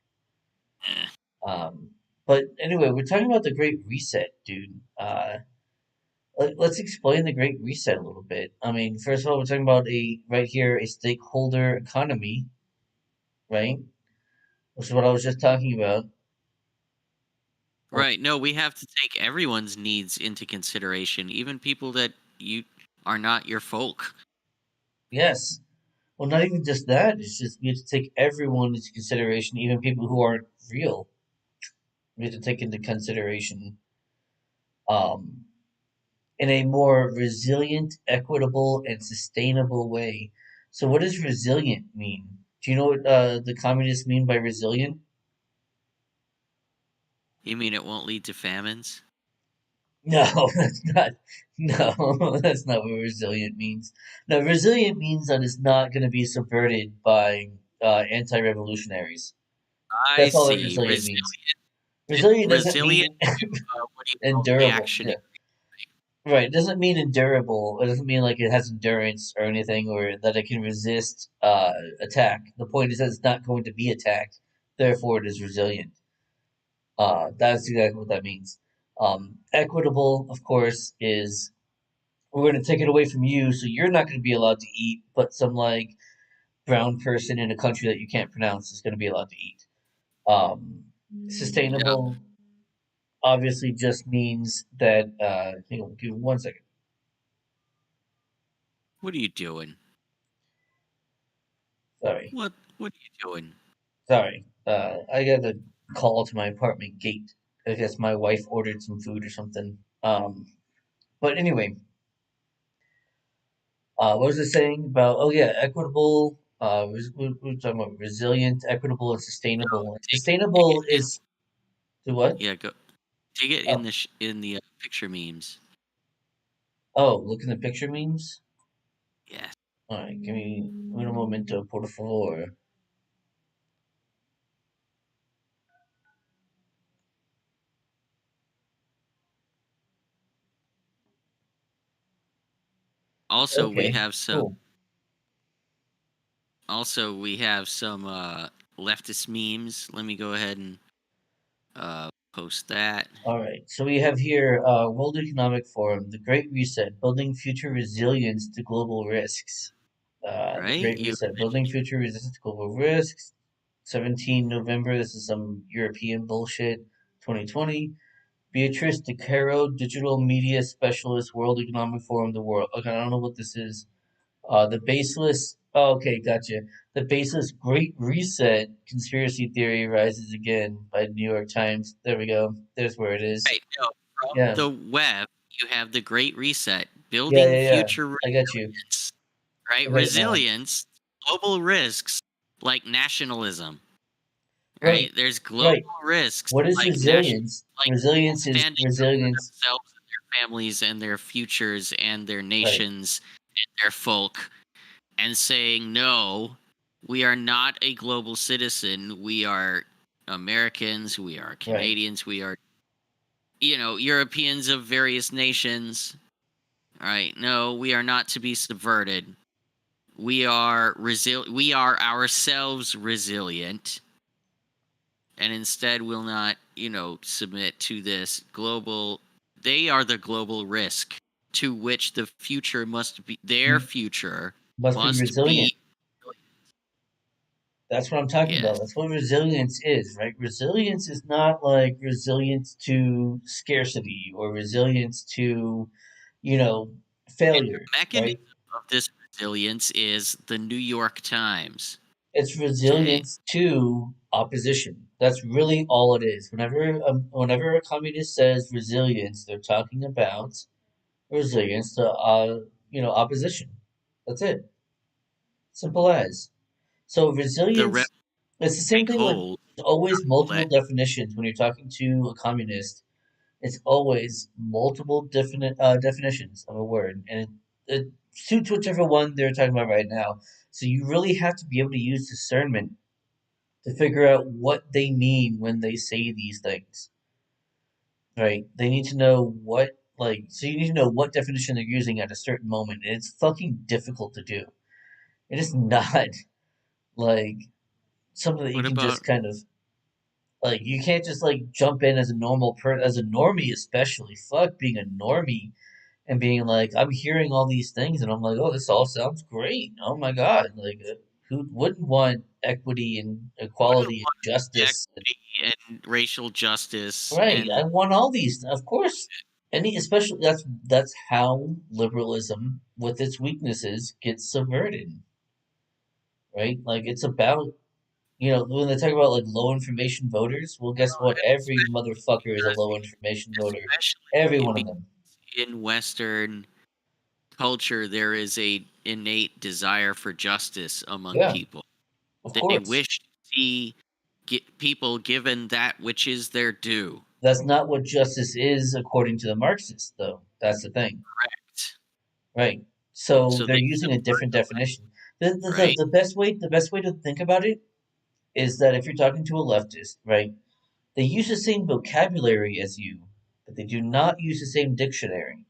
Eh. Um, but anyway, we're talking about the Great Reset, dude. Let's explain the Great Reset a little bit. I mean, first of all, we're talking about a right here a stakeholder economy, right? Which is what I was just talking about. Right. No, we have to take everyone's needs into consideration, even people that you are not your folk. Yes. Well, not even just that. It's just we have to take everyone into consideration, even people who aren't real. We have to take into consideration um, in a more resilient, equitable, and sustainable way. So, what does resilient mean? Do you know what the communists mean by resilient? You mean it won't lead to famines? No, that's not. No, that's not what resilient means. No, resilient means that it's not going to be subverted by anti-revolutionaries. I That's all that see. resilient means. Resilient, Resilient doesn't resilient mean to what do you call endurable. reactionary? Yeah, right. It doesn't mean endurable. It doesn't mean like it has endurance or anything, or that it can resist attack. The point is that it's not going to be attacked. Therefore, it is resilient. That's exactly what that means. Equitable, of course, is we're going to take it away from you, so you're not going to be allowed to eat, but some like brown person in a country that you can't pronounce is going to be allowed to eat. Yep. Sustainable obviously just means that. Hang on, give me 1 second. What are you doing? Sorry, What are you doing? sorry. I got a call to my apartment gate. I guess my wife ordered some food or something. But anyway, what was I saying about? Oh yeah, equitable. We're talking about resilient, equitable, and sustainable. Dig it Sustainable in. is to what? Yeah, go dig it in Oh, the picture memes. oh, look in the picture memes. Yes. All right, give me un momento, por favor. Also, we Okay, have some. cool. Also, we have some leftist memes. Let me go ahead and post that. All right, so we have here World Economic Forum, the Great Reset, building future resilience to global risks. The Right? Great Reset, building future resistance to global risks. 17 November. This is some European bullshit. 2020. Beatrice De Caro, digital media specialist, World Economic Forum, the world. Okay, I don't know what this is. The baseless. Oh, okay, gotcha. The baseless Great Reset conspiracy theory rises again by the New York Times. There we go. There's where it is. Right. No, from Yeah, the web, you have the Great Reset, yeah, building yeah, yeah. future I got you. resilience. Right? I got it now. Resilience, global risks like nationalism. Right, Right? There's global right. risks What is like national, resilience? like people Resilience is standing up for resilience. themselves and their families and their futures and their Right, nations and their folk and saying no, we are not a global citizen. We are Americans. We are right. Canadians. We are Europeans of various nations. All right. No, we are not to be subverted. We are ourselves resilient, and instead will not, submit to this global. They are the global risk to which the future must be. Their M- future Must be must be. resilient. That's what I'm talking about. Yes. That's what resilience is, right? Resilience is not like resilience to scarcity or resilience to, you know, And the failure, mechanism right? of this resilience is the New York Times. It's Okay. resilience to opposition. That's really all it is. Whenever a communist says resilience, they're talking about resilience to opposition. That's it. Simple as. So The rebel resilience, it's the same take thing. Like hold. there's always multiple Let definitions when you're talking to a communist. It's always multiple definite definitions of a word, and it suits whichever one they're talking about right now. So you really have to be able to use discernment to figure out what they mean when they say these things. Right? They need to know so you need to know what definition they're using at a certain moment, and it's fucking difficult to do. It is not like something that you what can about just kind of like. You can't just like jump in as a as a normie, especially. Fuck being a normie and being like, I'm hearing all these things, and I'm like, oh, this all sounds great. Oh my god, like who wouldn't want equity and wouldn't equality and want justice? equity and racial justice Right, I and want all these. Of course, especially that's how liberalism, with its weaknesses, gets subverted. Right, like it's about when they talk about like low information voters. Well, guess what? Every motherfucker is a because low information voter. Every especially one of because them. in Western culture there is a innate desire for justice among Yeah, people. of They course. wish to see people given that which is their due. That's not what justice is according to the Marxists, though. That's the thing, Correct. right? So So they're they using a subvert different the definition. right. The best way to think about it is that if you're talking to a leftist, right, they use the same vocabulary as you, but they do not use the same dictionary.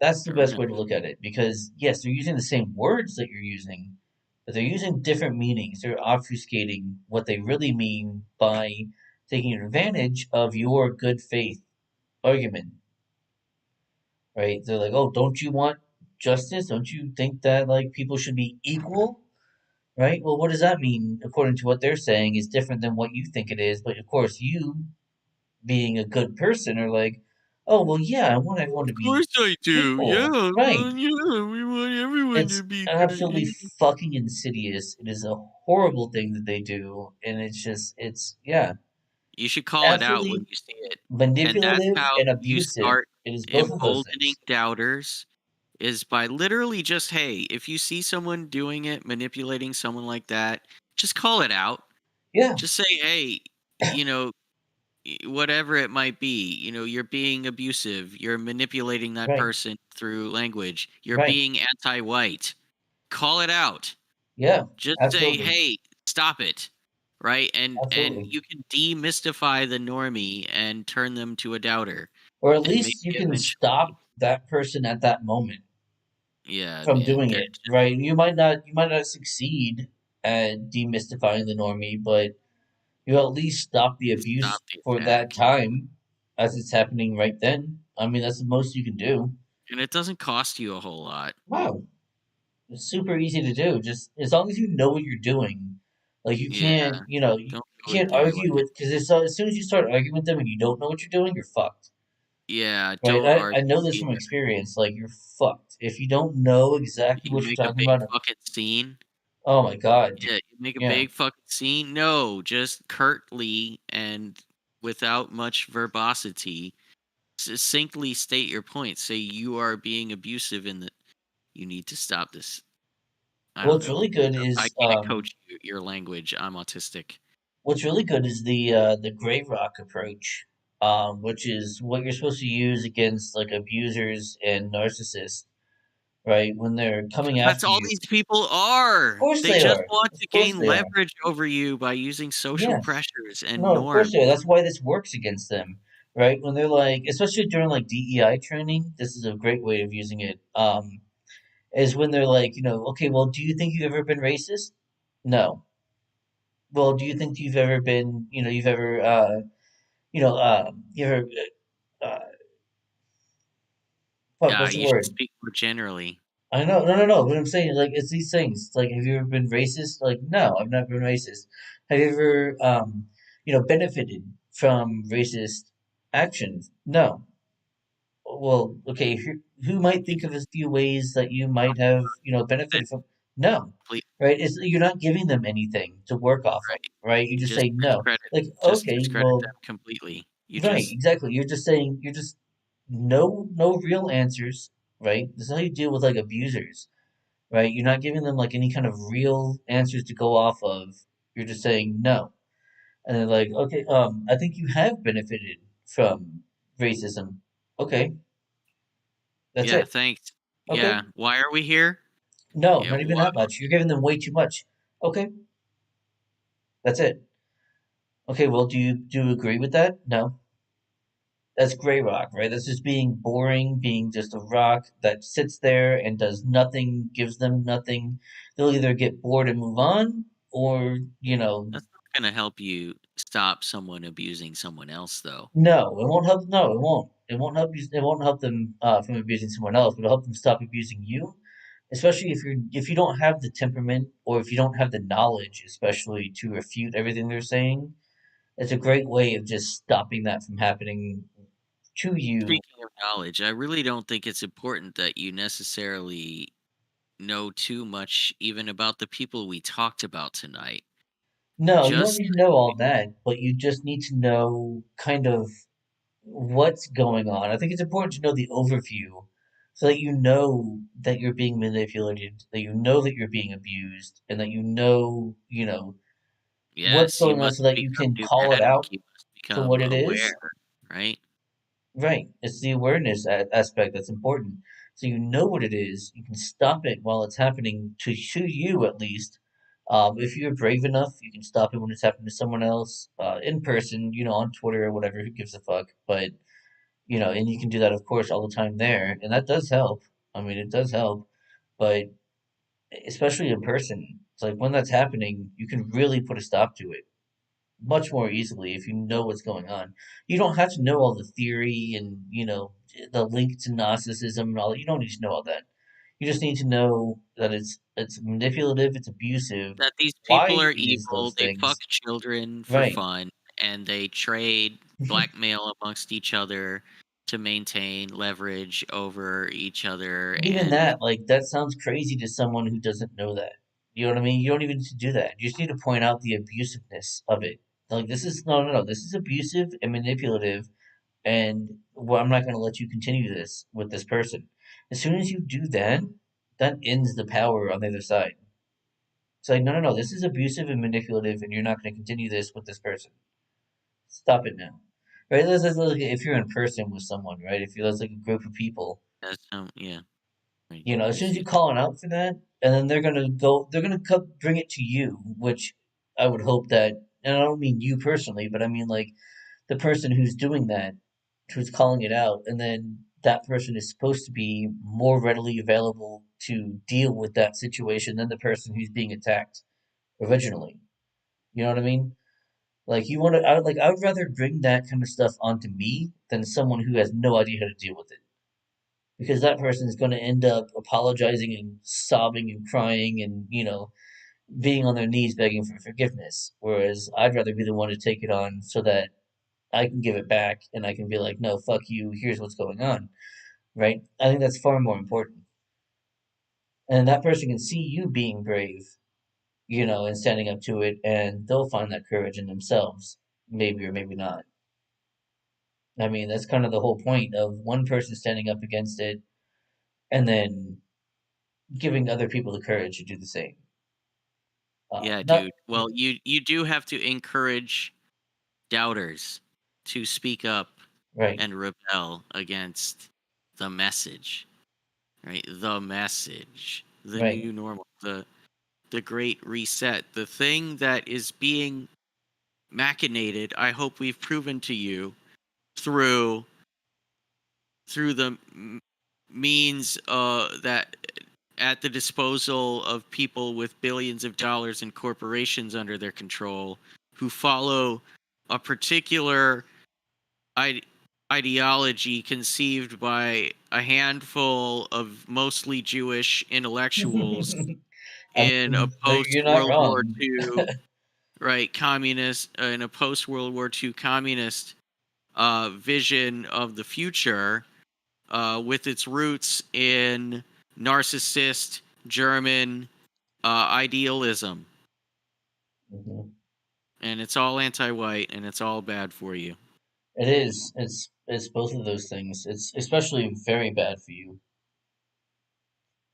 That's the Fair best enough. way to look at it because yes, they're using the same words that you're using, but they're using different meanings. They're obfuscating what they really mean by taking advantage of your good faith argument, right? They're like, "Oh, don't you want justice? Don't you think that like people should be equal?" Right? Well, what does that mean according to what they're saying is different than what you think it is, but of course you being a good person are like, "Oh, well, yeah, I want everyone to Of be course I do. Yeah, equal." Right. yeah. We want everyone to It's be good. absolutely fucking insidious. It is a horrible thing that they do, and yeah, You should call it out when absolutely you see it. And that's manipulative how and you abusive. start It is both of those emboldening things. doubters is by literally just, hey, if you see someone doing it, manipulating someone like that, just call it out. Yeah, Just say, hey, you know, whatever it might be, you're being abusive, you're manipulating that right, person through language, you're right. being anti-white. Call it out. Yeah, Just say, absolutely, "Hey, stop it." Right? And absolutely. you can demystify the normie and turn them to a doubter. Or at And maybe least you can eventually, stop that person at that moment yeah, from man, doing they're it, right? You might not succeed at demystifying the normie, but you at least stop the stop abuse the for that attack. time as it's happening right then. I mean, that's the most you can do. And it doesn't cost you a whole lot. Wow, it's super easy to do. Just as long as you know what you're doing, like Yeah, you don't go in can't there argue like, with because as soon as you start arguing with them and you don't know what you're doing, you're fucked. yeah, Right? don't argue I know this from either. experience. Like you're fucked if you don't know exactly You what you're make a talking big about. fucking scene. Oh my god. Yeah, you make a Yeah. big fucking scene. No, just curtly and without much verbosity, succinctly state your point. Say you are being abusive and that you need to stop this. I don't What's know. really good I is can't coach your language. I'm autistic. the gray rock approach, which is what you're supposed to use against like abusers and narcissists, right? When they're coming That's after all you. these people Of are. course They they just are. want Of to course gain they are. leverage over you by using social Yeah. pressures and No, of course norms. they are. That's why this works against them, right? When they're like, especially during like DEI training, this is a great way of using it. Is when they're like, okay, well, do you think you've ever been racist? No. Well, do you think you've ever been, you've ever, you ever, uh, fuck, Yeah, what's the you should word? speak more generally. I know, no, no, no. But I'm saying, like, it's these things. Like, have you ever been racist? Like, no, I've never been racist. Have you ever, benefited from racist actions? No. Well, okay. Who might think of a few ways that you might have, benefited from? No, Complete, right? You're not giving them anything to work off of, right? right? You You just say no. Like, just okay, discredit well, them completely. You right, just exactly. You're just saying you're just no real answers, right? This is how you deal with like abusers, right? You're not giving them like any kind of real answers to go off of. You're just saying no. And they're like, okay, I think you have benefited from racism. Okay, that's yeah, it. thanks. Okay. Yeah, why are we here? No, Yeah, not even what? that much. You're giving them way too much. Okay, that's it. Okay, well, do you agree with that? No. That's gray rock, right? That's just being boring, being just a rock that sits there and does nothing, gives them nothing. They'll either get bored and move on, or, That's not gonna help you stop someone abusing someone else, though. no, it won't help. No, it won't. It won't help you. It won't help them from abusing someone else, but it'll help them stop abusing you. Especially if you don't have the temperament or if you don't have the knowledge, especially to refute everything they're saying. It's a great way of just stopping that from happening to you. Speaking of knowledge, I really don't think it's important that you necessarily know too much even about the people we talked about tonight. No, you don't Just need to know all that, but you just need to know kind of what's going on. I think it's important to know the overview so that you know that you're being manipulated, that you know that you're being abused, and that you know, what's yes, you going on must so that you become can call it pneumatic, out you must for become what it is. aware, right? Right. It's the awareness aspect that's important. So you know what it is. You can stop it while it's happening to you, at least. If you're brave enough, you can stop it when it's happening to someone else, in person, on Twitter or whatever. Who gives a fuck? But, and you can do that, of course, all the time there. And that does help. I mean, it does help. But especially in person, it's like when that's happening, you can really put a stop to it much more easily if you know what's going on. You don't have to know all the theory and, the link to Gnosticism and all that. You don't need to know all that. You just need to know that it's manipulative, it's abusive. That these Why people are it is evil, those they fuck things. children for Right. fun, and they trade blackmail amongst each other to maintain leverage over each other. But even And that, like, that sounds crazy to someone who doesn't know that. You know what I mean? You don't even need to do that. You just need to point out the abusiveness of it. Like, this is, no, no, no, this is abusive and manipulative, and well, I'm not going to let you continue this with this person. As soon as you do that, that ends the power on the other side. It's like, no, no, no, this is abusive and manipulative, and you're not going to continue this with this person. Stop it now. Right? Let's look at if you're in person with someone, right? If you're, that's like a group of people, that's yeah, right. as soon as you call it out for that, and then they're gonna bring it to you, which I would hope that, and I don't mean you personally, but I mean like the person who's doing that, who's calling it out, and then that person is supposed to be more readily available to deal with that situation than the person who's being attacked originally. You know what I mean? Like I would rather bring that kind of stuff onto me than someone who has no idea how to deal with it. Because that person is going to end up apologizing and sobbing and crying and, being on their knees begging for forgiveness. Whereas I'd rather be the one to take it on so that I can give it back and I can be like, no, fuck you. Here's what's going on. Right? I think that's far more important. And that person can see you being brave, and standing up to it, and they'll find that courage in themselves, maybe or maybe not. I mean, that's kind of the whole point of one person standing up against it and then giving other people the courage to do the same. Yeah, Not dude. Well, you do have to encourage doubters to speak up right, and rebel against the message, right? The message, the right. new normal, the great reset, the thing that is being machinated. I hope we've proven to you through the means that at the disposal of people with billions of dollars and corporations under their control who follow a particular ide- ideology conceived by a handful of mostly Jewish intellectuals I in a mean, post you're not World War wrong. II, right, communist, in a post World War II communist vision of the future, with its roots in narcissist German idealism, Hmm. and it's all anti-white, and it's all bad for you. It is. It's both of those things. It's especially very bad for you.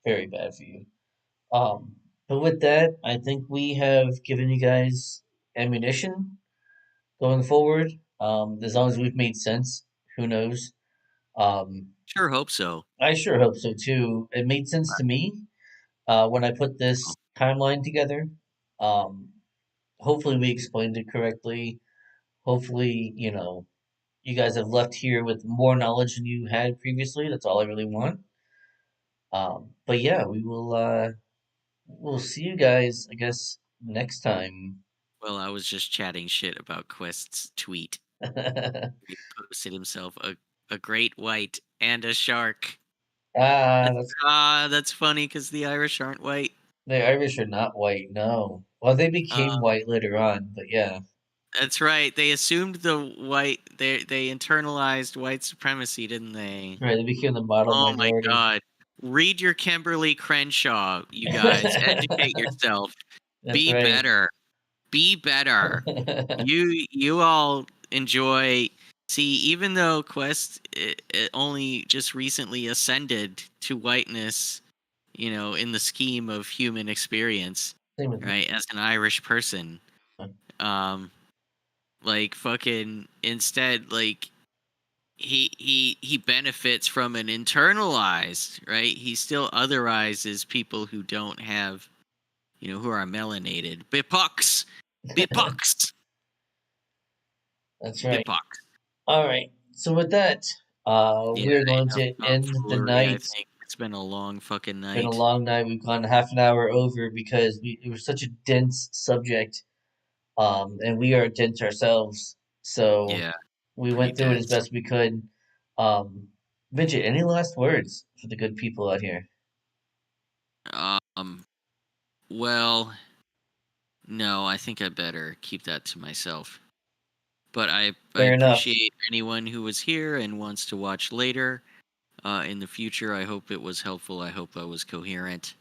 Very bad for you. But with that, I think we have given you guys ammunition going forward. As long as we've made sense, who knows? Um, Sure hope so. I sure hope so too. It made sense to me when I put this timeline together. Um, hopefully, we explained it correctly. Hopefully, you guys have left here with more knowledge than you had previously. That's all I really want. But yeah, we'll see you guys, I guess, next time. Well, I was just chatting shit about Quest's tweet. Ah, He posted himself a great white and a shark. that's That's funny because the Irish aren't white. the Irish are not white, no. Well, they Uh, became white later on, but yeah. that's right. They assumed the white. They internalized white supremacy, didn't they? Right, they became the model Oh my minority. God! Read your Kimberly Crenshaw, you guys. Educate yourself. That's Be right. better. Be better. You all enjoy. See, even though Quest only just recently ascended to whiteness, in the scheme of human experience, Same with me. right? As an Irish person, um, like fucking instead, like he benefits from an internalized, right? He still otherizes people who don't have, who are melanated. Bipox, bipox, That's right. bipox. All right. So with that, Yeah, we're going enough to end the tomfoolery. I night. think it's been a long fucking Been a night. long night. We've gone half an hour over because it was such a dense subject, and we are dense ourselves. So Yeah, we pretty went through it as dense. best we could. Midget, any last words for the good people out here? Um, well, no, I think I better keep that to myself. But I Fair enough. appreciate anyone who was here and wants to watch later. In the future, I hope it was helpful. I hope I was coherent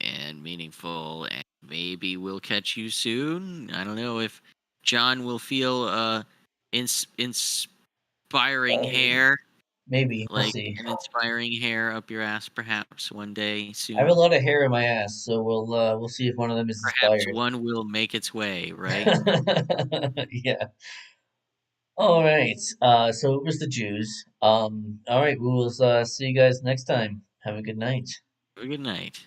and meaningful. And maybe we'll catch you soon. I don't know if John will feel inspiring Uh, hair, maybe we'll like see. an inspiring hair up your ass, perhaps one day I have a soon. lot of hair in my ass, so we'll see if one of them is Perhaps inspired. one will make its way, right? Yeah. All right. So it was the Jews. All right. We will see you guys next time. Have a good night. Good night.